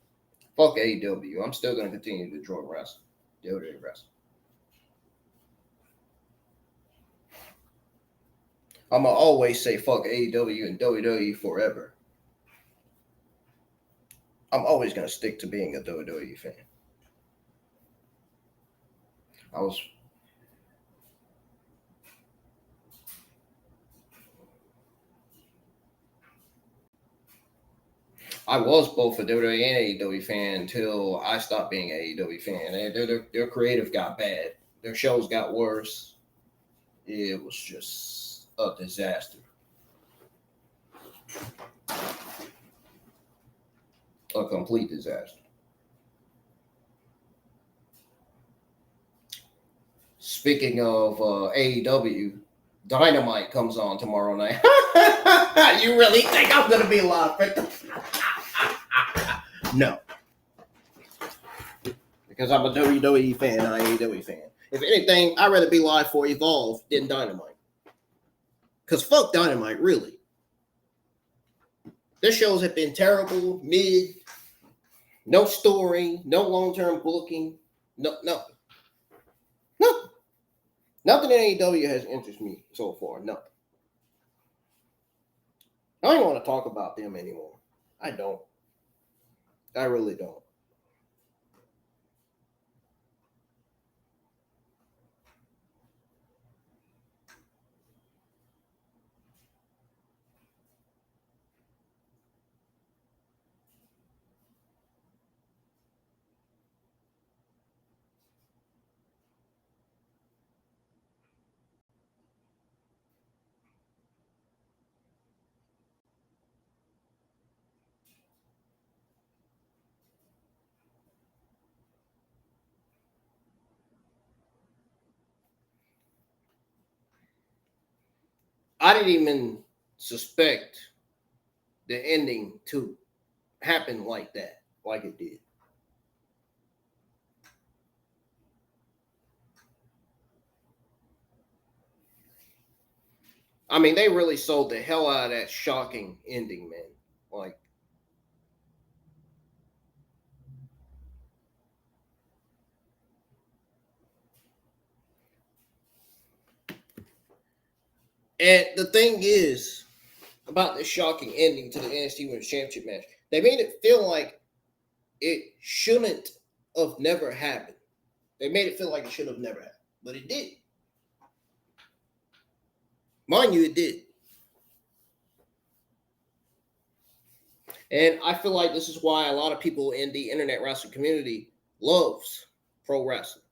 Fuck AEW. I'm still going to continue to enjoy wrestling. WWE wrestling. I'm going to always say fuck AEW and WWE forever. I'm always going to stick to being a WWE fan. I was both a WWE and AEW fan until I stopped being an AEW fan. Their creative got bad. Their shows got worse. It was just a disaster. A complete disaster. Speaking of AEW, Dynamite comes on tomorrow night. You really think I'm going to be live? No. Because I'm a WWE fan, not an AEW fan. If anything, I'd rather be live for Evolve than Dynamite. Because fuck Dynamite, really. Their shows have been terrible, mid, no story, no long-term booking, nothing. Nothing in AEW has interested me so far, nothing. I don't even want to talk about them anymore. I don't. I really don't. I didn't even suspect the ending to happen like that, like it did. I mean, they really sold the hell out of that shocking ending, man. Like, and the thing is about the shocking ending to the NXT Women's Championship match, they made it feel like it shouldn't have never happened. They made it feel like it should have never happened, but it did. Mind you, it did. And I feel like this is why a lot of people in the internet wrestling community loves pro wrestling.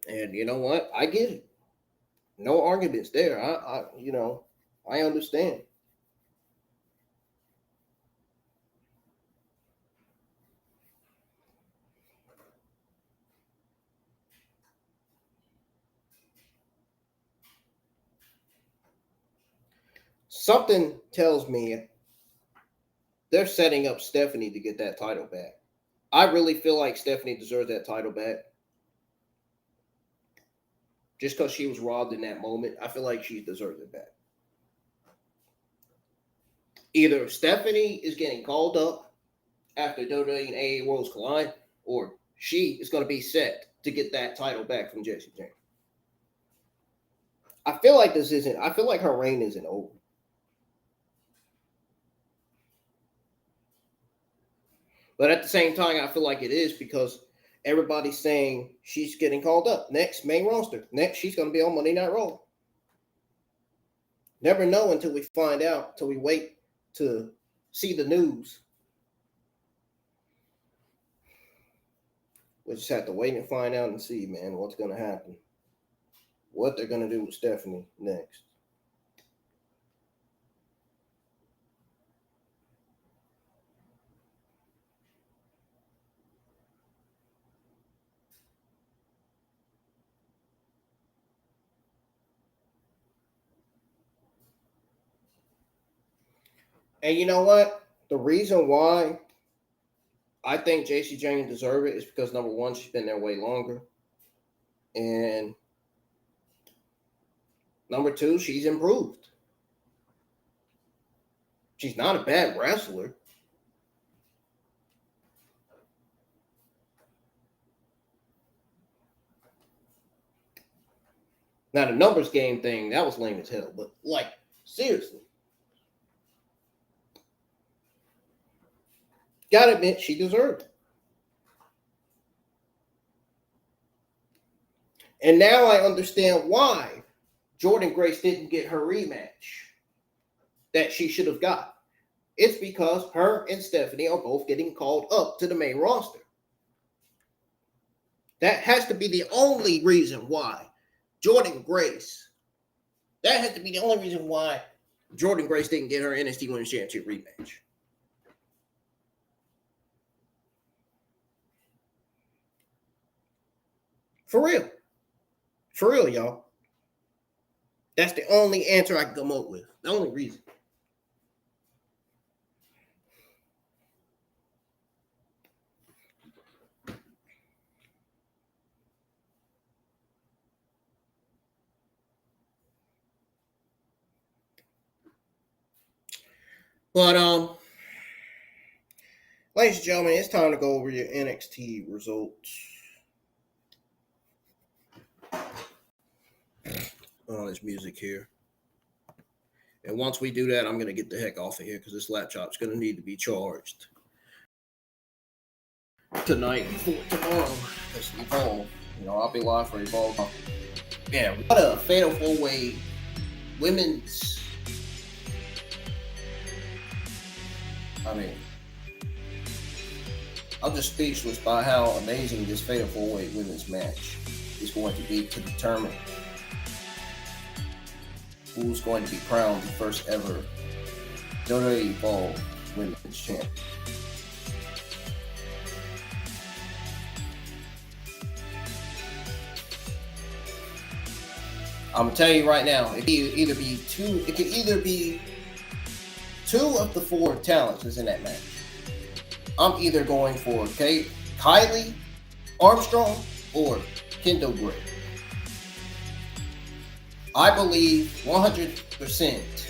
And you know what? I get it. No arguments there. I understand. Something tells me they're setting up Stephanie to get that title back. I really feel like Stephanie deserves that title back. Just because she was robbed in that moment, I feel like she deserves it back. Either Stephanie is getting called up after WWE and AA Worlds collide, or she is going to be set to get that title back from Jacy Jayne. I feel like her reign isn't over. But at the same time, I feel like it is because everybody's saying she's getting called up. Next, main roster. Next, she's going to be on Monday Night Raw. Never know until we find out, until we wait to see the news. We just have to wait and find out and see, man, what's going to happen. What they're going to do with Stephanie next. And you know what? The reason why I think Jacy Jayne deserves it is because, number one, she's been there way longer. And number two, she's improved. She's not a bad wrestler. Now, the numbers game thing, that was lame as hell. But, like, seriously. Gotta admit, she deserved it. And now I understand why Jordynne Grace didn't get her rematch that she should have got. It's because her and Stephanie are both getting called up to the main roster. That has to be the only reason why Jordynne Grace, that has to be the only reason why Jordynne Grace didn't get her NXT Women's Championship rematch. For real. For real, y'all. That's the only answer I can come up with. The only reason. But, ladies and gentlemen, it's time to go over your NXT results. Oh, there's music here. And once we do that, I'm going to get the heck off of here because this laptop's going to need to be charged tonight before tomorrow. Because Evolve, I'll be live for Evolve. Yeah, what a fatal four-way women's. I'm just speechless by how amazing this fatal four-way women's match is going to be to determine who's going to be crowned the first ever WWE Evolve Women's Champion. I'm gonna tell you right now, it could either be two of the four talents is in that match. I'm either going for Kylie Armstrong or Kendall Gray. I believe 100%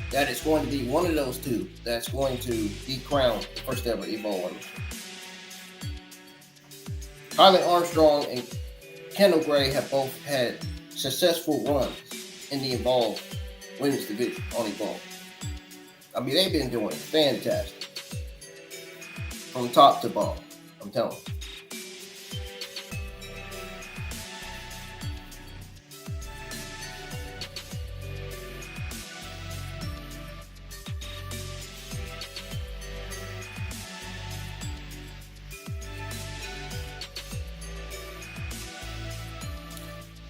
that it's going to be one of those two that's going to be crowned the first ever Evolve Women's Champion. Kylie Armstrong and Kendall Gray have both had successful runs in the Evolve Women's Division on Evolve. They've been doing fantastic from top to bottom. I'm telling you.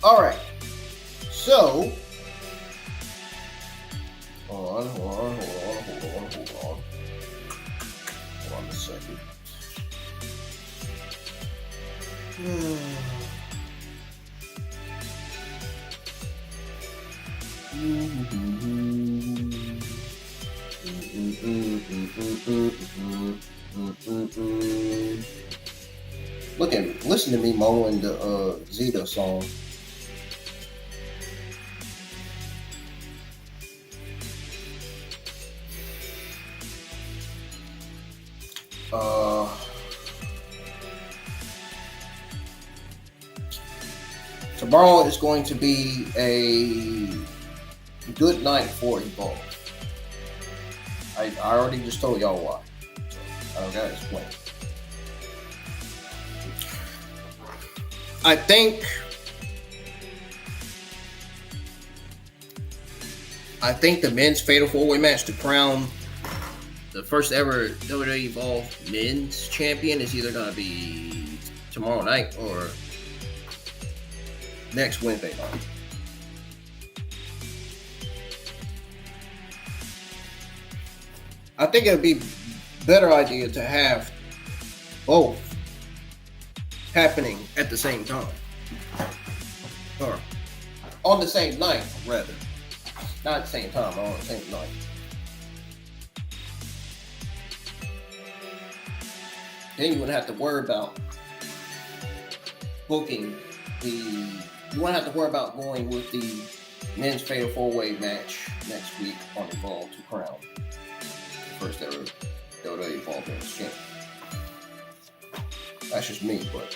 All right, so hold on a second. Listen to me mowing the Zeta song. tomorrow is going to be a good night for Evolve. I already just told y'all why. So I don't gotta explain. I think the men's Fatal 4-Way match to crown the first ever WWE Evolve men's champion is either going to be tomorrow night or next Wednesday night. I think it would be a better idea to have both happening at the same time. Or on the same night, rather. Not at the same time, on the same night. Then you wouldn't have to worry about booking you wouldn't have to worry about going with the men's Fatal 4-Way match next week on Evolve to crown the first ever WWE Evolve Men's Champion. That's just me, but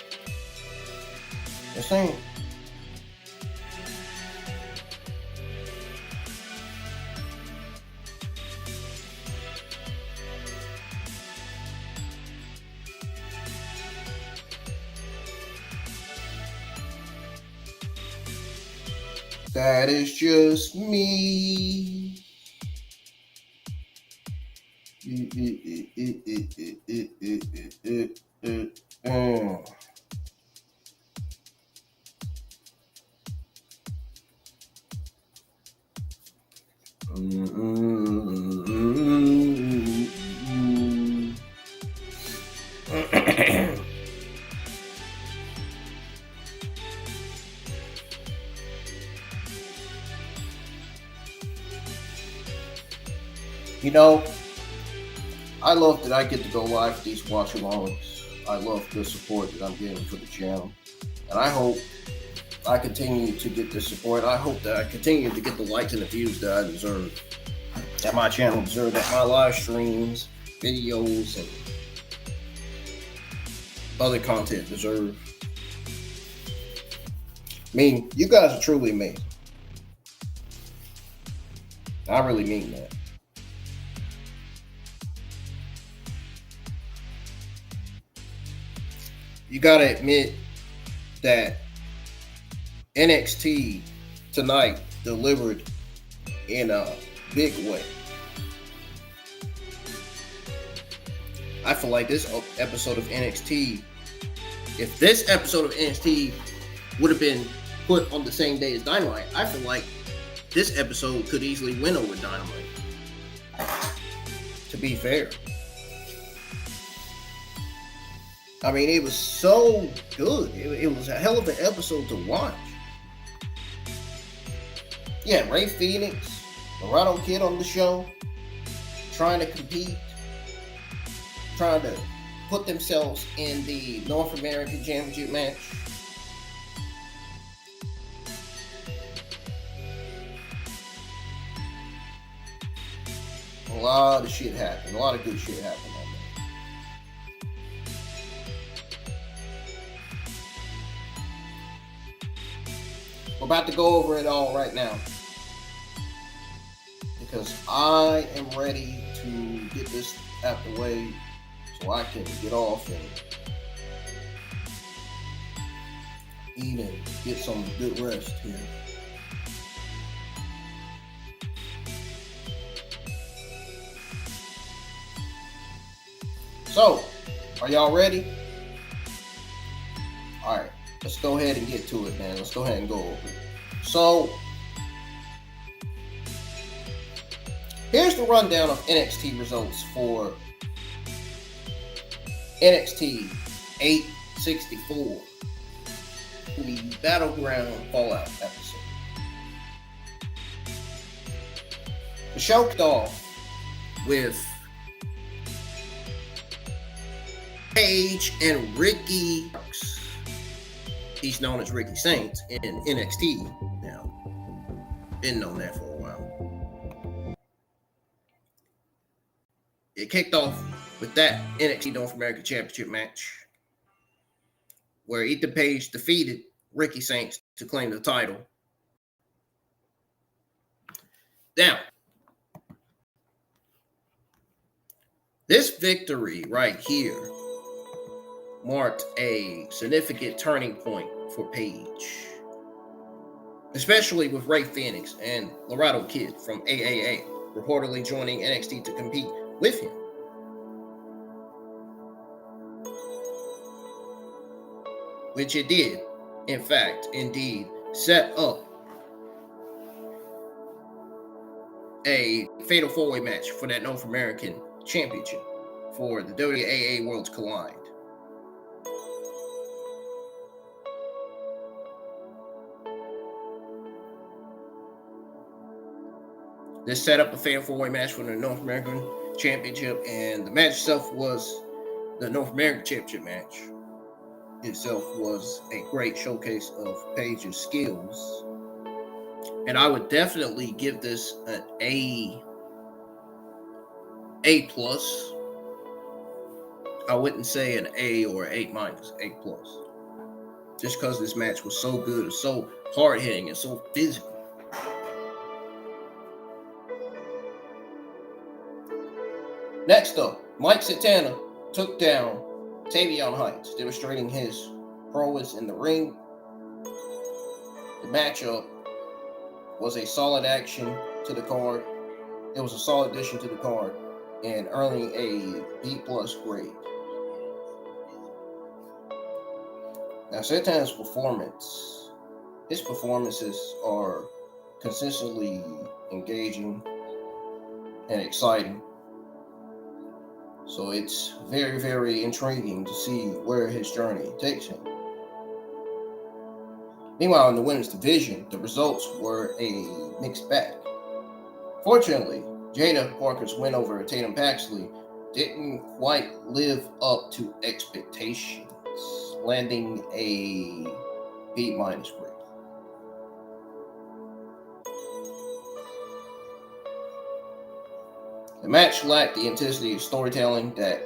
just saying. That is just me. You know, I love that I get to go live with these watch-alongs. I love the support that I'm getting for the channel. And I hope I continue to get the support. I hope that I continue to get the likes and the views that I deserve. That my channel deserves, that my live streams, videos, and other content deserve. I mean, you guys are truly amazing. I really mean that. You gotta admit that NXT tonight delivered in a big way. I feel like this episode of NXT, if this episode of NXT would have been put on the same day as Dynamite, I feel like this episode could easily win over Dynamite. To be fair. I mean, it was so good. It was a hell of an episode to watch. Yeah, Ray Phoenix, Laredo Kid on the show, trying to compete, trying to put themselves in the North American Championship match. A lot of shit happened. A lot of good shit happened. We're about to go over it all right now because I am ready to get this out the way so I can get off and eat and get some good rest here. So, are y'all ready? All right. Let's go ahead and get to it, man. Let's go ahead and go over it. So, here's the rundown of NXT results for NXT 864, the Battleground Fallout episode. The show kicked off with Paige and Ricky. He's known as Ricky Saints in NXT now. Been known that for a while. It kicked off with that NXT North American Championship match where Ethan Page defeated Ricky Saints to claim the title. Now, this victory right here marked a significant turning point for Paige, especially with Rey Fenix and Laredo Kid from AAA reportedly joining NXT to compete with him. Which it did, in fact, indeed, set up a fatal four-way match for that North American Championship for the WAA Worlds Collide. This set up a fatal four-way match for the North American Championship, and the match itself was the North American Championship match. Itself was a great showcase of Paige's skills, and I would definitely give this an A+. I wouldn't say an A or an A-, A+. Just because this match was so good, and so hard-hitting, and so physical. Next up, Mike Santana took down Tavion Heights, demonstrating his prowess in the ring. The matchup was a solid action to the card. It was a solid addition to the card and earning a B+ grade. Now, Santana's his performances are consistently engaging and exciting. So it's very, very intriguing to see where his journey takes him. Meanwhile, in the women's division, the results were a mixed bag. Fortunately, Jaida Parker's win over Tatum Paxley didn't quite live up to expectations, landing a B- grade. The match lacked the intensity of storytelling that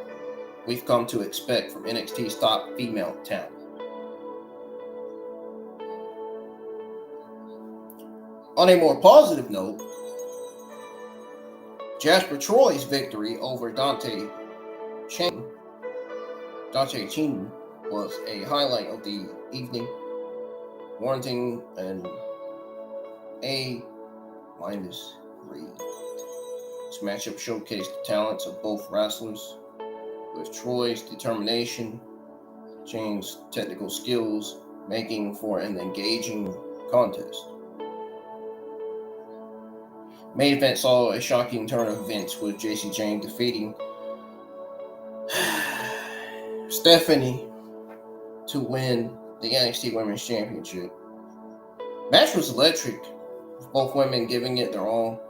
we've come to expect from NXT's top female talent. On a more positive note, Jasper Troy's victory over Dante Chain was a highlight of the evening, warranting an A- grade. This matchup showcased the talents of both wrestlers, with Troy's determination, Chain's technical skills, making for an engaging contest. Main event saw a shocking turn of events with Jacy Jayne defeating Stephanie to win the NXT Women's Championship. Match was electric, with both women giving it their all.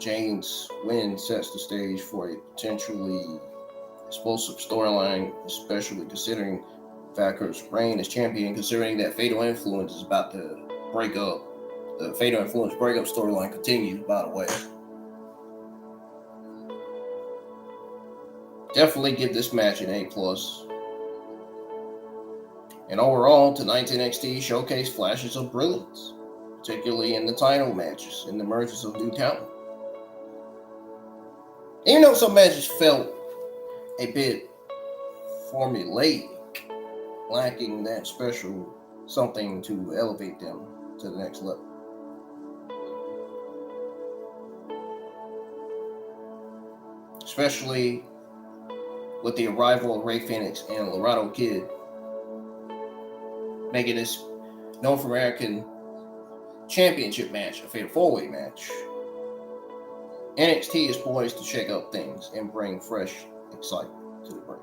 Jayne's win sets the stage for a potentially explosive storyline, especially considering Vaquer's reign as champion, considering that Fatal Influence is about to break up. The Fatal Influence breakup storyline continues, by the way. Definitely give this match an A+. And overall, tonight's NXT showcased flashes of brilliance, particularly in the title matches and the emergence of new talent. Even though some matches felt a bit formulaic, lacking that special something to elevate them to the next level. Especially with the arrival of Rey Fenix and Laredo Kid, making this North American Championship match a fatal four-way match. NXT is poised to shake up things and bring fresh excitement to the brand.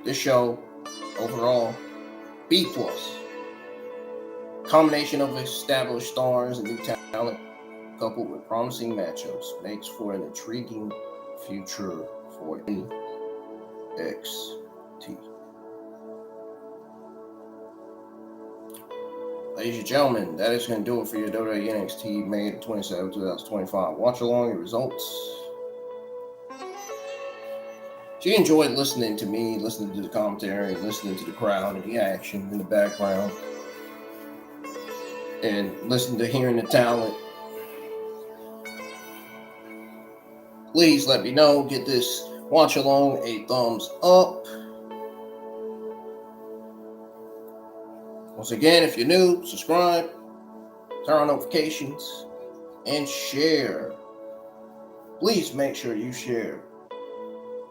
This show, overall, B+. Combination of established stars and new talent, coupled with promising matchups, makes for an intriguing future for NXT. Ladies and gentlemen, that is going to do it for your WWE NXT May 27, 2025 watch along. Your results So you enjoyed listening to me, listening to the commentary, listening to the crowd and the action in the background, and listening to hearing the talent. Please let me know. Get this watch along a thumbs up. Once again, if you're new, subscribe, turn on notifications, and share. Please make sure you share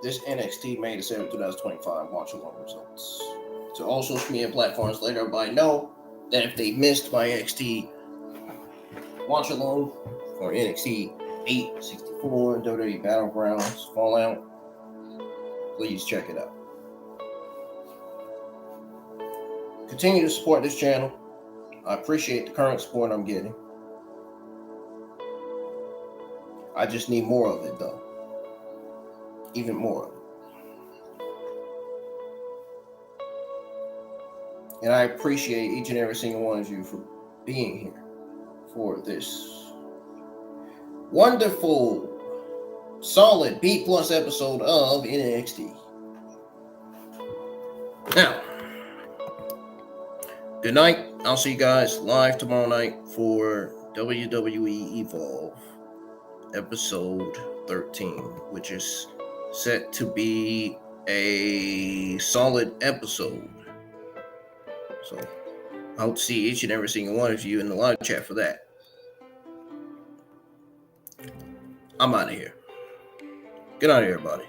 this NXT May the 7th, 2025 watch along results to all social media platforms. Let everybody know that if they missed my NXT watch along or NXT 864 WWE Battlegrounds Fallout, please check it out. Continue to support this channel. I appreciate the current support I'm getting. I just need more of it, though. Even more of it. And I appreciate each and every single one of you for being here for this wonderful, solid B+ episode of NXT. Now, good night. I'll see you guys live tomorrow night for WWE Evolve episode 13, which is set to be a solid episode. So I hope to see each and every single one of you in the live chat for that. I'm out of here. Good night, everybody.